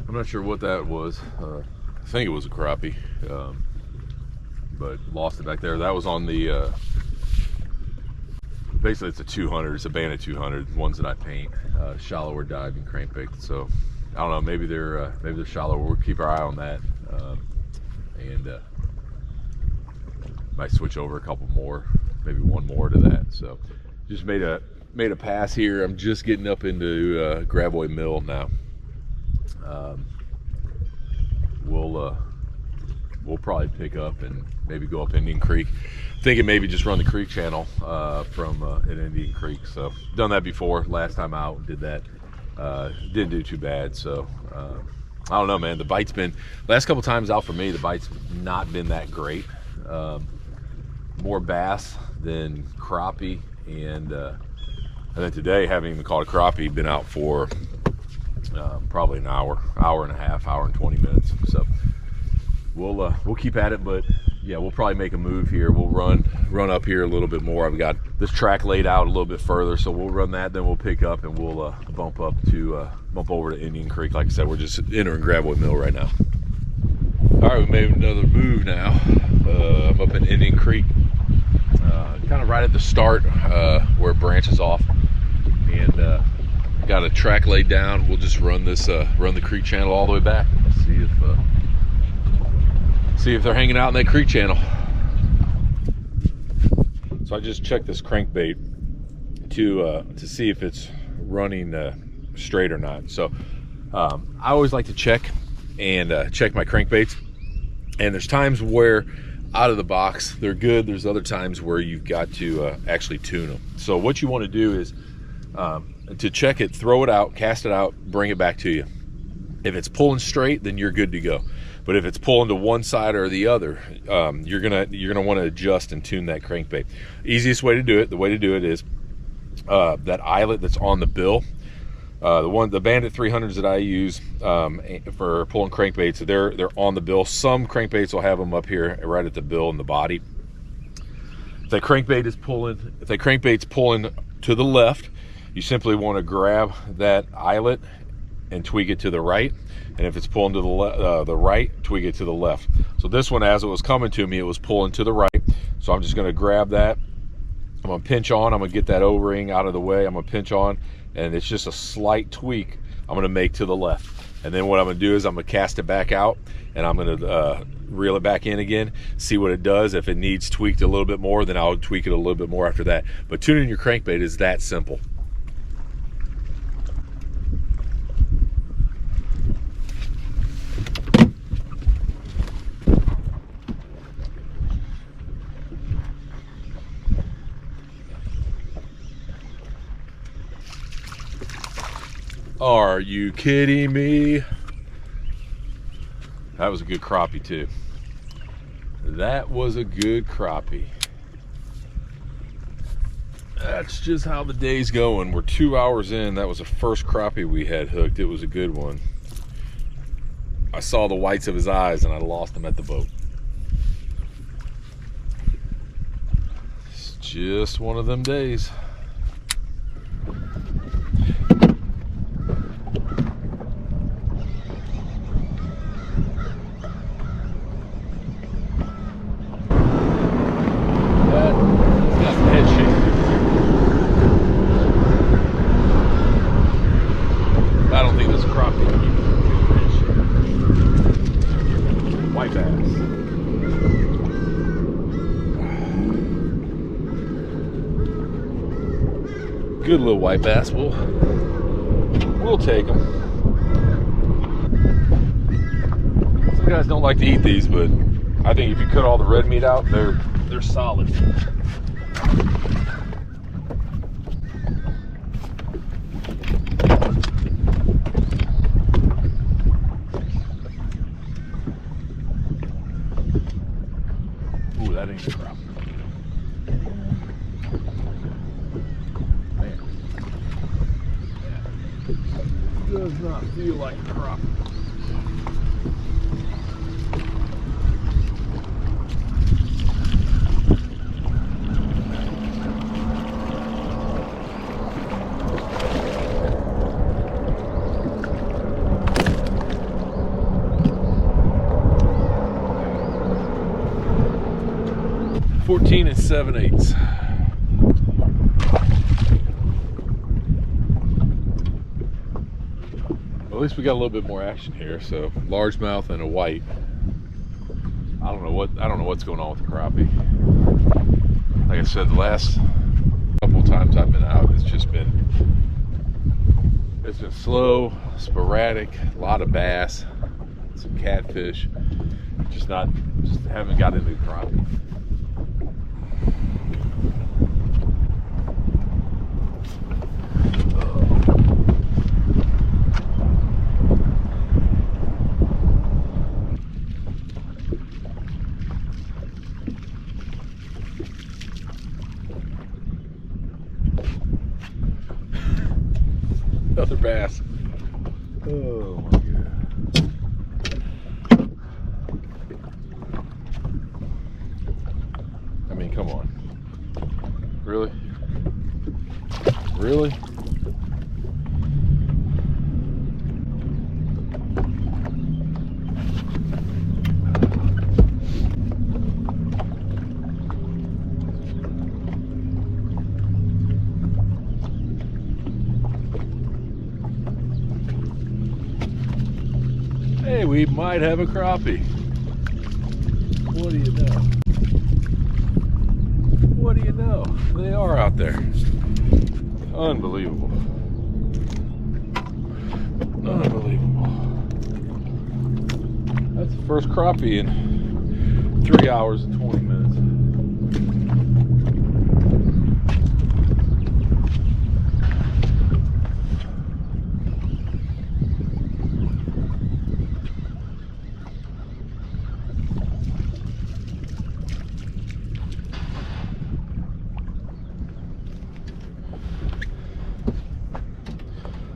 I'm not sure what that was. I think it was a crappie, but lost it back there. That was on the, basically it's a 200, it's a Bandit 200, ones that I paint, shallower diving crankbait. So I don't know, maybe they're shallower. We'll keep our eye on that, and might switch over a couple more, maybe one more to that. So just made a pass here. I'm just getting up into Gravois Mill now. We'll probably pick up and maybe go up Indian Creek. Thinking maybe just run the creek channel from an Indian Creek. So done that before. Last time out, did that. Didn't do too bad. So I don't know, man. The bite's been last couple times out for me. The bite's not been that great. More bass than crappie, and then today, haven't even caught a crappie. Been out for probably an hour and a half, hour and 20 minutes. So we'll keep at it, but yeah, we'll probably make a move here. We'll run up here a little bit more. I've got this track laid out a little bit further, so we'll run that, then we'll pick up and we'll bump over to Indian Creek. Like I said, we're just entering Gravois Mill right now. All right, we made another move now. I'm up in Indian Creek, kind of right at the start where it branches off, and got a track laid down. We'll just run the creek channel all the way back. See if they're hanging out in that creek channel. So I just checked this crankbait to see if it's running straight or not. So I always like to check my crankbaits, and there's times where out of the box they're good. There's other times where you've got to actually tune them. So what you want to do is to check it, throw it out, cast it out, bring it back to you. If it's pulling straight, then you're good to go. But if it's pulling to one side or the other, you're gonna want to adjust and tune that crankbait. Easiest way to do it, the way to do it is that eyelet that's on the bill. The Bandit 300s that I use for pulling crankbaits, they're on the bill. Some crankbaits will have them up here right at the bill and the body. If that crankbait's pulling to the left, you simply want to grab that eyelet and tweak it to the right. And if it's pulling to the right, tweak it to the left. So this one, as it was coming to me, it was pulling to the right. So I'm just going to grab that. I'm going to pinch on. I'm going to get that O-ring out of the way. I'm going to pinch on, and it's just a slight tweak I'm going to make to the left. And then what I'm gonna do is I'm gonna cast it back out, and I'm gonna reel it back in again, see what it does. If it needs tweaked a little bit more, then I'll tweak it a little bit more after that. But tuning your crankbait is that simple. Are you kidding me? That was a good crappie too. That was a good crappie. That's just how the day's going. We're 2 hours in. That was the first crappie we had hooked. It was a good one. I saw the whites of his eyes and I lost him at the boat. It's just one of them days. Good little white bass. We'll take them. Some guys don't like to eat these, but I think if you cut all the red meat out, they're solid. Ooh, that ain't a crop. Does not feel like a crop. $14 7/8. At least we got a little bit more action here. So largemouth and a white. I don't know what's going on with the crappie. Like I said, the last couple times I've been out, it's been slow, sporadic, a lot of bass, some catfish. Just haven't got into the crappie. Another bass. Oh my God. I mean, come on. Really? Really? Hey, we might have a crappie. What do you know? What do you know? They are out there. Unbelievable. Unbelievable. That's the first crappie in 3 hours and 20 minutes.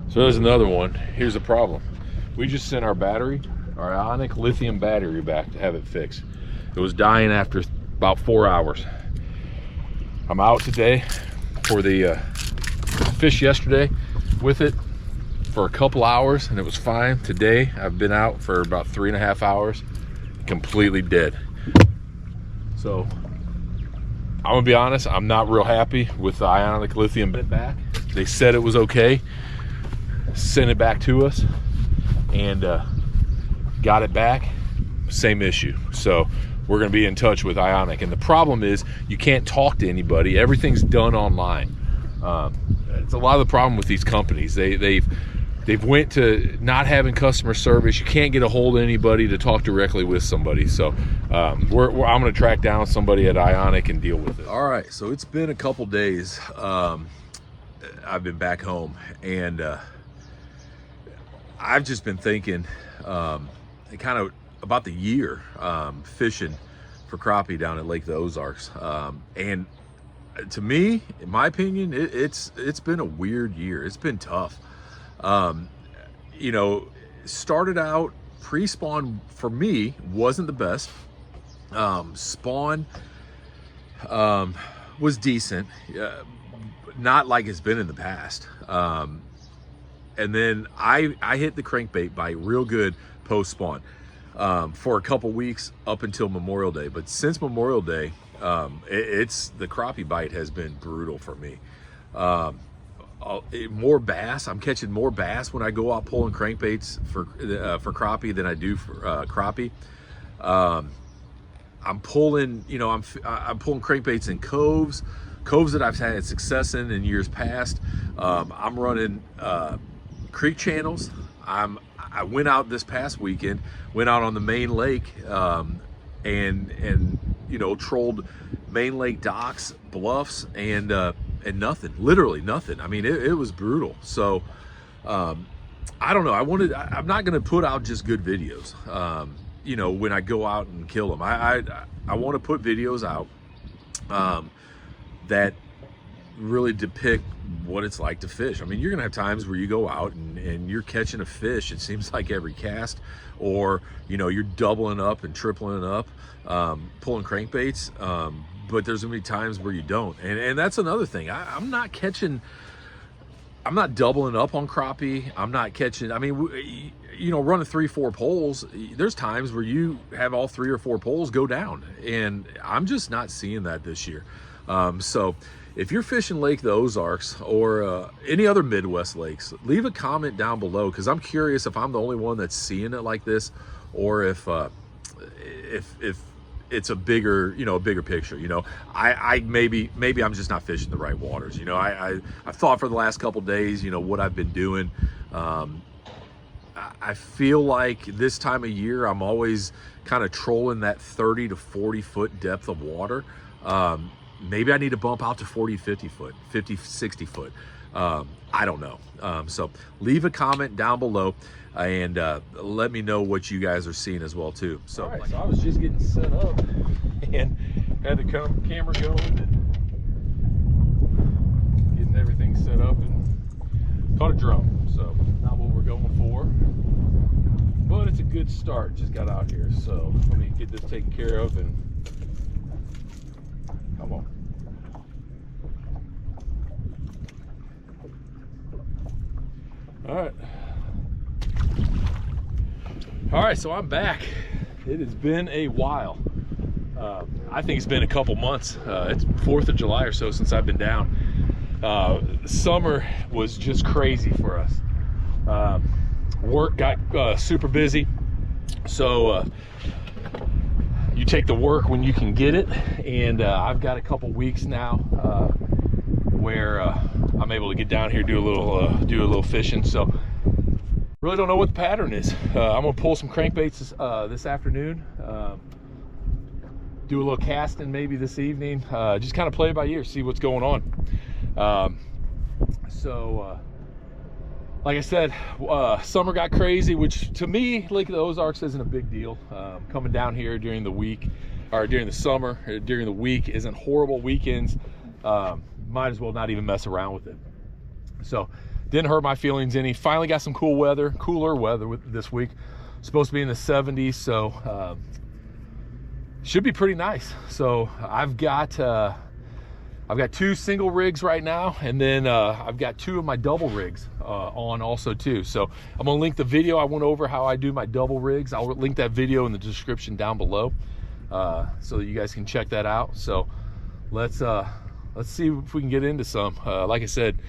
So there's another one. Here's the problem. We just sent our battery, our ionic lithium battery, back to have it fixed. It was dying after about 4 hours. I'm out today for the fish yesterday with it for a couple hours and it was fine. Today I've been out for about 3.5 hours, completely dead. So I'm gonna be honest, I'm not real happy with the ionic lithium back. They said it was okay. Send it back to us. and got it back, same issue. So we're going to be in touch with Ionic, and the problem is you can't talk to anybody. Everything's done online. It's a lot of the problem with these companies. They've went to not having customer service. You can't get a hold of anybody to talk directly with somebody. So I'm going to track down somebody at Ionic and deal with it. All right, so it's been a couple days. I've been back home, and I've just been thinking kind of about the year fishing for crappie down at Lake the Ozarks. And to me, in my opinion, it's been a weird year. It's been tough. You know, started out pre-spawn for me wasn't the best. Spawn was decent, not like it's been in the past. And then I hit the crankbait bite real good post-spawn for a couple weeks up until Memorial Day. But since Memorial Day, the crappie bite has been brutal for me. More bass. I'm catching more bass when I go out pulling crankbaits for crappie than I do for crappie. I'm pulling, you know, I'm pulling crankbaits in coves that I've had success in years past. I'm running creek channels. I went out this past weekend, went out on the main lake, and you know, trolled main lake docks, bluffs, and nothing, literally nothing. I mean, it was brutal. So I don't know. I'm not going to put out just good videos. You know, when I go out and kill them, I want to put videos out that really depict what it's like to fish. I mean, you're gonna have times where you go out and you're catching a fish, it seems like every cast, or you know, you're doubling up and tripling up, pulling crankbaits, but there's gonna be times where you don't, and that's another thing. I'm not doubling up on crappie. I'm not catching, I mean, you know, running 3-4 poles, there's times where you have all 3 or 4 poles go down, and I'm just not seeing that this year. So if you're fishing Lake the Ozarks or any other Midwest lakes, leave a comment down below, because I'm curious if I'm the only one that's seeing it like this, or if it's a bigger, you know, a bigger picture. You know, I maybe I'm just not fishing the right waters. You know, I've thought for the last couple days, you know, what I've been doing. I feel like this time of year I'm always kind of trolling that 30 to 40 foot depth of water. Maybe I need to bump out to 40, 50 foot, 50, 60 foot. I don't know. So leave a comment down below and let me know what you guys are seeing as well too. So, right, so I was just getting set up and had the camera going and getting everything set up, and caught a drum. So not what we're going for, but it's a good start. Just got out here. So let me get this taken care of and come on. All right, so I'm back. It has been a while. I think it's been a couple months. It's 4th of July or so since I've been down. Summer was just crazy for us. Work got super busy. So you take the work when you can get it. And I've got a couple weeks now where I'm able to get down here, do a little fishing. So really don't know what the pattern is. I'm gonna pull some crankbaits this afternoon, do a little casting maybe this evening, just kind of play it by ear, see what's going on. Like I said, summer got crazy, which to me, Lake of the Ozarks isn't a big deal. Coming down here during the week, or during the summer, or during the week isn't horrible. Weekends, might as well not even mess around with it. So didn't hurt my feelings any. Finally got some cooler weather this week. Supposed to be in the 70s, so should be pretty nice. So I've got 2 single rigs right now, and then I've got 2 of my double rigs on also too. So I'm gonna link the video I went over how I do my double rigs. I'll link that video in the description down below, so that you guys can check that out. So let's see if we can get into some. Like I said,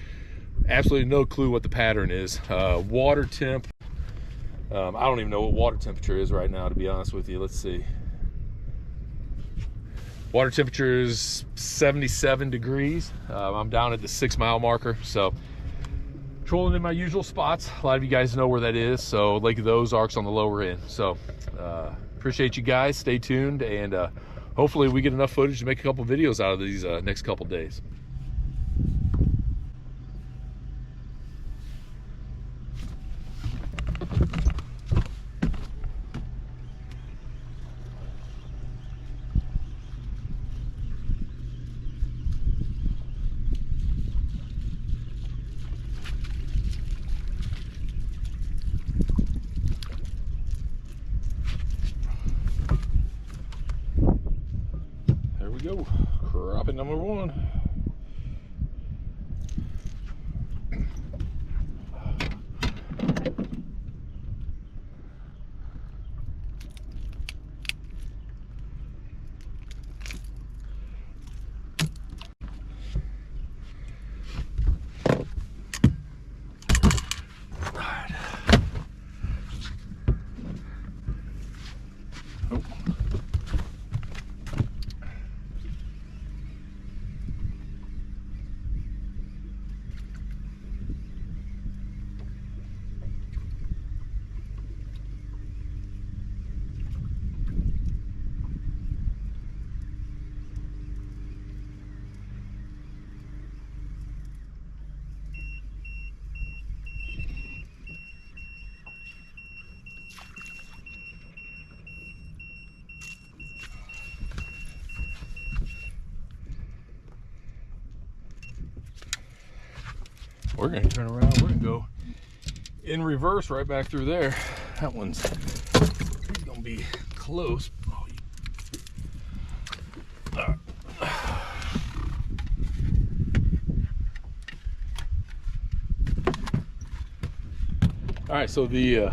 absolutely no clue what the pattern is. Water temp I don't even know what water temperature is right now, to be honest with you. Let's see. Water temperature is 77 degrees. I'm down at the 6 mile marker, so trolling in my usual spots. A lot of you guys know where that is. So Lake of the Ozarks on the lower end. So appreciate you guys. Stay tuned, and hopefully we get enough footage to make a couple videos out of these next couple days. There we go, crappie number 1. We're gonna turn around, we're gonna go in reverse right back through there. That one's gonna be close. All right, so the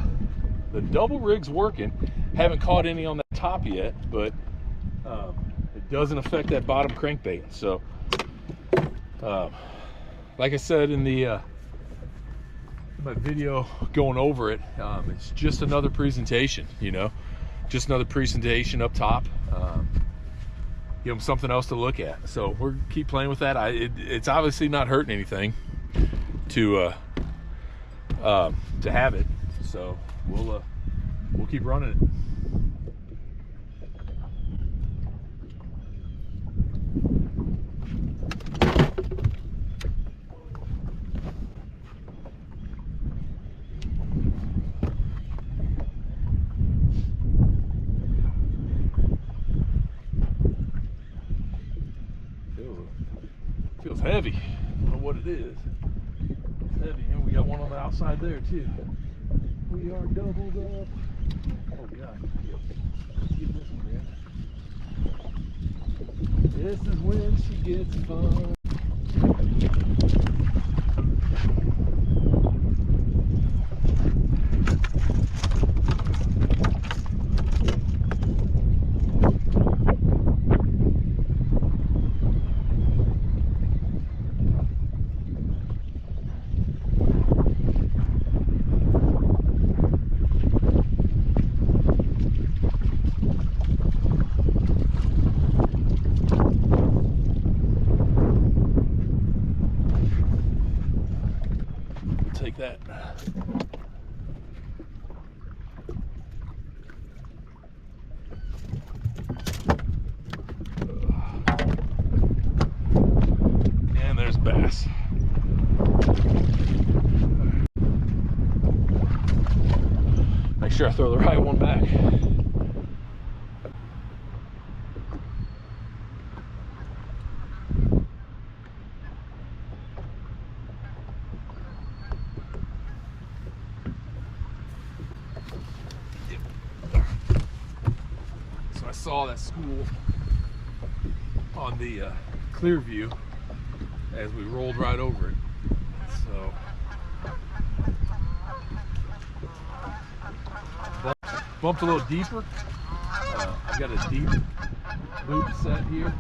double rig's working. Haven't caught any on the top yet, but it doesn't affect that bottom crankbait. So like I said in the my video going over it, it's just another presentation, you know, just another presentation up top. Give them something else to look at. So we're keep playing with that. It's obviously not hurting anything to have it. So we'll keep running it. Feels heavy. I don't know what it is. It's heavy, and we got one on the outside there too. We are doubled up. Oh god. Let's get this one, man. This is when she gets fun. Take that. And there's bass. Make sure I throw the right one back. I saw that school on the clear view as we rolled right over it. So bumped a little deeper. I've got a deep loop set here.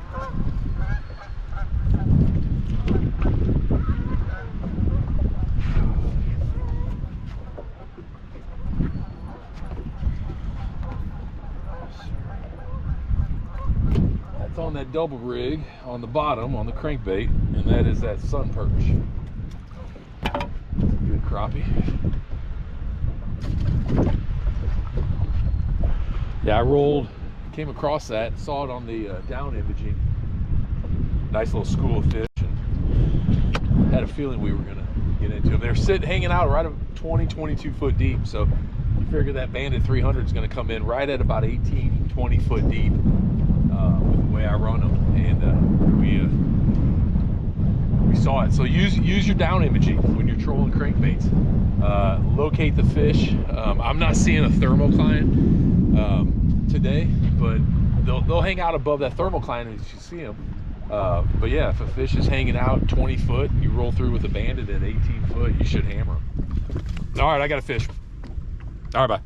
double rig on the bottom on the crankbait, and that is that sun perch. Good crappie. Yeah, I came across that, saw it on the down imaging. Nice little school of fish, and had a feeling we were gonna get into them. They're hanging out right at 20, 22 foot deep, so you figure that Bandit 300 is gonna come in right at about 18, 20 foot deep with the way I run them, and we saw it. So use your down imaging when you're trolling crankbaits. Locate the fish. I'm not seeing a thermocline today, but they'll hang out above that thermocline as you see them. But yeah, if a fish is hanging out 20 foot, you roll through with a Bandit at 18 foot, you should hammer them. All right, I got a fish. All right, bye.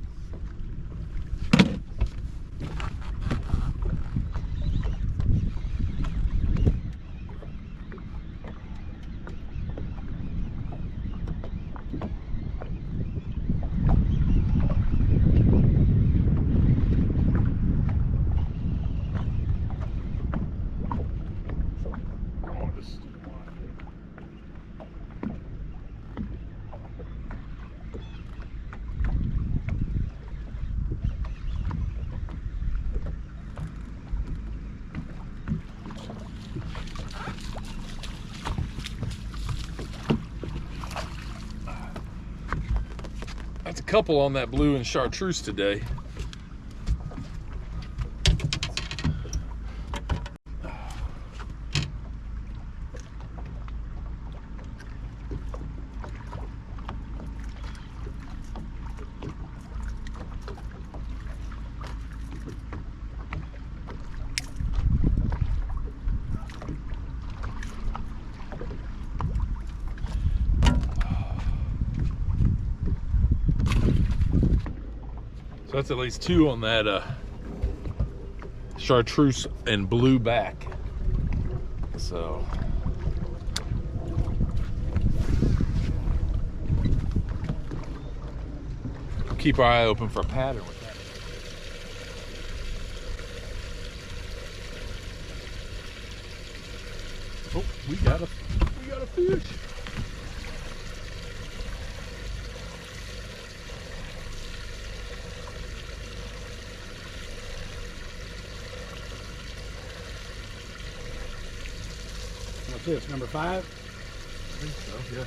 That's a couple on that blue and chartreuse today. So that's at least two on that chartreuse and blue back. So keep our eye open for a pattern with that. Oh, we got a fish. What's this, number 5? I think so, yeah.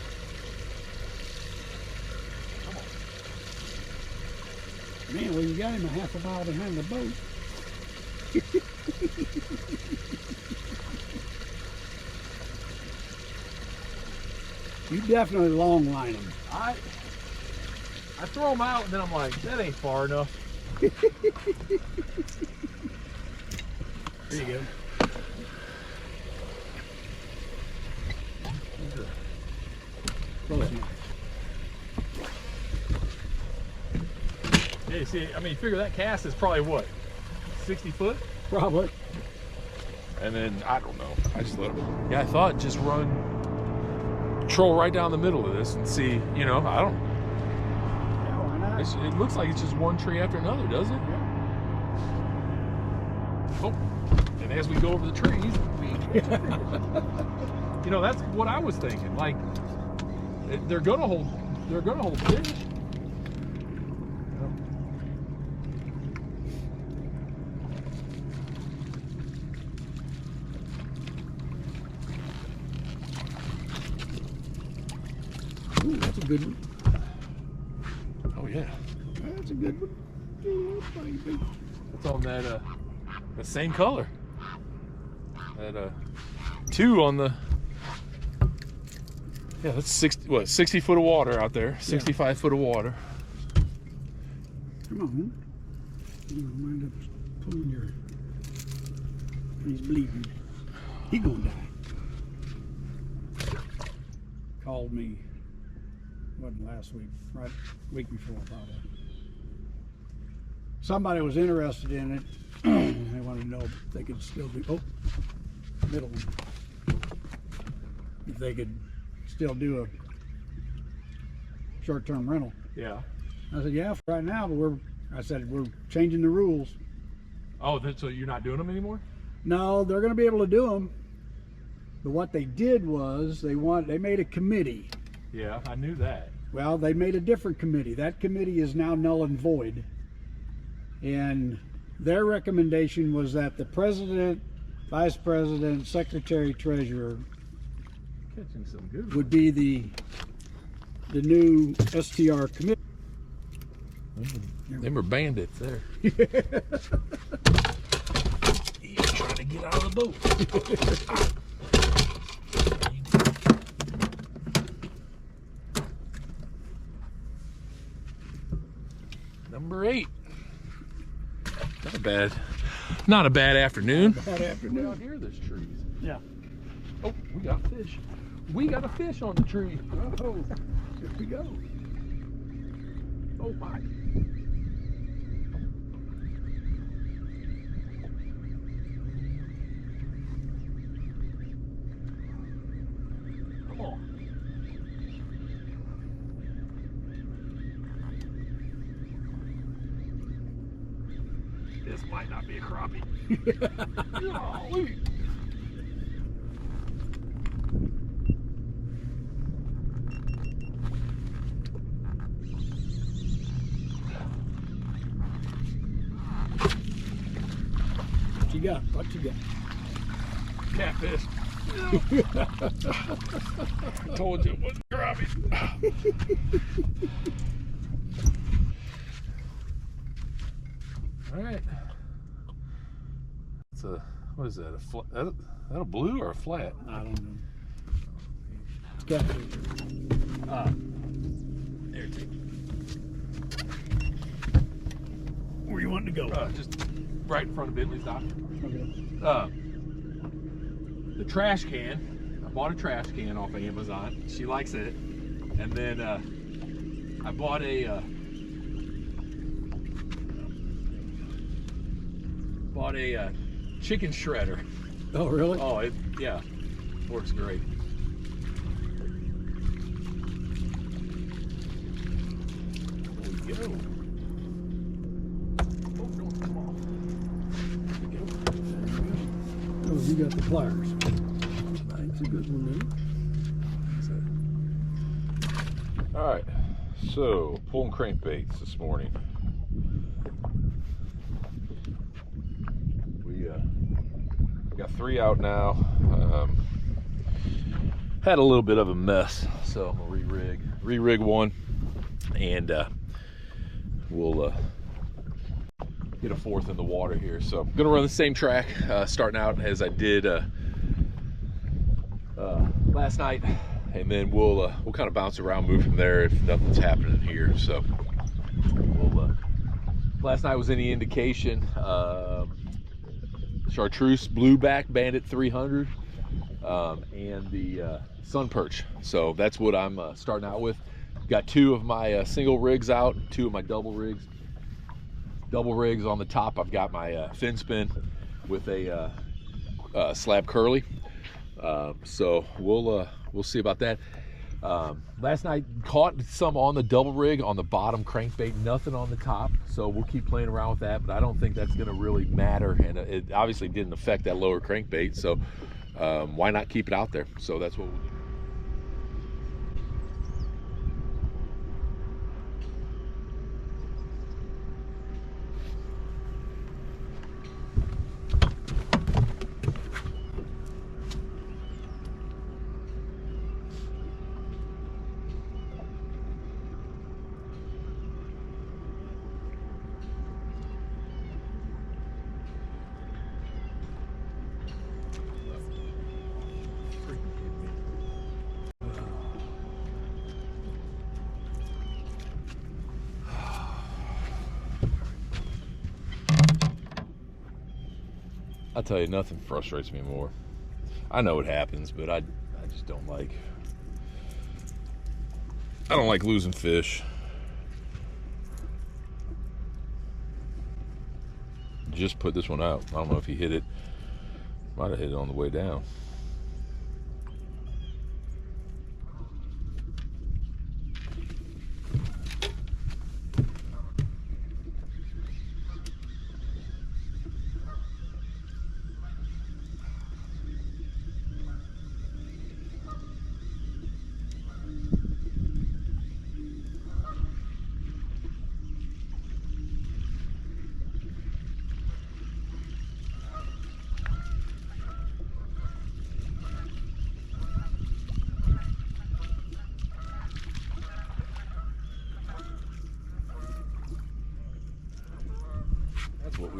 Man, well, you got him a half a mile behind the boat. You definitely long line him. I throw them out and then I'm like, that ain't far enough. There you go. Close enough. Yeah, you see, I mean, you figure that cast is probably what, 60 foot? Probably. And then, I don't know, I just let them. Yeah, I thought just troll right down the middle of this and see, you know, I don't. Yeah, why not? It looks like it's just one tree after another, doesn't it? Yeah. Oh, and as we go over the trees, you know, that's what I was thinking. Like, they're gonna hold fish. Ooh, that's a good one. Oh yeah, That's a good one. Ooh, baby. it's on that the same color. That 2 on the. Yeah, that's 60 foot of water out there, 65 foot of water. Come on. You're gonna wind up pulling your. He's bleeding. He gonna die. Called me. Wasn't last week, right? Week before, probably. Somebody was interested in it. They wanted to know if they could still do. Oh, middle one. If they could still do a short-term rental. Yeah. I said, yeah, for right now, but we're changing the rules. Oh, so you're not doing them anymore? No, they're going to be able to do them. But what they did was they made a committee. Yeah, I knew that. Well, they made a different committee. That committee is now null and void. And their recommendation was that the president, vice president, secretary, treasurer Catching some good would be the new STR committee. Them are bandits there. He's trying to get out of the boat. Number 8. Not a bad afternoon. That afternoon. Out here, there's trees. Yeah. Oh, we got fish. We got a fish on the tree. Oh, here we go. Oh my. Come on. This might not be a crappie. Golly. What you got? What you got? Catfish. I told you it wasn't crappie. All right. It's a, what is that? A flat? That a blue or a flat? I don't know. It's got to There, take it. where you want to go. Just right in front of Bentley's dock. Okay. The trash can. I bought a trash can off of Amazon. She likes it. And then I bought a chicken shredder. Oh, really? Oh, yeah, works great. There we go. Oh, don't come off. There we go. Oh, you got the pliers. That's a good one, All right, so pulling crankbaits this morning. We got 3 out now. Had a little bit of a mess, so I'm gonna re-rig one, and we'll get a 4th in the water here. So I'm gonna run the same track, starting out as I did last night, and then we'll kind of bounce around, move from there if nothing's happening here. So we'll, last night was any indication, chartreuse blueback bandit 300 and the sun perch. So that's what I'm starting out with. Got 2 of my single rigs out, 2 of my double rigs. Double rigs on the top, I've got my fin spin with a slab curly. So we'll see about that. Last night caught some on the double rig on the bottom crankbait, nothing on the top. So we'll keep playing around with that, but I don't think that's going to really matter. And it obviously didn't affect that lower crankbait. So why not keep it out there? So that's what we'll do. I'll tell you, nothing frustrates me more. I know it happens, but I just don't like losing fish. Just put this one out. I don't know if he hit it. Might have hit it on the way down.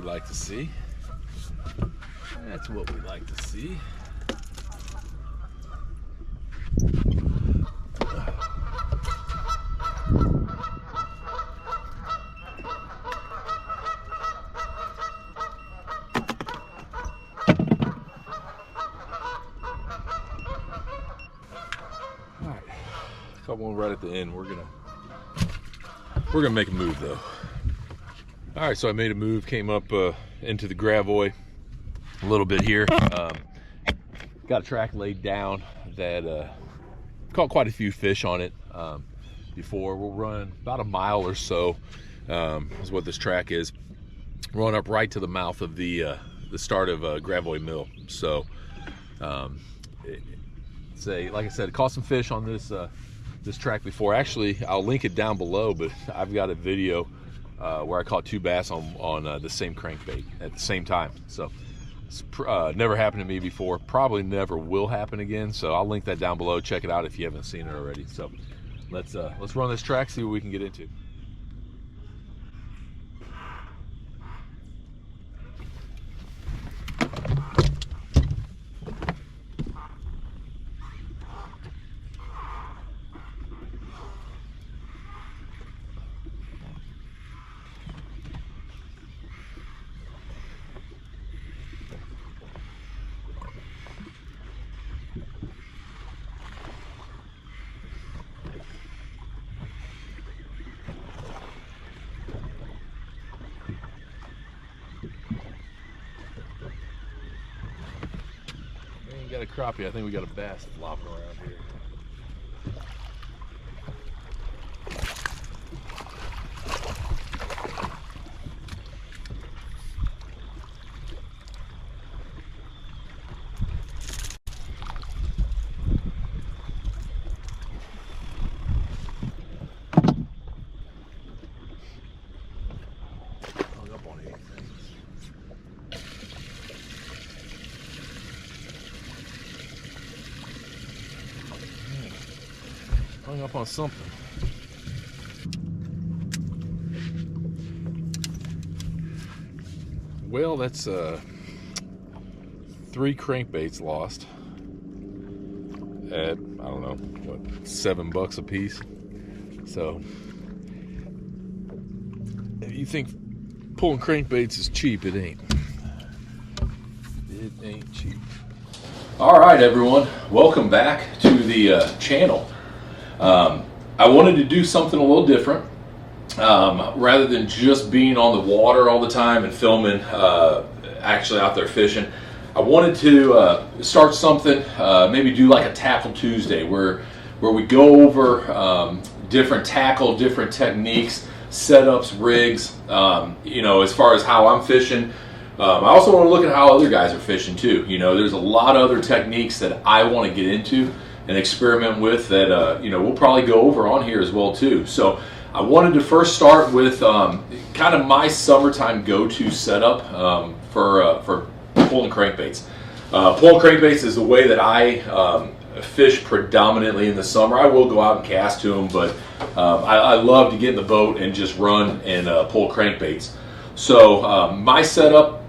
like to see. That's what we like to see. Alright, caught one right at the end. We're gonna make a move though. Alright, so I made a move, came up into the Gravois a little bit here. Got a track laid down that caught quite a few fish on it before. We'll run about a mile or so is what this track is. Run up right to the mouth of the start of Gravois Mill. So like I said, caught some fish on this this track before. Actually, I'll link it down below, but I've got a video where I caught 2 bass on the same crankbait at the same time. So it's never happened to me before, probably never will happen again. So I'll link that down below. Check it out if you haven't seen it already. So let's run this track, see what we can get into. Got a crappie. I think we got a bass flopping around here. Hung up on anything. Hung up on something. Well, that's 3 crankbaits lost at, I don't know, what, $7 a piece. So if you think pulling crankbaits is cheap, it ain't. It ain't cheap. All right, everyone, welcome back to the channel. I wanted to do something a little different. Rather than just being on the water all the time and filming actually out there fishing, I wanted to start something, maybe do like a Tackle Tuesday where we go over different tackle, different techniques, setups, rigs, you know, as far as how I'm fishing. I also want to look at how other guys are fishing too. You know, there's a lot of other techniques that I want to get into and experiment with that, you know, we'll probably go over on here as well too. So I wanted to first start with kind of my summertime go-to setup for pulling crankbaits. Pulling crankbaits is the way that I fish predominantly in the summer. I will go out and cast to them, but I love to get in the boat and just run and pull crankbaits. So my setup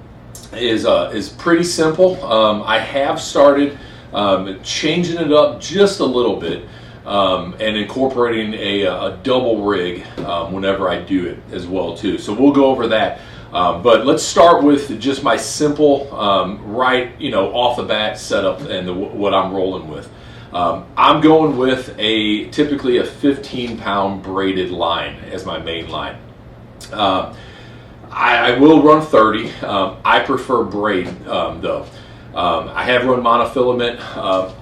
is pretty simple. I have started changing it up just a little bit and incorporating a double rig whenever I do it as well too. So we'll go over that. But let's start with just my simple, right, you know, off the bat setup and what I'm rolling with. I'm going with typically a 15-pound braided line as my main line. I will run 30. I prefer braid though. I have run monofilament.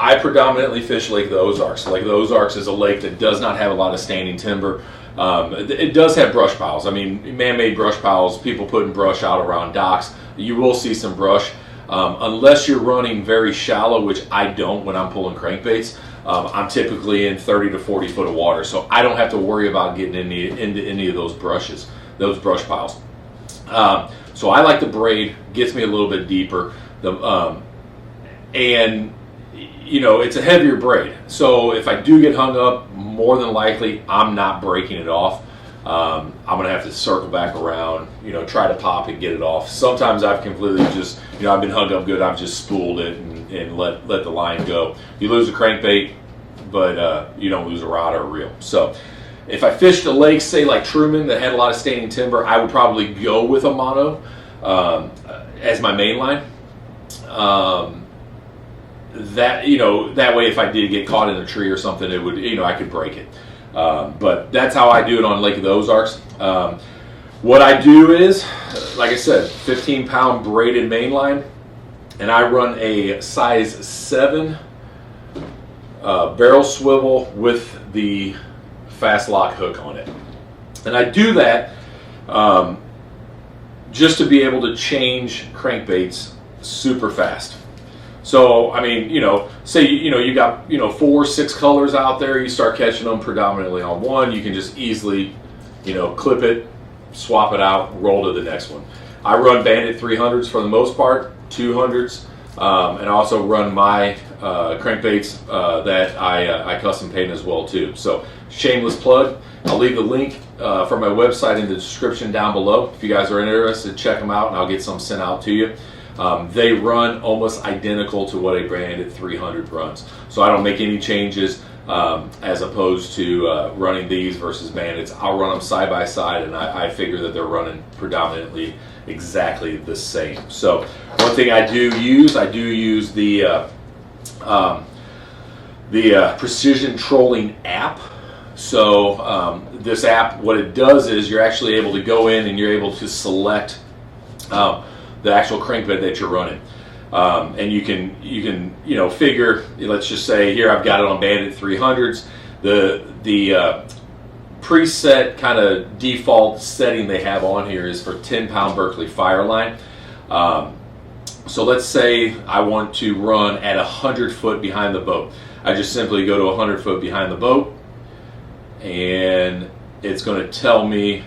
I predominantly fish Lake of the Ozarks. Lake of the Ozarks is a lake that does not have a lot of standing timber. It does have brush piles. I mean, man-made brush piles, people putting brush out around docks. You will see some brush. Unless you're running very shallow, which I don't when I'm pulling crankbaits. I'm typically in 30 to 40 foot of water, so I don't have to worry about getting into any of those brushes, those brush piles. So I like the braid, gets me a little bit deeper. And you know, it's a heavier braid. So if I do get hung up, more than likely I'm not breaking it off. I'm gonna have to circle back around, you know, try to pop and get it off. Sometimes I've completely just, you know, I've been hung up good, I've just spooled it and let the line go. You lose a crankbait, but you don't lose a rod or a reel. So if I fished a lake, say like Truman, that had a lot of standing timber, I would probably go with a mono as my main line. That, you know, that way if I did get caught in a tree or something, it would, you know, I could break it. But that's how I do it on Lake of the Ozarks. What I do is, like I said, 15-pound braided main line, and I run a size 7 barrel swivel with the fast lock hook on it. And I do that just to be able to change crankbaits super fast. So, I mean, you know, say, you know, you got, you know, 4 or 6 colors out there, you start catching them predominantly on one, you can just easily, you know, clip it, swap it out, roll to the next one. I run Bandit 300s for the most part, 200s, and I also run my crankbaits that I custom paint as well too. So, shameless plug. I'll leave the link for my website in the description down below. If you guys are interested, check them out and I'll get some sent out to you. They run almost identical to what a Bandit 300 runs. So I don't make any changes as opposed to running these versus Bandits. I'll run them side by side, and I figure that they're running predominantly exactly the same. So one thing I do use the Precision Trolling app. So this app, what it does is you're actually able to go in and you're able to select the actual crankbait that you're running, and you can you know, figure, let's just say here I've got it on Bandit 300s. The preset kind of default setting they have on here is for 10-pound Berkeley Fireline. So let's say I want to run at 100 foot behind the boat. I just simply go to 100 foot behind the boat, and it's going to tell me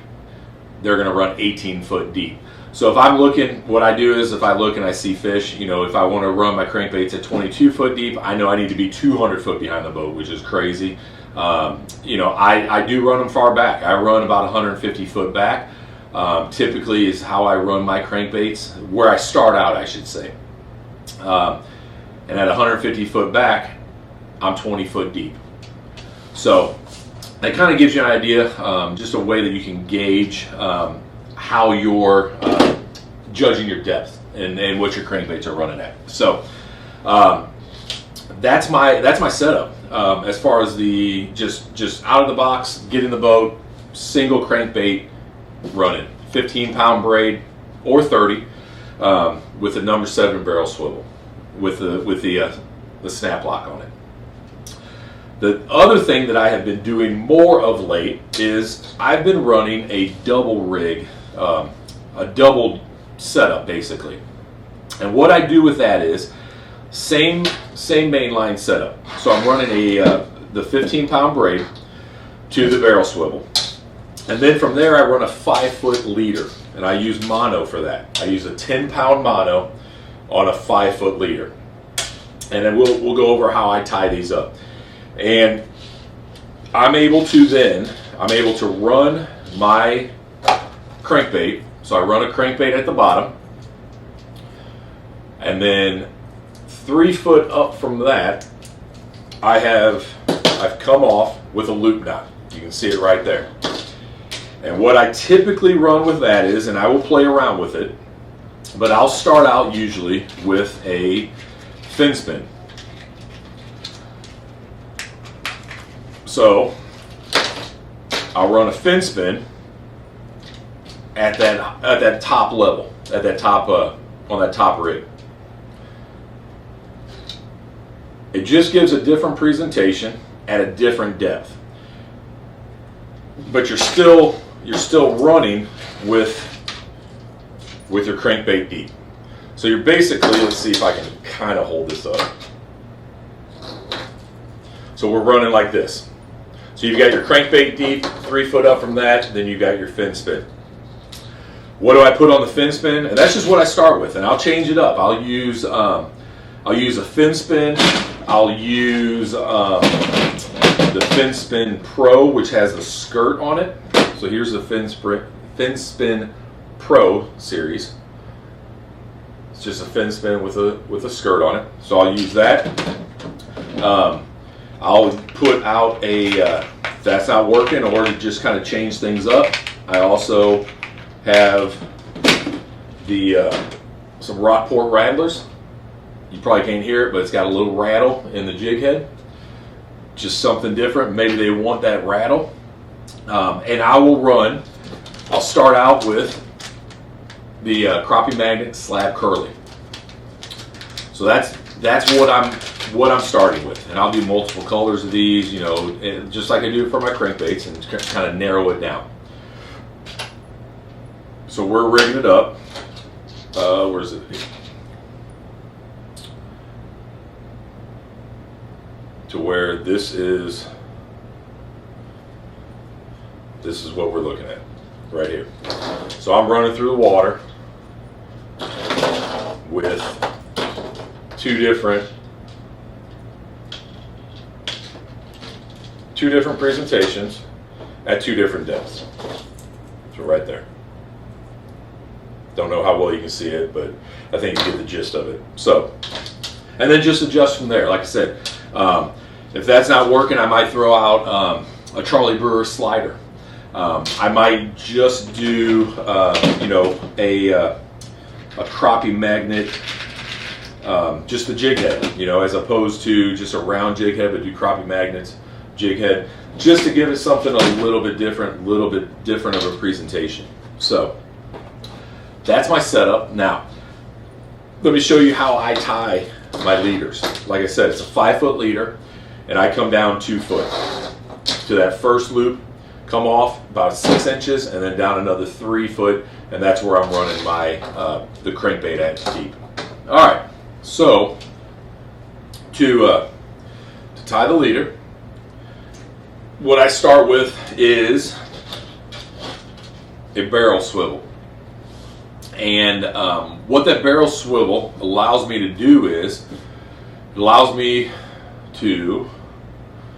they're going to run 18 foot deep. So if I'm looking, what I do is if I look and I see fish, you know, if I want to run my crankbaits at 22 foot deep, I know I need to be 200 foot behind the boat, which is crazy. You know, I do run them far back. I run about 150 foot back. Typically is how I run my crankbaits, where I start out, I should say. And at 150 foot back, I'm 20 foot deep. So that kind of gives you an idea, just a way that you can gauge how you're judging your depth and what your crankbaits are running at. So that's my setup as far as the just out of the box, get in the boat, single crankbait running, 15-pound braid or 30 with the number 7 barrel swivel with the snap lock on it. The other thing that I have been doing more of late is I've been running a double rig, a double setup basically. And what I do with that is same mainline setup. So I'm running the 15-pound braid to the barrel swivel. And then from there I run a 5-foot leader, and I use mono for that. I use a 10-pound mono on a 5-foot leader. And then we'll go over how I tie these up. And I'm able to run my crankbait. So I run a crankbait at the bottom, and then 3 foot up from that, I've come off with a loop knot. You can see it right there. And what I typically run with that is, and I will play around with it, but I'll start out usually with a fin spin. So I'll run a fin spin at that top level, at that top on that top rig. It just gives a different presentation at a different depth, but you're still running with your crankbait deep. So you're basically, let's see if I can kind of hold this up. So we're running like this. So you've got your crankbait deep, 3 foot up from that, then you've got your fin spin. What do I put on the fin spin? And that's just what I start with, and I'll change it up. I'll use a fin spin. I'll use the Fin Spin Pro, which has the skirt on it. So here's the Fin Spin Pro series. It's just a fin spin with a skirt on it. So I'll use that. I'll put out if that's not working, or to just kind of change things up. I also have the some Rockport rattlers. You probably can't hear it, but it's got a little rattle in the jig head. Just something different. Maybe they want that rattle. And I'll start out with the Crappie Magnet Slab Curly. So that's what I'm starting with, and I'll do multiple colors of these, just like I do for my crankbaits, and kind of narrow it down. So we're rigging it up. Where's it? To where this is what we're looking at right here. So I'm running through the water with two different presentations at two different depths. So right there. Don't know how well you can see it, but I think you get the gist of it. So, and then just adjust from there. Like I said, if that's not working, I might throw out a Charlie Brewer slider. I might just do a Crappie Magnet, just the jig head, as opposed to just a round jig head, but do Crappie Magnets jig head, just to give it something a little bit different of a presentation. So that's my setup. Now let me show you how I tie my leaders. Like I said, it's a 5-foot leader, and I come down 2 foot to that first loop, come off about 6 inches, and then down another 3 foot, and that's where I'm running my the crankbait at deep. All right, so to tie the leader, what I start with is a barrel swivel. And what that barrel swivel allows me to do is, it allows me to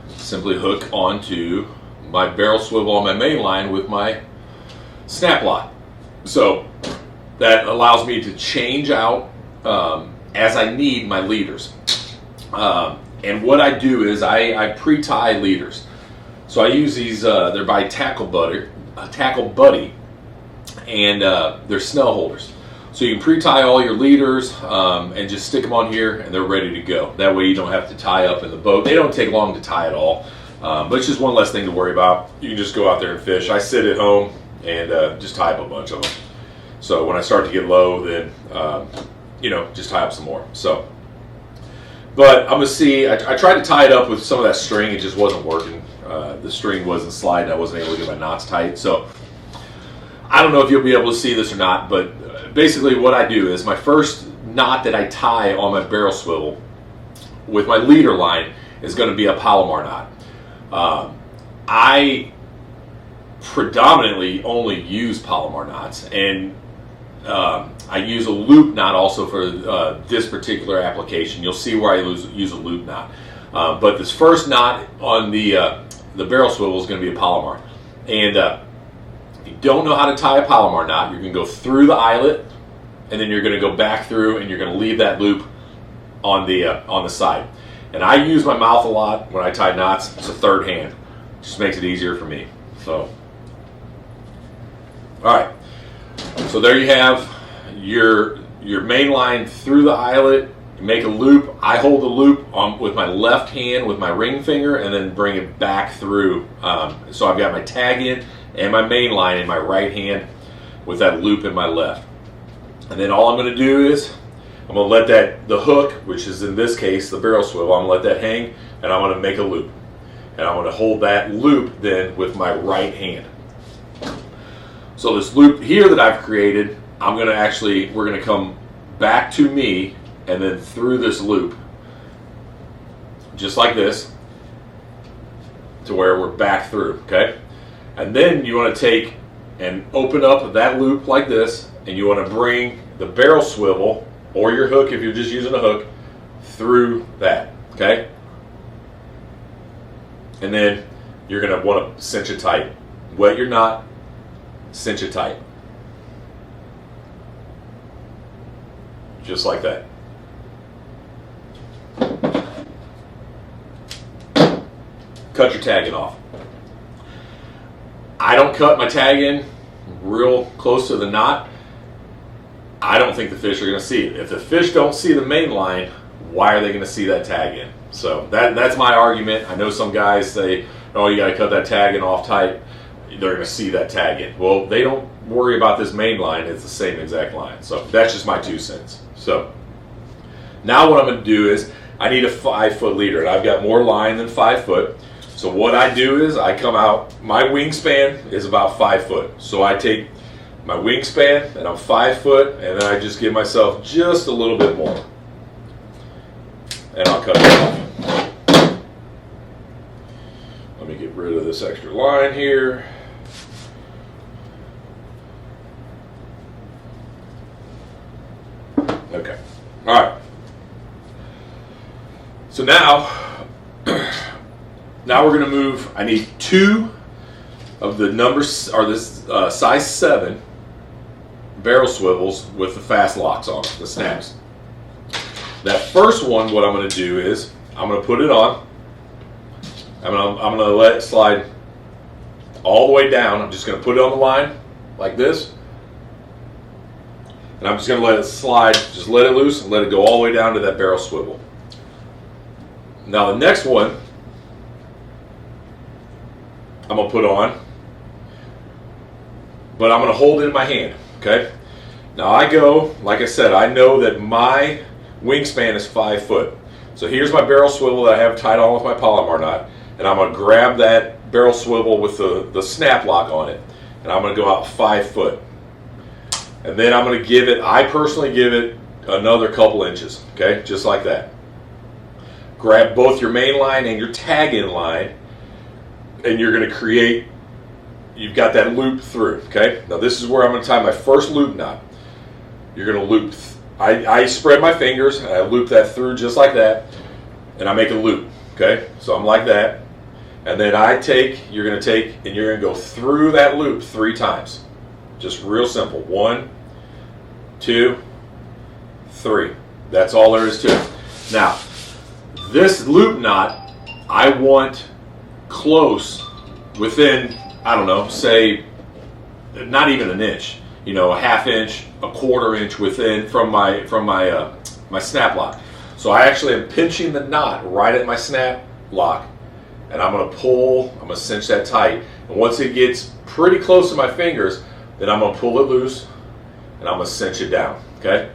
simply hook onto my barrel swivel on my main line with my snap lock. So that allows me to change out as I need my leaders. And what I do is I pre-tie leaders. So I use these, they're by Tackle Buddy, and they're snell holders. So you can pre-tie all your leaders and just stick them on here, and they're ready to go. That way you don't have to tie up in the boat. They don't take long to tie at all, but it's just one less thing to worry about. You can just go out there and fish. I sit at home and just tie up a bunch of them. So when I start to get low, then just tie up some more. So, but I'm gonna see. I tried to tie it up with some of that string. It just wasn't working. The string wasn't sliding. I wasn't able to get my knots tight. So I don't know if you'll be able to see this or not, but basically what I do is my first knot that I tie on my barrel swivel with my leader line is going to be a Palomar knot. I predominantly only use Palomar knots, and I use a loop knot also for this particular application. You'll see where I use a loop knot. But this first knot on the barrel swivel is going to be a Palomar. And if you don't know how to tie a Palomar knot, you're going to go through the eyelet, and then you're going to go back through, and you're going to leave that loop on the side. And I use my mouth a lot when I tie knots. It's a third hand. It just makes it easier for me. So, all right. So there you have your main line through the eyelet. You make a loop. I hold the loop with my left hand with my ring finger, and then bring it back through. So I've got my tag in and my main line in my right hand with that loop in my left. And then all I'm going to do is I'm going to let the hook, which is in this case the barrel swivel, I'm going to let that hang, and I'm going to make a loop. And I'm going to hold that loop then with my right hand. So this loop here that I've created, we're going to come back to me and then through this loop, just like this, to where we're back through, okay? And then you want to take and open up that loop like this, and you want to bring the barrel swivel, or your hook if you're just using a hook, through that, okay? And then you're going to want to cinch it tight. Wet your knot, cinch it tight. Just like that. Cut your tagging off. I don't cut my tagging real close to the knot. I don't think the fish are going to see it. If the fish don't see the main line, why are they going to see that tag in? So that's my argument. I know some guys say, oh, you got to cut that tagging off tight. They're going to see that tag in. Well, they don't worry about this main line. It's the same exact line. So that's just my 2 cents. So now what I'm going to do is I need a 5-foot leader, and I've got more line than 5 foot. So what I do is I come out, my wingspan is about 5 foot. So I take my wingspan and I'm 5 foot, and then I just give myself just a little bit more. And I'll cut it off. Let me get rid of this extra line here. Okay. All right. So now we're going to move. I need 2 of the numbers, or this size 7 barrel swivels with the fast locks on them, the snaps. That first one, what I'm going to do is I'm going to put it on. I'm going to let it slide all the way down. I'm just going to put it on the line like this. And I'm just going to let it slide, just let it loose and let it go all the way down to that barrel swivel. Now the next one I'm going to put on, but I'm going to hold it in my hand, okay? Now I go, like I said, I know that my wingspan is 5 foot. So here's my barrel swivel that I have tied on with my Palomar knot, and I'm going to grab that barrel swivel with the snap lock on it, and I'm going to go out 5 foot. And then I'm going to give it, I personally give it another couple inches, okay? Just like that. Grab both your main line and your tag-in line, and you're going to create, you've got that loop through, okay? Now this is where I'm going to tie my first loop knot. You're going to loop, I spread my fingers, and I loop that through just like that, and I make a loop, okay? So I'm like that, and then you're going to take, and you're going to go through that loop 3 times. Just real simple. 1, 2, 3. That's all there is to it. Now, this loop knot, I want close, within, I don't know, say, not even an inch. You know, a ½ inch, a $1/4 inch within from my snap lock. So I actually am pinching the knot right at my snap lock, and I'm going to pull. I'm going to cinch that tight. And once it gets pretty close to my fingers, then I'm going to pull it loose, and I'm going to cinch it down, okay?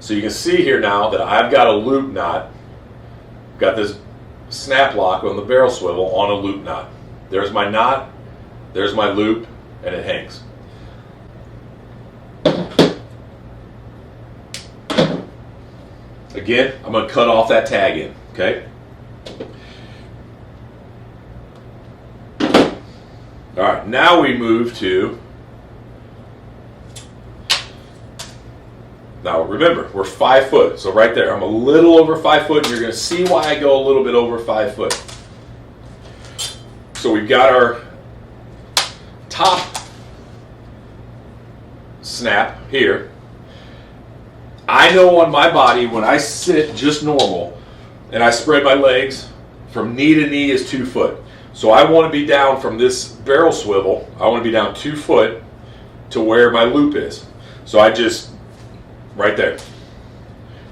So you can see here now that I've got a loop knot, got this snap lock on the barrel swivel on a loop knot. There's my knot, there's my loop, and it hangs. Again, I'm going to cut off that tag in, okay? All right, now we move to, now remember, we're 5 foot, so right there, I'm a little over 5 foot, and you're going to see why I go a little bit over 5 foot. So we've got our top snap here. I know on my body, when I sit just normal, and I spread my legs, from knee to knee is 2 foot. So I want to be down from this barrel swivel, I want to be down 2 foot to where my loop is. So I just, right there,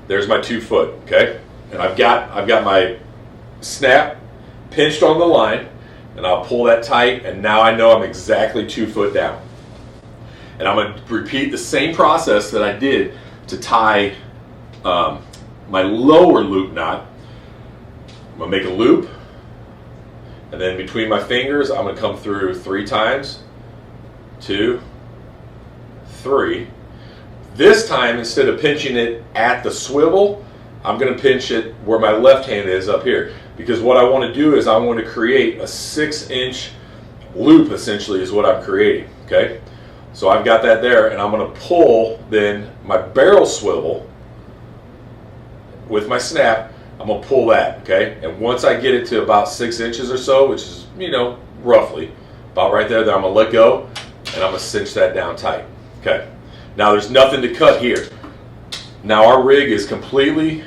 there's my 2 foot, okay? And I've got my snap pinched on the line, and I'll pull that tight, and now I know I'm exactly 2 foot down. And I'm going to repeat the same process that I did to tie my lower loop knot. I'm going to make a loop, and then between my fingers, I'm going to come through 3 times. 2, 3. This time, instead of pinching it at the swivel, I'm going to pinch it where my left hand is up here. Because what I want to do is I want to create a 6-inch loop, essentially, is what I'm creating. Okay? So I've got that there, and I'm going to pull then my barrel swivel with my snap. I'm going to pull that, okay? And once I get it to about 6 inches or so, which is, you know, roughly about right there, then I'm going to let go, and I'm gonna cinch that down tight. Okay. Now there's nothing to cut here. Now our rig is completely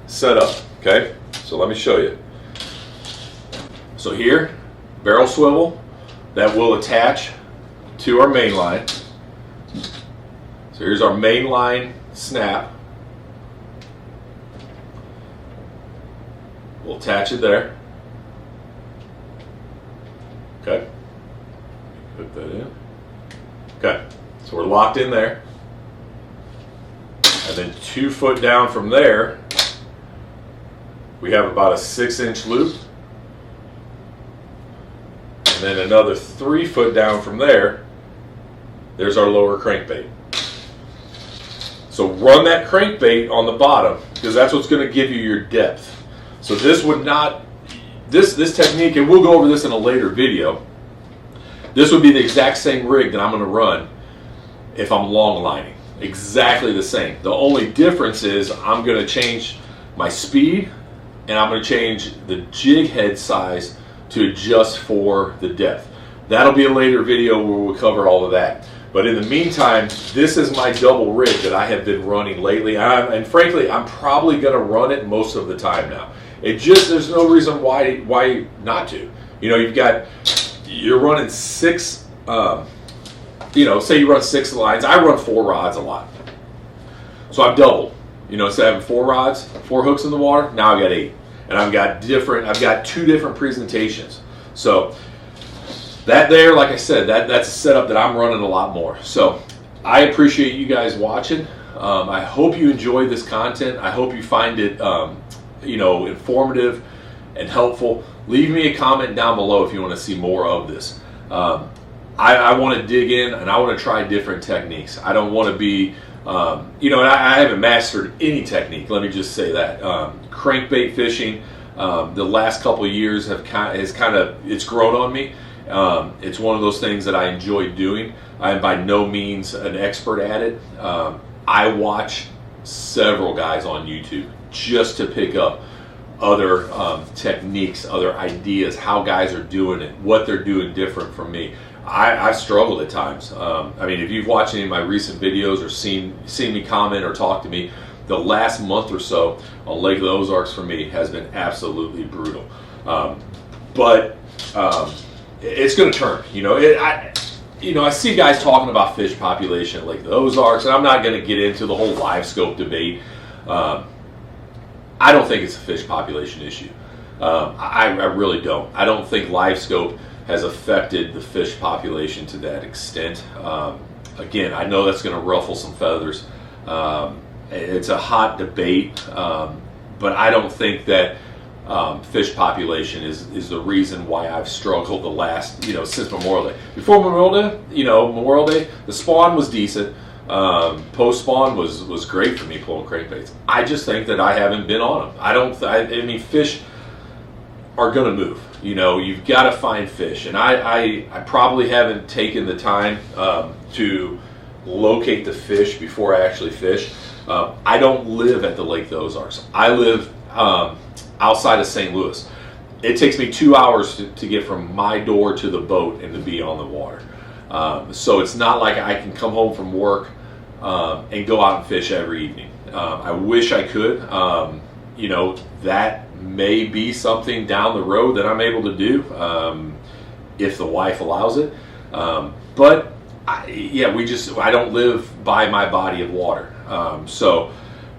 set up. Okay. So let me show you. So here, barrel swivel that will attach to our main line. So here's our main line snap. We'll attach it there. Okay. Put that in. Okay. So we're locked in there. And then 2 foot down from there, we have about a 6-inch loop. And then another 3 foot down from there, there's our lower crankbait. So run that crankbait on the bottom, because that's what's going to give you your depth. So this would not, this technique, and we'll go over this in a later video, this would be the exact same rig that I'm going to run if I'm long lining. Exactly the same. The only difference is I'm going to change my speed, and I'm going to change the jig head size to adjust for the depth. That'll be a later video where we'll cover all of that. But in the meantime, this is my double rig that I have been running lately. And frankly, I'm probably going to run it most of the time now. There's no reason why not to. You know, you're running 6, say you run 6 lines. I run 4 rods a lot. So I've doubled. You know, instead of having 4 rods, 4 hooks in the water, now I've got 8. And I've got 2 different presentations. So that there, like I said, that's a setup that I'm running a lot more. So I appreciate you guys watching. I hope you enjoy this content. I hope you find it, informative and helpful. Leave me a comment down below if you want to see more of this. I want to dig in, and I want to try different techniques. I don't want to be, I haven't mastered any technique. Let me just say that. Crankbait fishing, the last couple of years it's grown on me. It's one of those things that I enjoy doing. I am by no means an expert at it. I watch several guys on YouTube just to pick up other techniques, other ideas, how guys are doing it, what they're doing different from me. I've struggled at times. If you've watched any of my recent videos or seen me comment or talk to me, the last month or so on Lake of the Ozarks for me has been absolutely brutal. But it's going to turn. I see guys talking about fish population at Lake of the Ozarks, and I'm not going to get into the whole live scope debate. I don't think it's a fish population issue. I really don't. I don't think live scope has affected the fish population to that extent. Again, I know that's going to ruffle some feathers. It's a hot debate, but I don't think that fish population is the reason why I've struggled the last, since Memorial Day. Before Memorial Day, the spawn was decent. Post spawn was great for me pulling crankbaits. I just think that I haven't been on them. Fish are going to move. You've got to find fish, and I probably haven't taken the time to locate the fish before I actually fish. I don't live at the Lake of the Ozarks. I live outside of St. Louis. It takes me 2 hours to get from my door to the boat and to be on the water. So it's not like I can come home from work and go out and fish every evening. I wish I could. That may be something down the road that I'm able to do if the wife allows it. But I don't live by my body of water. So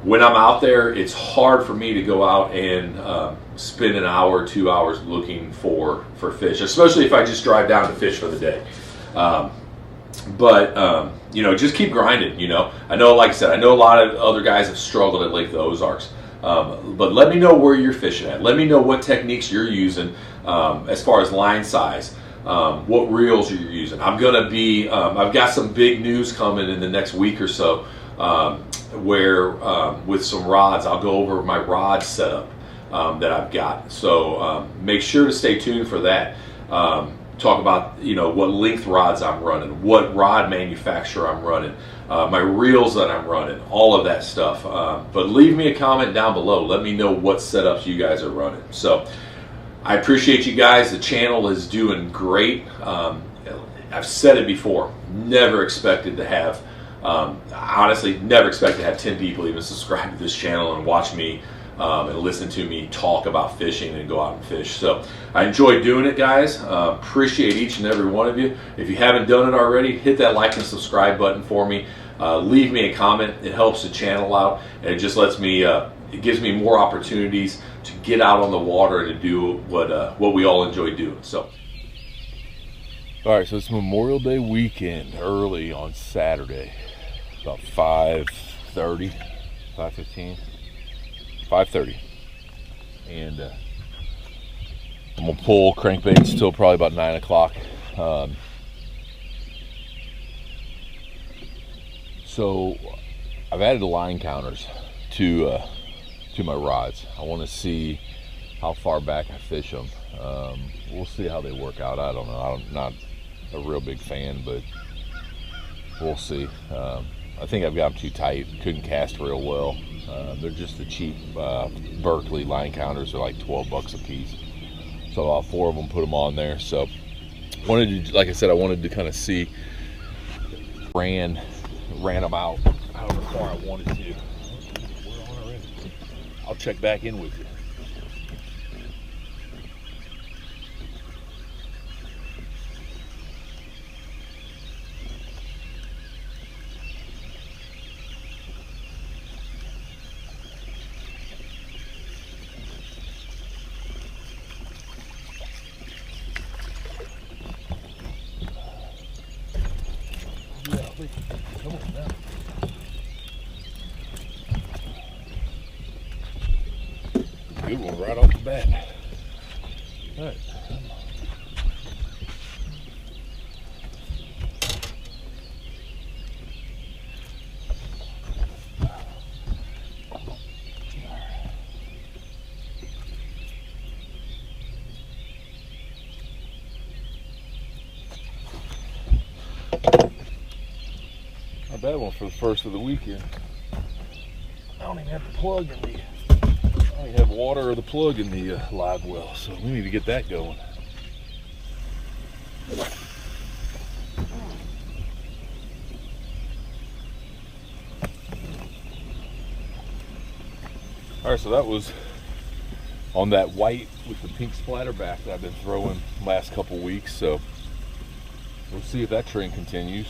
when I'm out there, it's hard for me to go out and spend an hour or 2 hours looking for fish, especially if I just drive down to fish for the day. Just keep grinding. I know, like I said, I know a lot of other guys have struggled at Lake of the Ozarks. But let me know where you're fishing at. Let me know what techniques you're using as far as line size, what reels you're using. I've got some big news coming in the next week or so where with some rods, I'll go over my rod setup that I've got. So make sure to stay tuned for that. Talk about what length rods I'm running, what rod manufacturer I'm running, my reels that I'm running, all of that stuff. But leave me a comment down below. Let me know what setups you guys are running. So I appreciate you guys. The channel is doing great. I've said it before, never expected to have, honestly, never expected to have 10 people even subscribe to this channel and watch me and listen to me talk about fishing and go out and fish. So I enjoy doing it, guys. Appreciate each and every one of you. If you haven't done it already, hit that like and subscribe button for me. Leave me a comment. It helps the channel out, and it just lets me, it gives me more opportunities to get out on the water and to do what we all enjoy doing. So. All right, so it's Memorial Day weekend, early on Saturday, about 5:30, 5:15, 5:30, and I'm gonna pull crankbaits till probably about 9 o'clock. So I've added the line counters to my rods. I want to see how far back I fish them. We'll see how they work out. I don't know. I'm not a real big fan, but we'll see. I think I've got them too tight. Couldn't cast real well. They're just the cheap Berkeley line counters. They're like 12 bucks a piece. So I'll 4 of them, put them on there. So wanted to, like I said, I wanted to kind of see, ran them out however far I wanted to. We're on already. I'll check back in with you. Come on now. Good one right off the bat. All right. Not bad one for the first of the weekend. I don't even have the plug in the, I don't even have water or the plug in the live well, so we need to get that going. All right, so that was on that white with the pink splatter back that I've been throwing last couple weeks, so we'll see if that trend continues.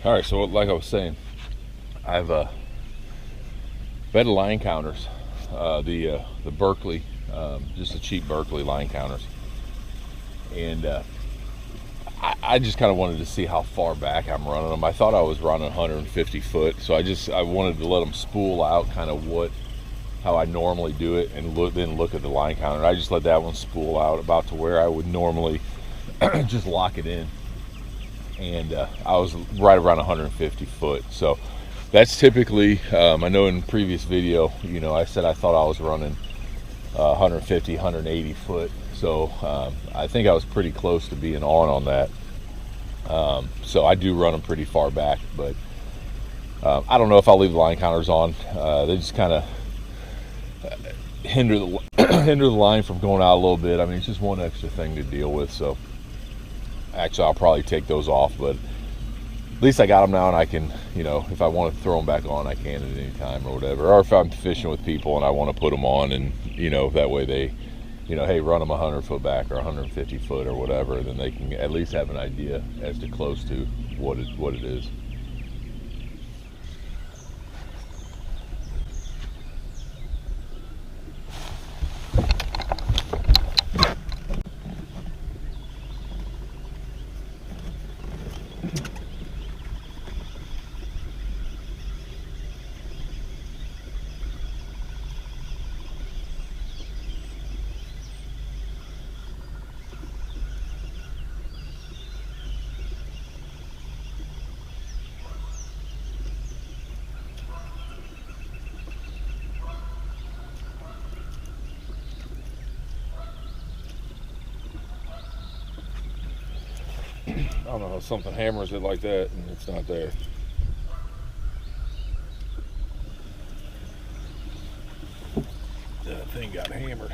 All right, so like I was saying, I've bed line counters, the Berkeley, just the cheap Berkeley line counters, and I just kind of wanted to see how far back I'm running them. I thought I was running 150 foot, so I wanted to let them spool out kind of how I normally do it, and then look at the line counter. I just let that one spool out about to where I would normally just lock it in. And I was right around 150 foot. So that's typically, I know in previous video, you know, I said I thought I was running 150, 180 foot. So I think I was pretty close to being on that. So I do run them pretty far back, but I don't know if I'll leave the line counters on. They just kind of hinder the line from going out a little bit. I mean, it's just one extra thing to deal with. So actually, I'll probably take those off, but at least I got them now, and I can, you know, if I want to throw them back on, I can at any time or whatever. Or if I'm fishing with people and I want to put them on, and, you know, that way they, you know, hey, run them 100 foot back or 150 foot or whatever, then they can at least have an idea as to close to what it is. I don't know how something hammers it like that and it's not there. thing got hammered.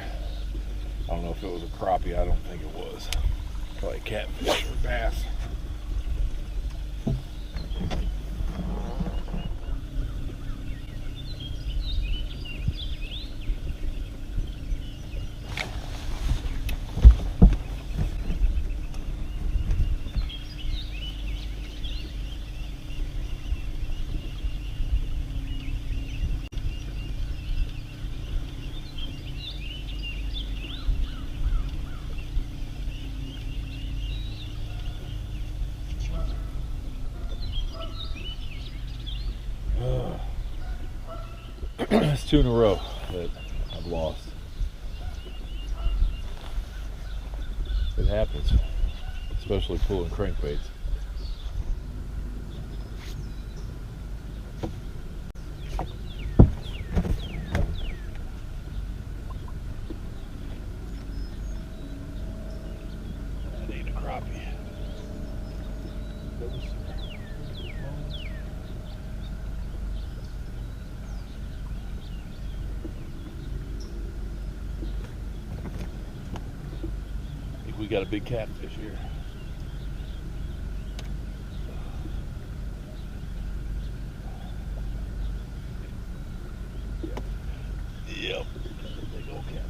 I don't know if it was a crappie. I don't think it was. Probably a catfish or bass. It's 2 in a row that I've lost. It happens, especially pulling crankbaits. That ain't a crappie. We got a big catfish here. Yep, that's a big old catfish.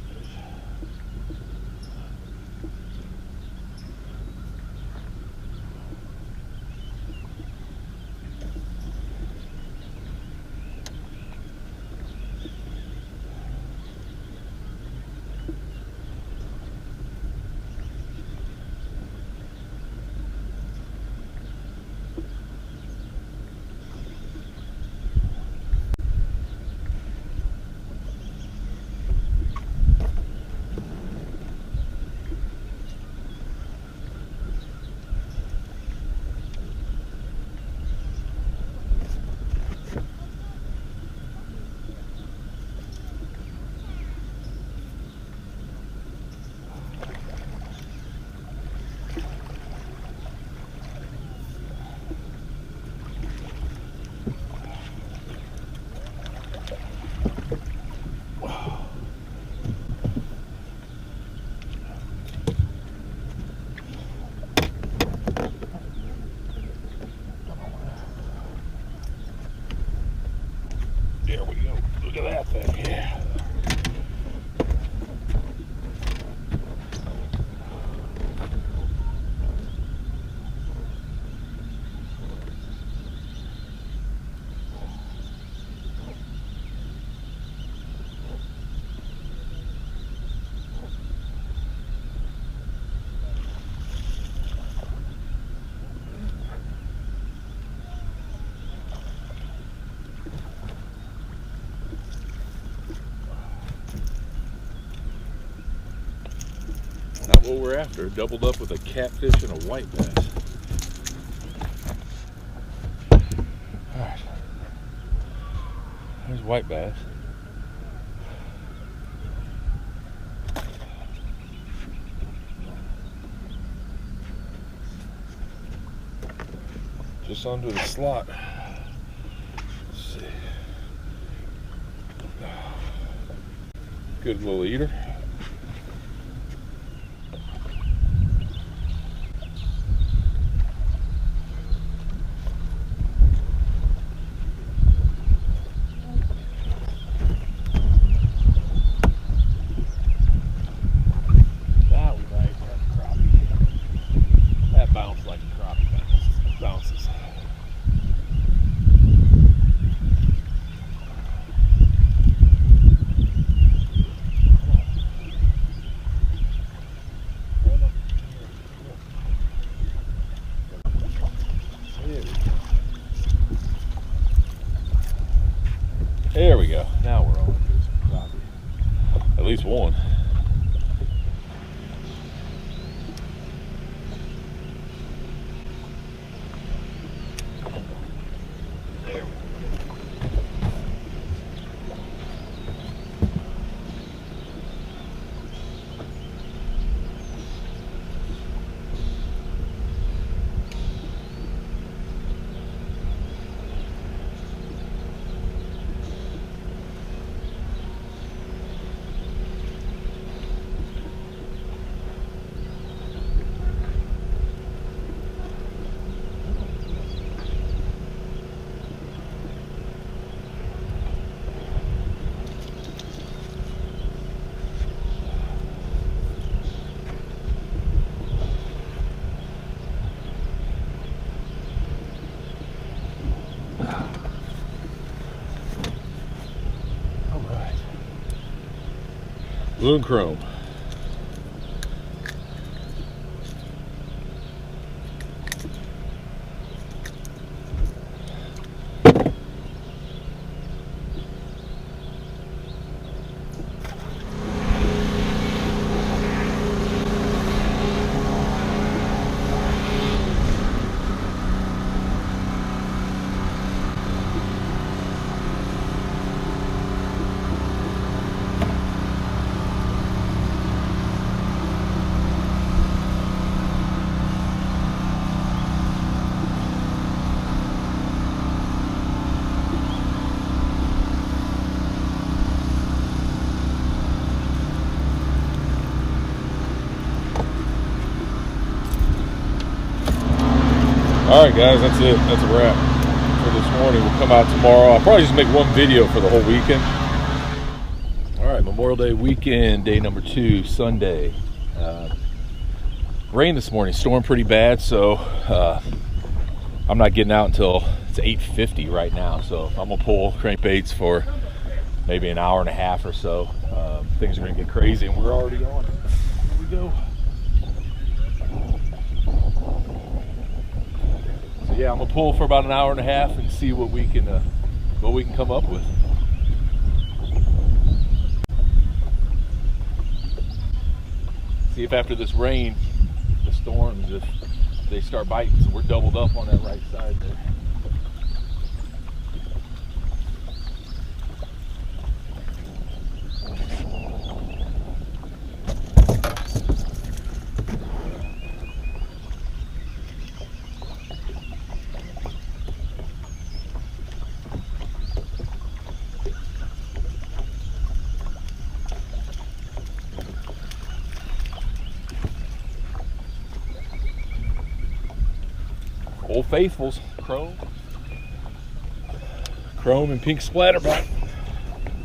There we go. Look at that thing. Yeah. Not what we're after. Doubled up with a catfish and a white bass. Alright. There's white bass. Just under the slot. Let's see. Good little eater. There we go. Now we're on to some crappie. At least one. There we go. Blue and chrome. Alright guys, that's it. That's a wrap for this morning. We'll come out tomorrow. I'll probably just make one video for the whole weekend. Alright, Memorial Day weekend, day number 2, Sunday. Rain this morning, storm pretty bad, so I'm not getting out until it's 8:50 right now. So I'm gonna pull crankbaits for maybe an hour and a half or so. Things are gonna get crazy and we're already on. Here we go. Yeah, I'm gonna pull for about an hour and a half and see what we can come up with. See if after this rain, the storms, if they start biting, so we're doubled up on that right side there. Old Faithfuls, chrome and pink splatterback.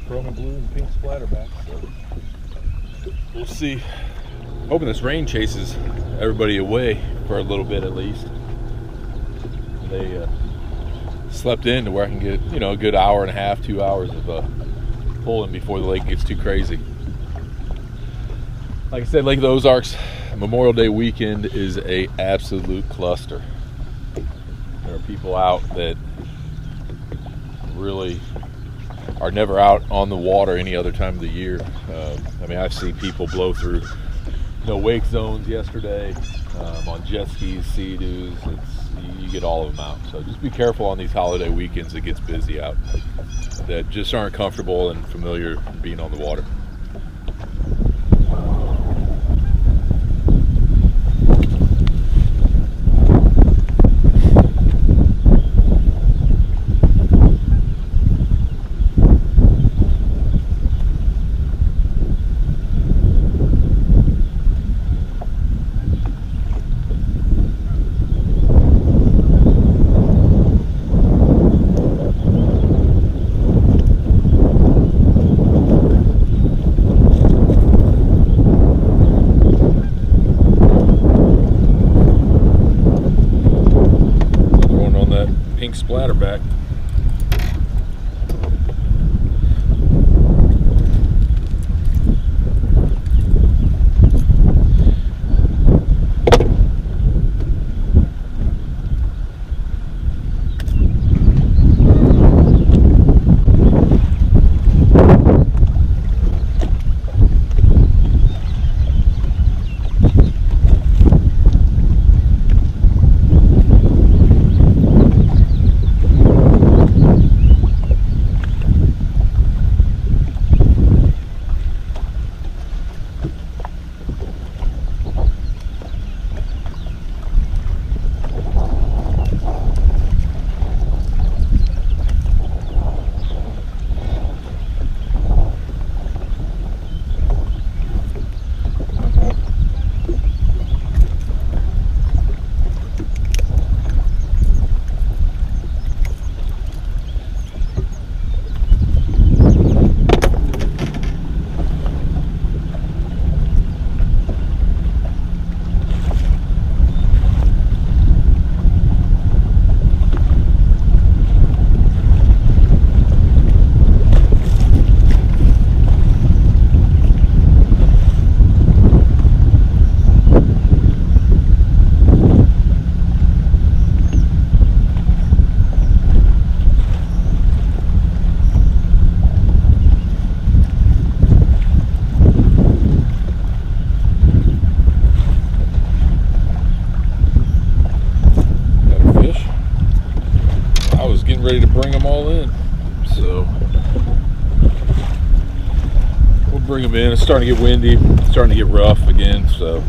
Chrome and blue and pink splatterback. So we'll see. Hoping this rain chases everybody away for a little bit at least. They slept in to where I can get, you know, a good hour and a half, 2 hours of pulling before the lake gets too crazy. Like I said, Lake of the Ozarks Memorial Day weekend is a absolute cluster. There are people out that really are never out on the water any other time of the year. I mean, I've seen people blow through wake zones yesterday on jet skis, sea-doos. You get all of them out. So just be careful on these holiday weekends. It gets busy out that just aren't comfortable and familiar being on the water. Splatterback. ready to bring them all in. So we'll bring them in. It's starting to get windy, it's starting to get rough again, so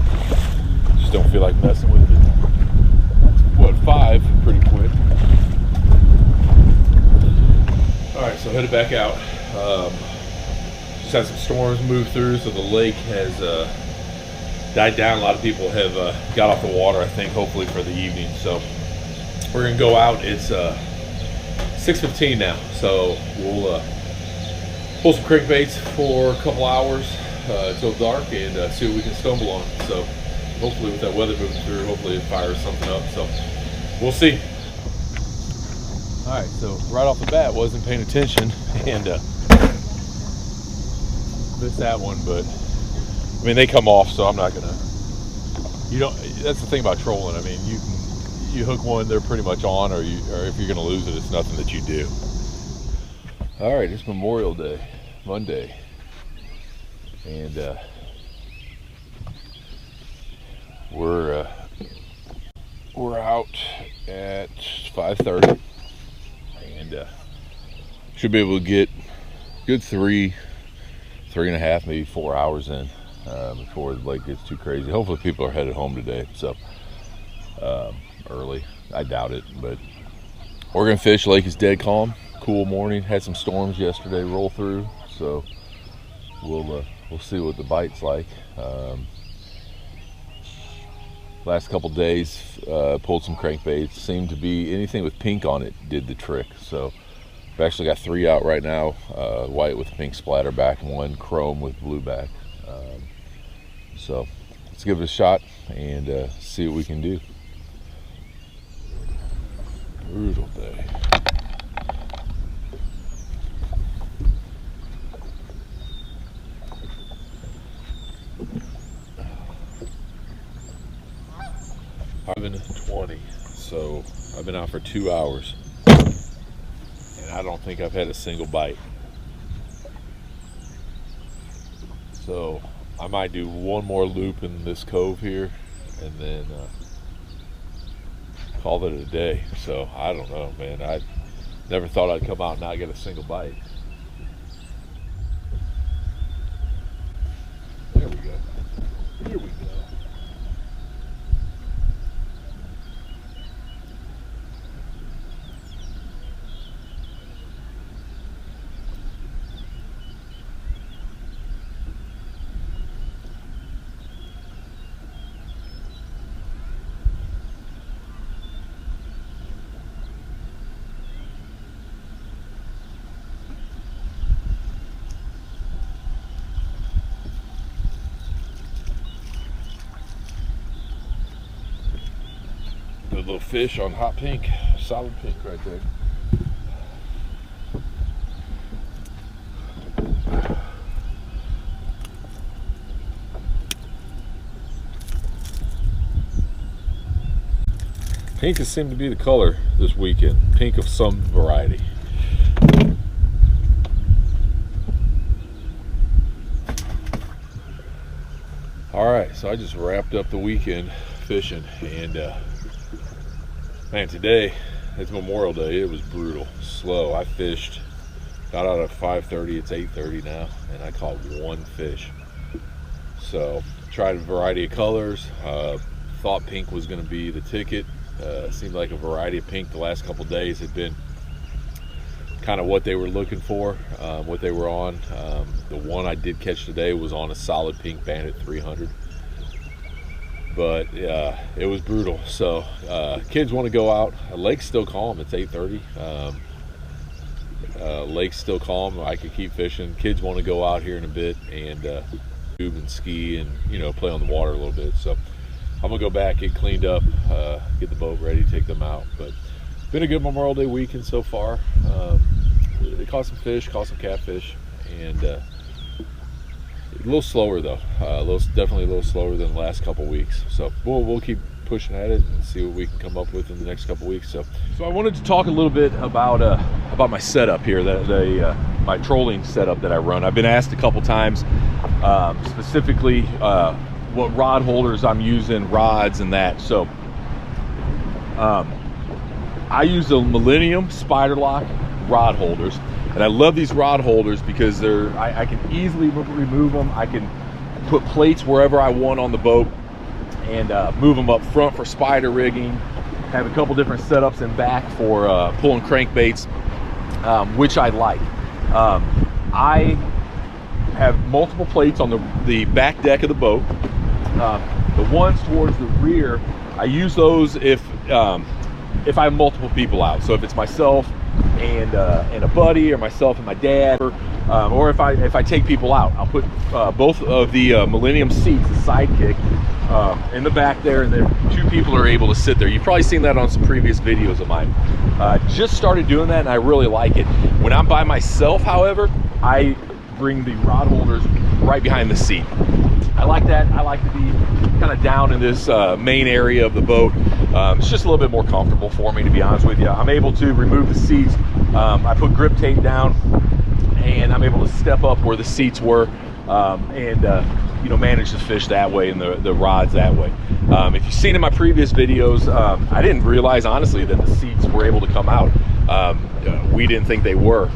just don't feel like messing with it. That's what, 5 pretty quick. Alright, so headed back out. Just had some storms move through, so the lake has died down. A lot of people have got off the water, I think, hopefully for the evening. So we're gonna go out. It's 6:15 now, so we'll pull some crankbaits for a couple hours until dark and see what we can stumble on. So hopefully with that weather moving through, hopefully it fires something up. So we'll see. All right, so right off the bat, wasn't paying attention and missed that one, but I mean, they come off, so I'm not gonna, you don't, that's the thing about trolling. I mean, you hook one, they're pretty much on, or if you're gonna lose it, it's nothing that you do. All right, it's Memorial Day, Monday, and we're out at 5:30, and should be able to get good 3.5, maybe 4 hours in before the lake gets too crazy. Hopefully people are headed home today, so early. I doubt it, but we're gonna fish. Lake is dead calm, cool morning. Had some storms yesterday roll through, so we'll see what the bite's like. Last couple days pulled some crankbaits. Seemed to be anything with pink on it did the trick. So I've actually got 3 out right now, white with pink splatter back and 1 chrome with blue back. So let's give it a shot and see what we can do. Brutal day. I've been 20, so I've been out for 2 hours. And I don't think I've had a single bite. So I might do one more loop in this cove here and then call it a day. So I don't know, man. I never thought I'd come out and not get a single bite. There we go. Here we go. Good little fish on hot pink, solid pink right there. Pink has seemed to be the color this weekend. Pink of some variety. All right, so I just wrapped up the weekend fishing, and man, today, it's Memorial Day. It was brutal, slow. I fished, got out at 5:30, it's 8:30 now, and I caught 1 fish. So, tried a variety of colors. Thought pink was gonna be the ticket. Seemed like a variety of pink the last couple days had been kind of what they were looking for, what they were on. The one I did catch today was on a solid pink Bandit 300. But it was brutal. So kids want to go out. Lake's still calm. It's 8:30. Lake's still calm. I could keep fishing. Kids want to go out here in a bit and tube and ski and, you know, play on the water a little bit. So I'm gonna go back, get cleaned up, get the boat ready, take them out. But been a good Memorial Day weekend so far. They caught some fish, caught some catfish, and a little slower though. Definitely a little slower than the last couple weeks. So we'll keep pushing at it and see what we can come up with in the next couple weeks. So I wanted to talk a little bit about my setup here, my trolling setup that I run. I've been asked a couple times, specifically what rod holders I'm using, rods and that. So I use the Millennium Spider Lock rod holders, and I love these rod holders because I can easily remove them. I can put plates wherever I want on the boat and move them up front for spider rigging. Have a couple different setups in back for pulling crankbaits, which I like. I have multiple plates on the back deck of the boat. The ones towards the rear, I use those if I have multiple people out. So if it's myself and a buddy, or myself and my dad, or if I take people out, I'll put both of the Millennium seats, the sidekick, in the back there, and then 2 people are able to sit there. You've probably seen that on some previous videos of mine. Just started doing that, and I really like it. When I'm by myself, however, I bring the rod holders right behind the seat. I like that. I like to be kind of down in this main area of the boat. It's just a little bit more comfortable for me, to be honest with you. I'm able to remove the seats. I put grip tape down, and I'm able to step up where the seats were, and you know, manage the fish that way and the rods that way. If you've seen in my previous videos, I didn't realize, honestly, that the seats were able to come out. We didn't think they were.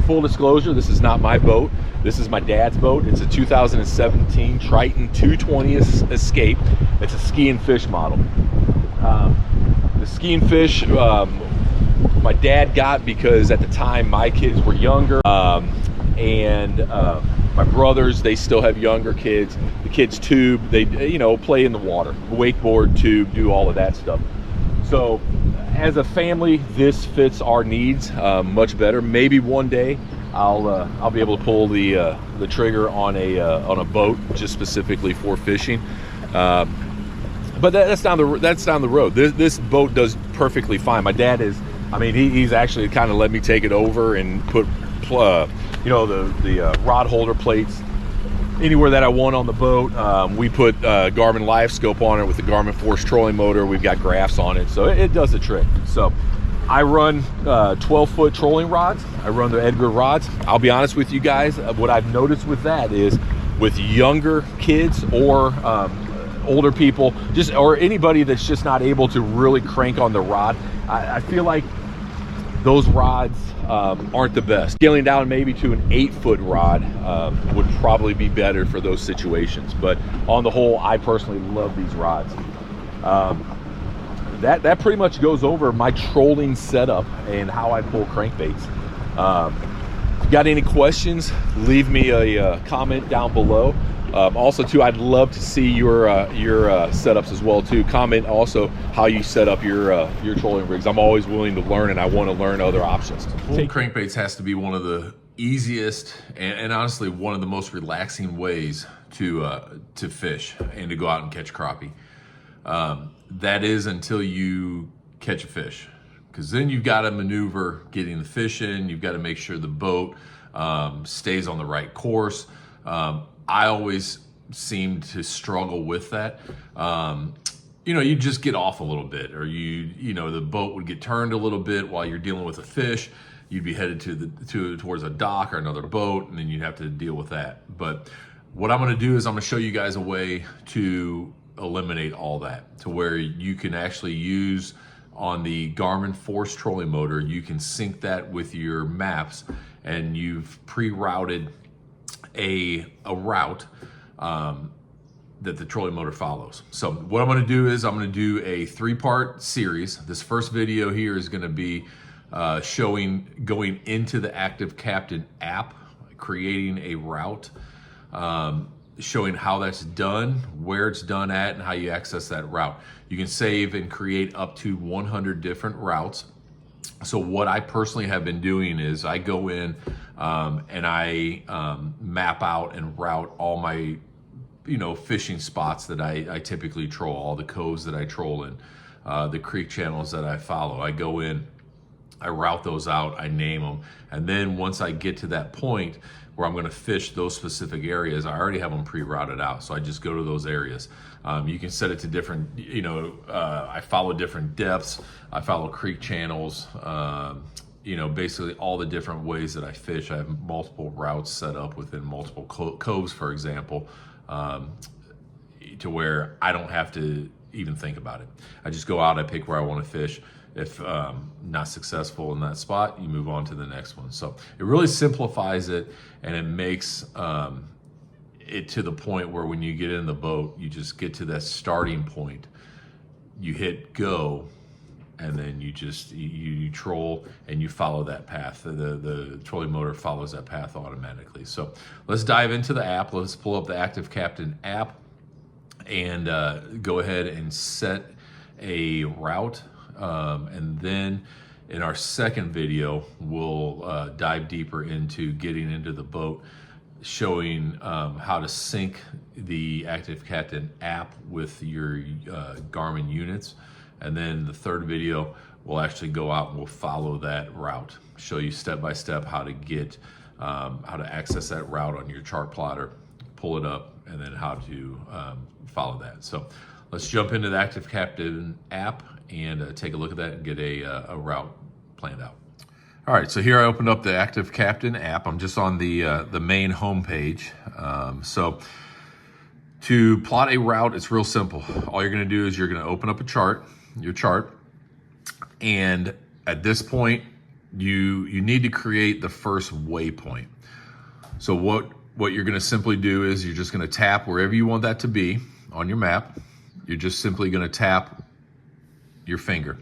Full disclosure, this is not my boat. This is my dad's boat. It's a 2017 Triton 220 Escape. It's a ski and fish model. The ski and fish my dad got because at the time my kids were younger, and my brothers, they still have younger kids. The kids tube, they, you know, play in the water, wakeboard, tube, do all of that stuff. So as a family, this fits our needs much better. Maybe one day I'll be able to pull the trigger on a boat just specifically for fishing. But that's down the road. This boat does perfectly fine. My dad is, I mean, he's actually kind of let me take it over and put you know, the rod holder plates anywhere that I want on the boat. We put Garmin Live Scope on it with the Garmin Force trolling motor. We've got graphs on it, so it does the trick. So I run 12-foot trolling rods. I run the Edgar rods. I'll be honest with you guys, what I've noticed with that is with younger kids or older people, or anybody that's just not able to really crank on the rod, I feel like those rods aren't the best. Scaling down maybe to an 8-foot rod would probably be better for those situations. But on the whole, I personally love these rods. That pretty much goes over my trolling setup and how I pull crankbaits. If you got any questions, leave me a comment down below. Also too, I'd love to see your setups as well too. Comment also how you set up your trolling rigs. I'm always willing to learn, and I want to learn other options. Pulling crankbaits has to be one of the easiest and honestly one of the most relaxing ways to fish and to go out and catch crappie. That is until you catch a fish, because then you've got to maneuver getting the fish in. You've got to make sure the boat stays on the right course. I always seem to struggle with that. You know, you just get off a little bit, or you know, the boat would get turned a little bit while you're dealing with a fish. You'd be headed towards a dock or another boat, and then you'd have to deal with that. But what I'm going to do is I'm going to show you guys a way to eliminate all that, to where you can actually use on the Garmin Force trolling motor. You can sync that with your maps, and you've pre-routed a route that the trolling motor follows. So what I'm going to do is I'm going to do a 3-part series. This first video here is going to be showing going into the Active Captain app, creating a route, showing how that's done, where it's done at, and how you access that route. You can save and create up to 100 different routes. So what I personally have been doing is I go in and I map out and route all my, you know, fishing spots that I typically troll, all the coves that I troll in, the creek channels that I follow. I go in, I route those out, I name them, and then once I get to that point where I'm going to fish those specific areas, I already have them pre-routed out, so I just go to those areas. You can set it to different, you know, I follow different depths, I follow creek channels, you know, basically all the different ways that I fish. I have multiple routes set up within multiple coves, for example, to where I don't have to even think about it. I just go out, I pick where I want to fish. If not successful in that spot, you move on to the next one. So it really simplifies it, and it makes it to the point where when you get in the boat, you just get to that starting point, you hit go, and then you troll and you follow that path. The trolling motor follows that path automatically. So let's dive into the app. Let's pull up the Active Captain app and go ahead and set a route. And then in our second video, we'll dive deeper into getting into the boat, showing how to sync the Active Captain app with your Garmin units. And then the third video, we'll actually go out and we'll follow that route, show you step by step how to get, how to access that route on your chart plotter, pull it up, and then how to follow that. So let's jump into the Active Captain app and take a look at that and get a route planned out. All right, so here I opened up the Active Captain app. I'm just on the main homepage. So to plot a route, it's real simple. All you're gonna do is you're gonna open up your chart, and at this point, you need to create the first waypoint. So what you're gonna simply do is you're just gonna tap wherever you want that to be on your map. You're just simply gonna tap your finger.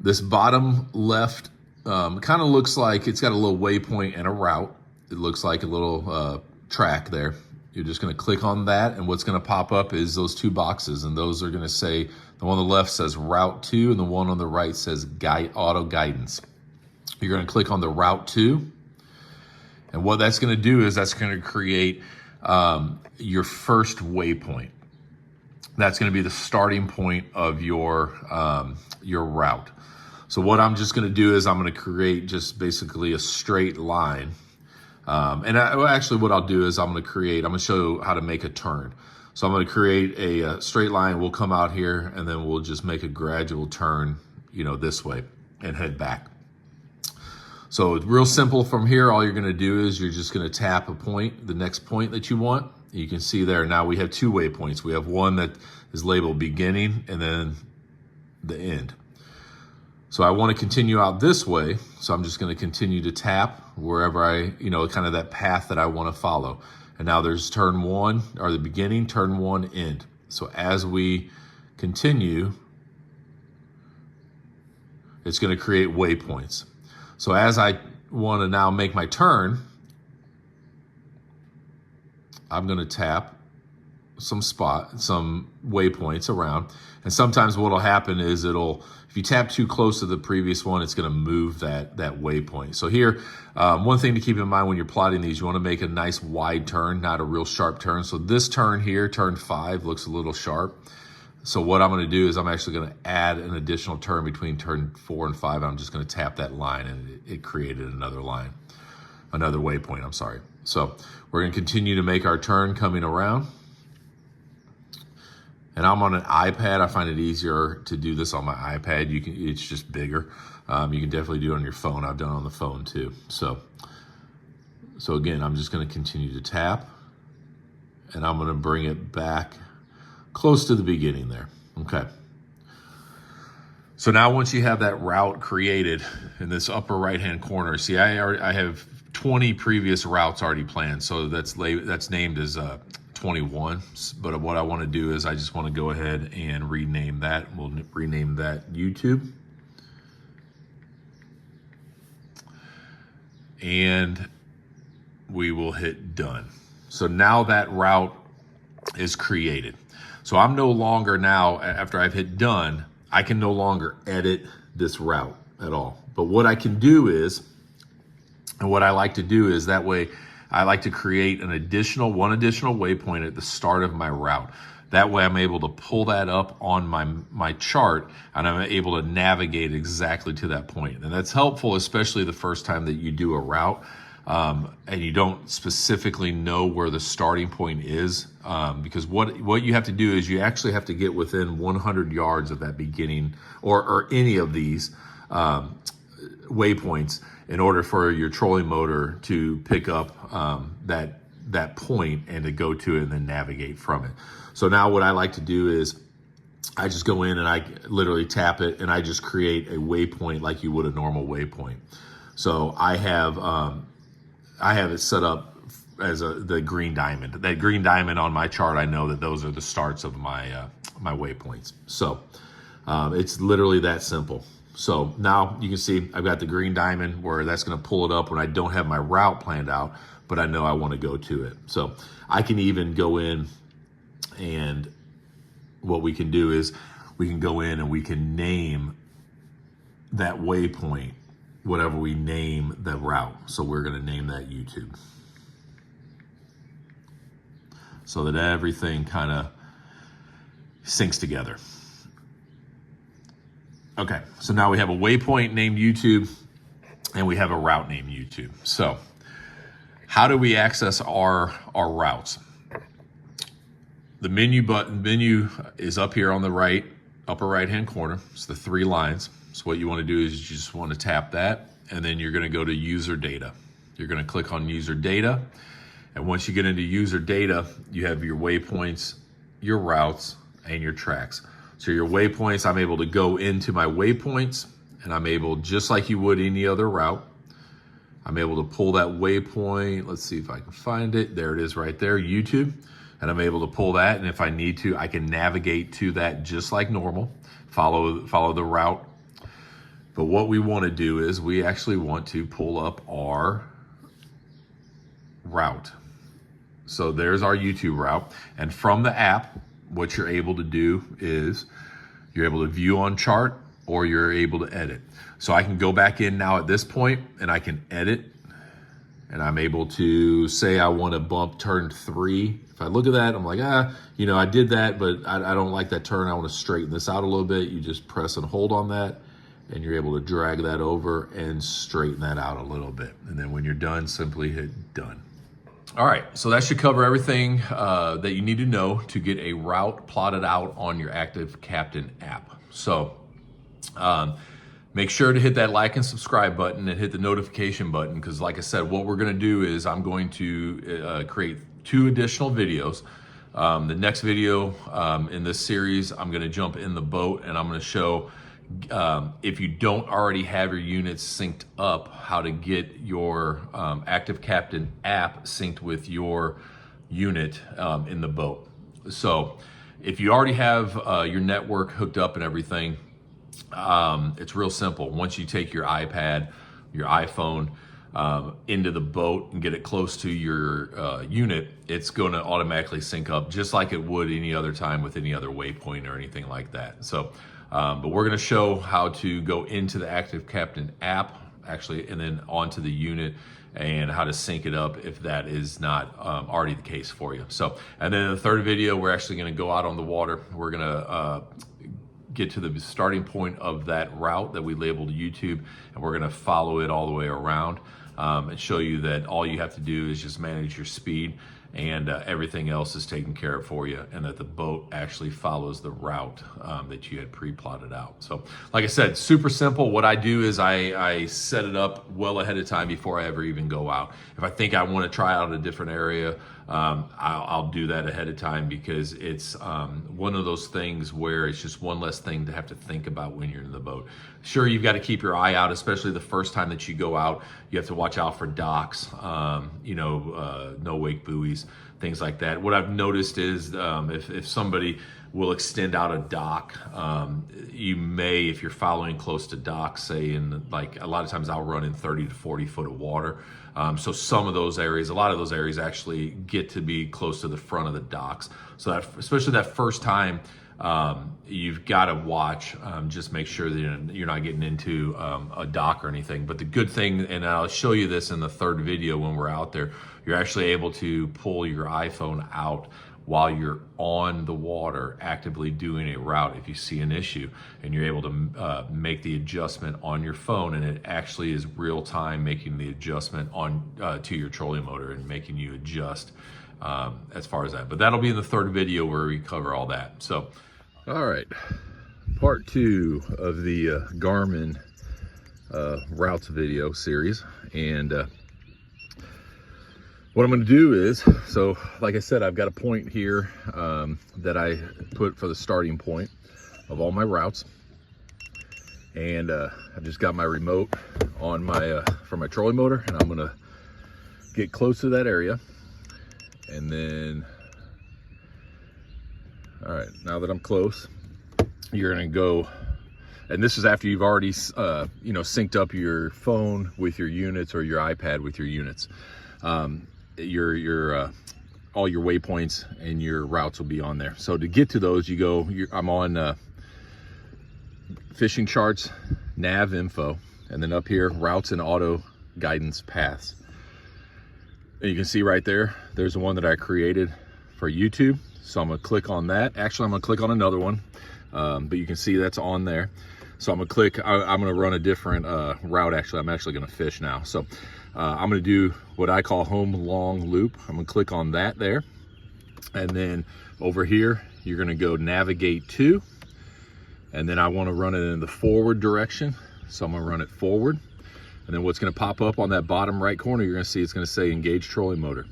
This bottom left kind of looks like it's got a little waypoint and a route. It looks like a little track there. You're just gonna click on that, and what's gonna pop up is those two boxes, and those are gonna say, the one on the left says Route 2, and the one on the right says Auto Guidance. You're gonna click on the Route 2, and what that's gonna do is that's gonna create your first waypoint. That's gonna be the starting point of your route. So what I'm just gonna do is I'm gonna create just basically a straight line. Actually what I'll do is I'm gonna show how to make a turn. So I'm gonna create a straight line. We'll come out here and then we'll just make a gradual turn, this way and head back. So it's real simple from here. All you're gonna do is you're just gonna tap a point, the next point that you want. You can see there, now we have two waypoints. We have one that is labeled beginning and then the end. So I want to continue out this way, so I'm just going to continue to tap wherever kind of that path that I want to follow. And now there's turn one, or the beginning, turn one, end. So as we continue, it's going to create waypoints. So as I want to now make my turn, I'm going to tap some waypoints around. And sometimes what'll happen is if you tap too close to the previous one, it's going to move that waypoint. So here, one thing to keep in mind when you're plotting these, you want to make a nice wide turn, not a real sharp turn. So this turn here, turn 5, looks a little sharp. So what I'm going to do is I'm actually going to add an additional turn between turn 4 and 5. I'm just going to tap that line, and it created another waypoint, I'm sorry. So we're going to continue to make our turn coming around. And I'm on an iPad. I find it easier to do this on my iPad. It's just bigger. You can definitely do it on your phone. I've done it on the phone too. So again, I'm just going to continue to tap, and I'm going to bring it back close to the beginning there. Okay. So now once you have that route created in this upper right-hand corner, see, I have 20 previous routes already planned. So that's named as 21, but what I want to do is I just want to go ahead and rename that. We'll rename that YouTube. And we will hit done. So now that route is created. So I'm no longer now, after I've hit done, I can no longer edit this route at all. But what I can do is, and what I like to do is that way, I like to create one additional waypoint at the start of my route. That way I'm able to pull that up on my chart, and I'm able to navigate exactly to that point. And that's helpful, especially the first time that you do a route and you don't specifically know where the starting point is. Because what you have to do is you actually have to get within 100 yards of that beginning or any of these waypoints in order for your trolling motor to pick up that point and to go to it and then navigate from it. So now what I like to do is I just go in and I literally tap it and I just create a waypoint like you would a normal waypoint. So I have it set up as the green diamond. That green diamond on my chart, I know that those are the starts of my my waypoints. So it's literally that simple. So now you can see I've got the green diamond where that's going to pull it up when I don't have my route planned out, but I know I want to go to it. So I can even go in, and what we can do is we can go in and we can name that waypoint whatever we name the route. So we're going to name that YouTube, so that everything kind of syncs together. Okay, so now we have a waypoint named YouTube and we have a route named YouTube. So how do we access our routes? The menu is up here on the right, upper right-hand corner. It's the 3 lines. So what you want to do is you just want to tap that, and then you're going to go to user data. You're going to click on user data. And once you get into user data, you have your waypoints, your routes, and your tracks. So your waypoints, I'm able to go into my waypoints, and I'm able, just like you would any other route, I'm able to pull that waypoint. Let's see if I can find it. There it is right there, YouTube. And I'm able to pull that, and if I need to, I can navigate to that just like normal, follow the route. But what we want to do is we actually want to pull up our route. So there's our YouTube route. And from the app, what you're able to do is you're able to view on chart, or you're able to edit. So I can go back in now at this point and I can edit, and I'm able to say I want to bump turn 3. If I look at that, I'm like, I did that, but I don't like that turn. I want to straighten this out a little bit. You just press and hold on that, and you're able to drag that over and straighten that out a little bit. And then when you're done, simply hit done. All right, so that should cover everything that you need to know to get a route plotted out on your Active Captain app. So make sure to hit that like and subscribe button and hit the notification button, because like I said, what we're gonna do is I'm going to create 2 additional videos. The next video in this series, I'm gonna jump in the boat and I'm gonna show, if you don't already have your units synced up, how to get your Active Captain app synced with your unit in the boat. So if you already have your network hooked up and everything, it's real simple. Once you take your iPad, your iPhone into the boat and get it close to your unit, it's going to automatically sync up just like it would any other time with any other waypoint or anything like that. So but we're going to show how to go into the Active Captain app actually, and then onto the unit, and how to sync it up if that is not already the case for you. So, and then in the third video, we're actually going to go out on the water. We're going to get to the starting point of that route that we labeled YouTube, and we're going to follow it all the way around and show you that all you have to do is just manage your speed, and everything else is taken care of for you, and that the boat actually follows the route that you had pre-plotted out. So like I said, super simple. What I do is I set it up well ahead of time before I ever even go out. If I think I want to try out a different area, I'll do that ahead of time, because it's one of those things where it's just one less thing to have to think about when you're in the boat. Sure, you've got to keep your eye out, especially the first time that you go out. You have to watch out for docks, no wake buoys, things like that. What I've noticed is if somebody will extend out a dock, you may, if you're following close to docks, say in, like, a lot of times I'll run in 30 to 40 foot of water. So some of those areas, a lot of those areas actually get to be close to the front of the docks. So that, especially that first time, you've got to watch, just make sure that you're not getting into a dock or anything. But the good thing, and I'll show you this in the third video when we're out there, you're actually able to pull your iPhone out while you're on the water actively doing a route if you see an issue, and you're able to make the adjustment on your phone, and it actually is real time making the adjustment on to your trolling motor and making you adjust as far as that. But that'll be in the third video where we cover all that. So all right, part 2 of the Garmin routes video series. And what I'm going to do is, so like I said, I've got a point here that I put for the starting point. of all my routes. And I just got my remote on my for my trolling motor, and I'm gonna get close to that area. And then, all right, now that I'm close, you're gonna go, and this is after you've already you know, synced up your phone with your units or your iPad with your units. All your waypoints and your routes will be on there. So to get to those, you go, I'm on fishing charts, nav info, and then up here, routes and auto guidance paths. And you can see right there, there's the one that I created for YouTube. So I'm gonna click on that. Actually, I'm gonna click on another one, but you can see that's on there. So I'm gonna click, I'm gonna run a different route. Actually, I'm actually gonna fish now. So I'm gonna do what I call home long loop. I'm gonna click on that there. And then over here, you're gonna go navigate to, and then I wanna run it in the forward direction. So I'm gonna run it forward. And then what's gonna pop up on that bottom right corner, you're gonna see it's gonna say engage trolling motor.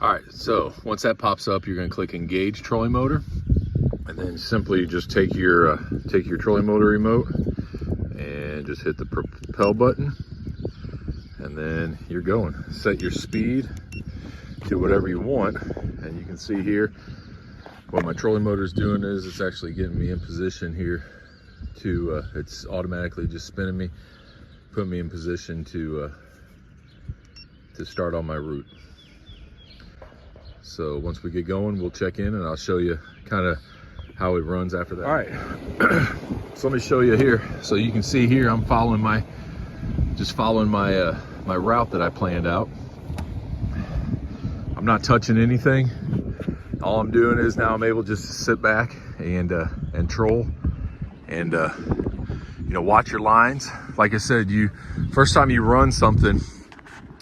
All right, so once that pops up, you're gonna click engage trolling motor. And then simply just take your trolling motor remote and just hit the propel button. And then you're going. Set your speed to whatever you want. And you can see here, what my trolling motor is doing is it's actually getting me in position here to, it's automatically just spinning me, putting me in position to start on my route. So once we get going, we'll check in and I'll show you kind of how it runs after that. All right, so let me show you here. So you can see here, I'm following my my route that I planned out. I'm not touching anything. All I'm doing is now I'm able just to sit back and troll and you know, watch your lines. Like I said, first time you run something,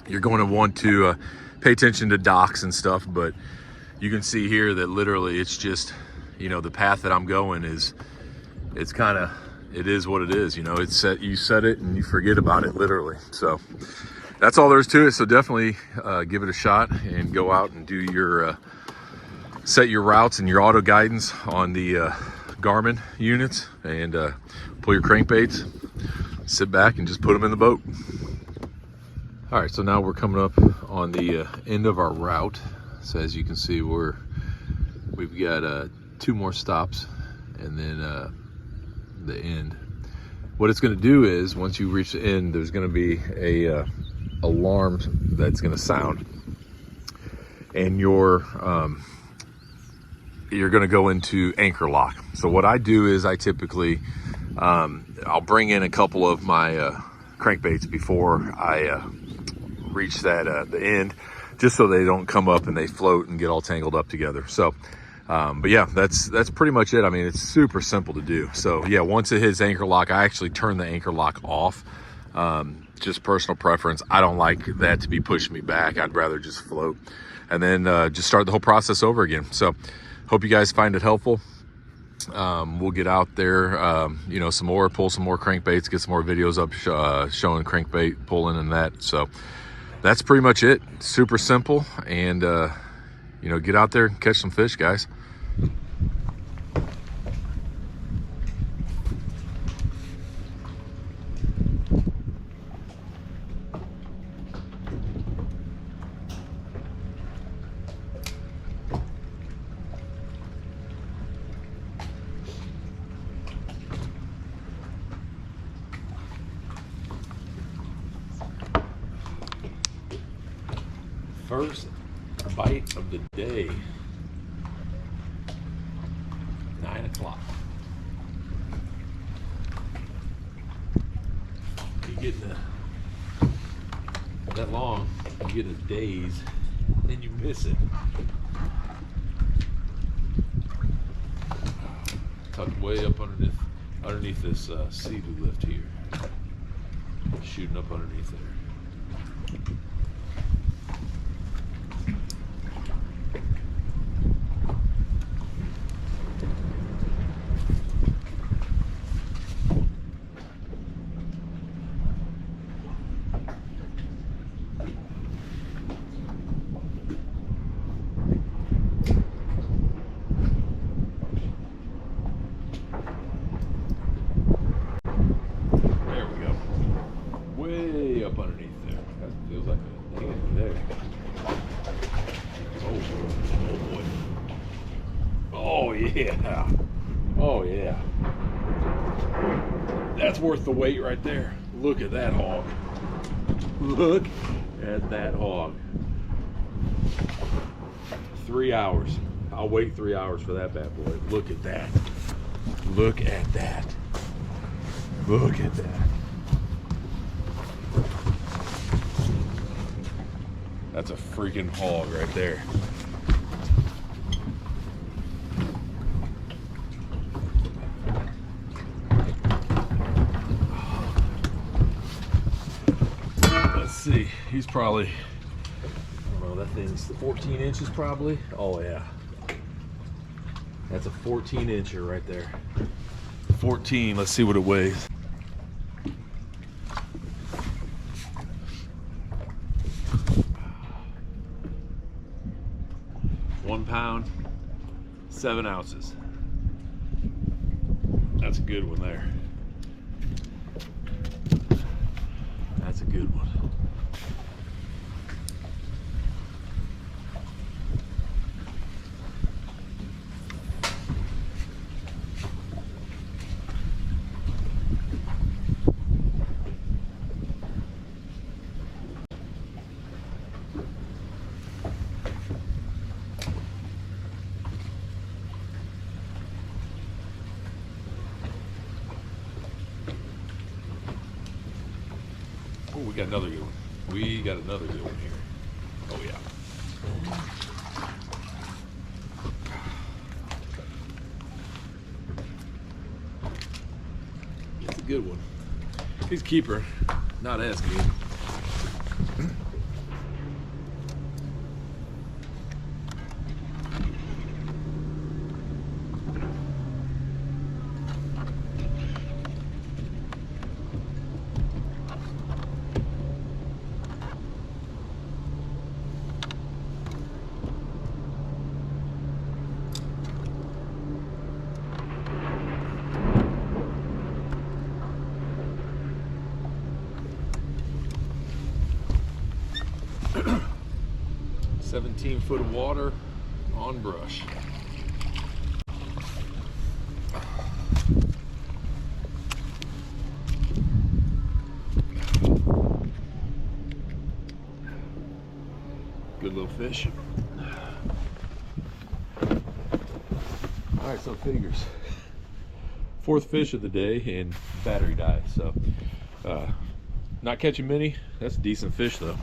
you're going to want to pay attention to docks and stuff, but you can see here that literally it's just, you know, the path that I'm going is, it's kind of, it is what it is, you know, it's set, you set it and you forget about it literally. So that's all there is to it. So definitely give it a shot and go out and do your, set your routes and your auto guidance on the Garmin units, and pull your crankbaits, sit back and just put them in the boat. All right, so now we're coming up on the end of our route. So as you can see, we've got 2 more stops and then the end. What it's going to do is once you reach the end, there's going to be a alarm that's going to sound, and you're going to go into anchor lock. So what I do is I typically I'll bring in a couple of my crankbaits before I reach that the end, just so they don't come up and they float and get all tangled up together. So but yeah, that's pretty much it. I mean, it's super simple to do. So yeah, once it hits anchor lock, I actually turn the anchor lock off. Just personal preference. I don't like that to be pushing me back. I'd rather just float and then just start the whole process over again. So hope you guys find it helpful. We'll get out there, you know, some more, pull some more crankbaits, get some more videos up showing crankbait pulling and that. So that's pretty much it. Super simple. And you know, get out there and catch some fish, guys. First bite of the day, 9 o'clock. You getting that long, you get a daze, then you miss it. Tucked way up underneath this sea-doo lift here, shooting up underneath there. up underneath there. That feels like a thing there. Oh boy. Oh yeah. Oh yeah. That's worth the wait right there. Look at that hog. Look at that hog. 3 hours. I'll wait 3 hours for that bad boy. Look at that. Look at that. Look at that. That's a freaking hog right there. Let's see. He's probably, I don't know, that thing's 14 inches probably. Oh yeah. That's a 14 incher right there. 14. Let's see what it weighs. 1 pound, 7 ounces. That's a good one there. That's a good one. Oh, we got another good one. We got another good one here. Oh yeah. It's a good one. He's a keeper, not as good. <clears throat> 17 foot of water on brush. Good little fish. All right, so figures. 4th fish of the day and battery died. So not catching many. That's a decent fish though.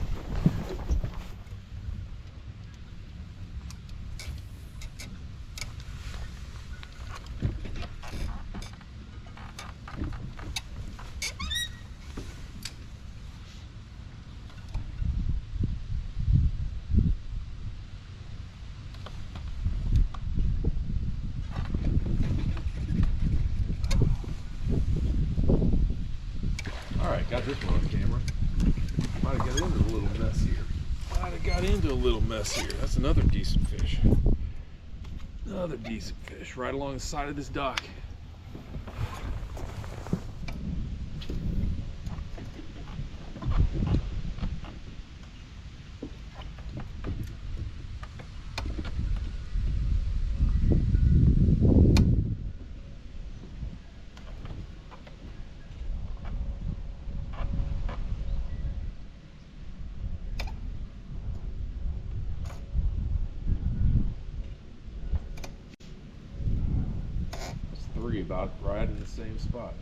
Got this one on camera. Might have got into a little mess here. Might have got into a little mess here. That's another decent fish. Another decent fish right along the side of this dock. About right in the same spot.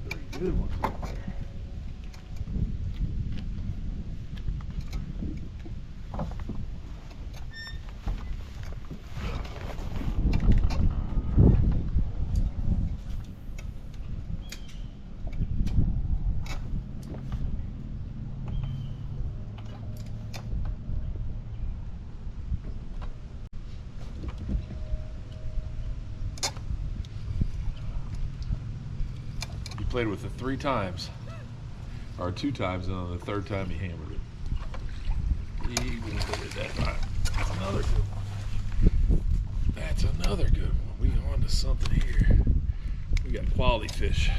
Very good one. Played with it 3 times, or 2 times, and on the 3rd time he hammered it. He wouldn't get it that time. That's another good one. That's another good one. We on to something here. We got quality fish.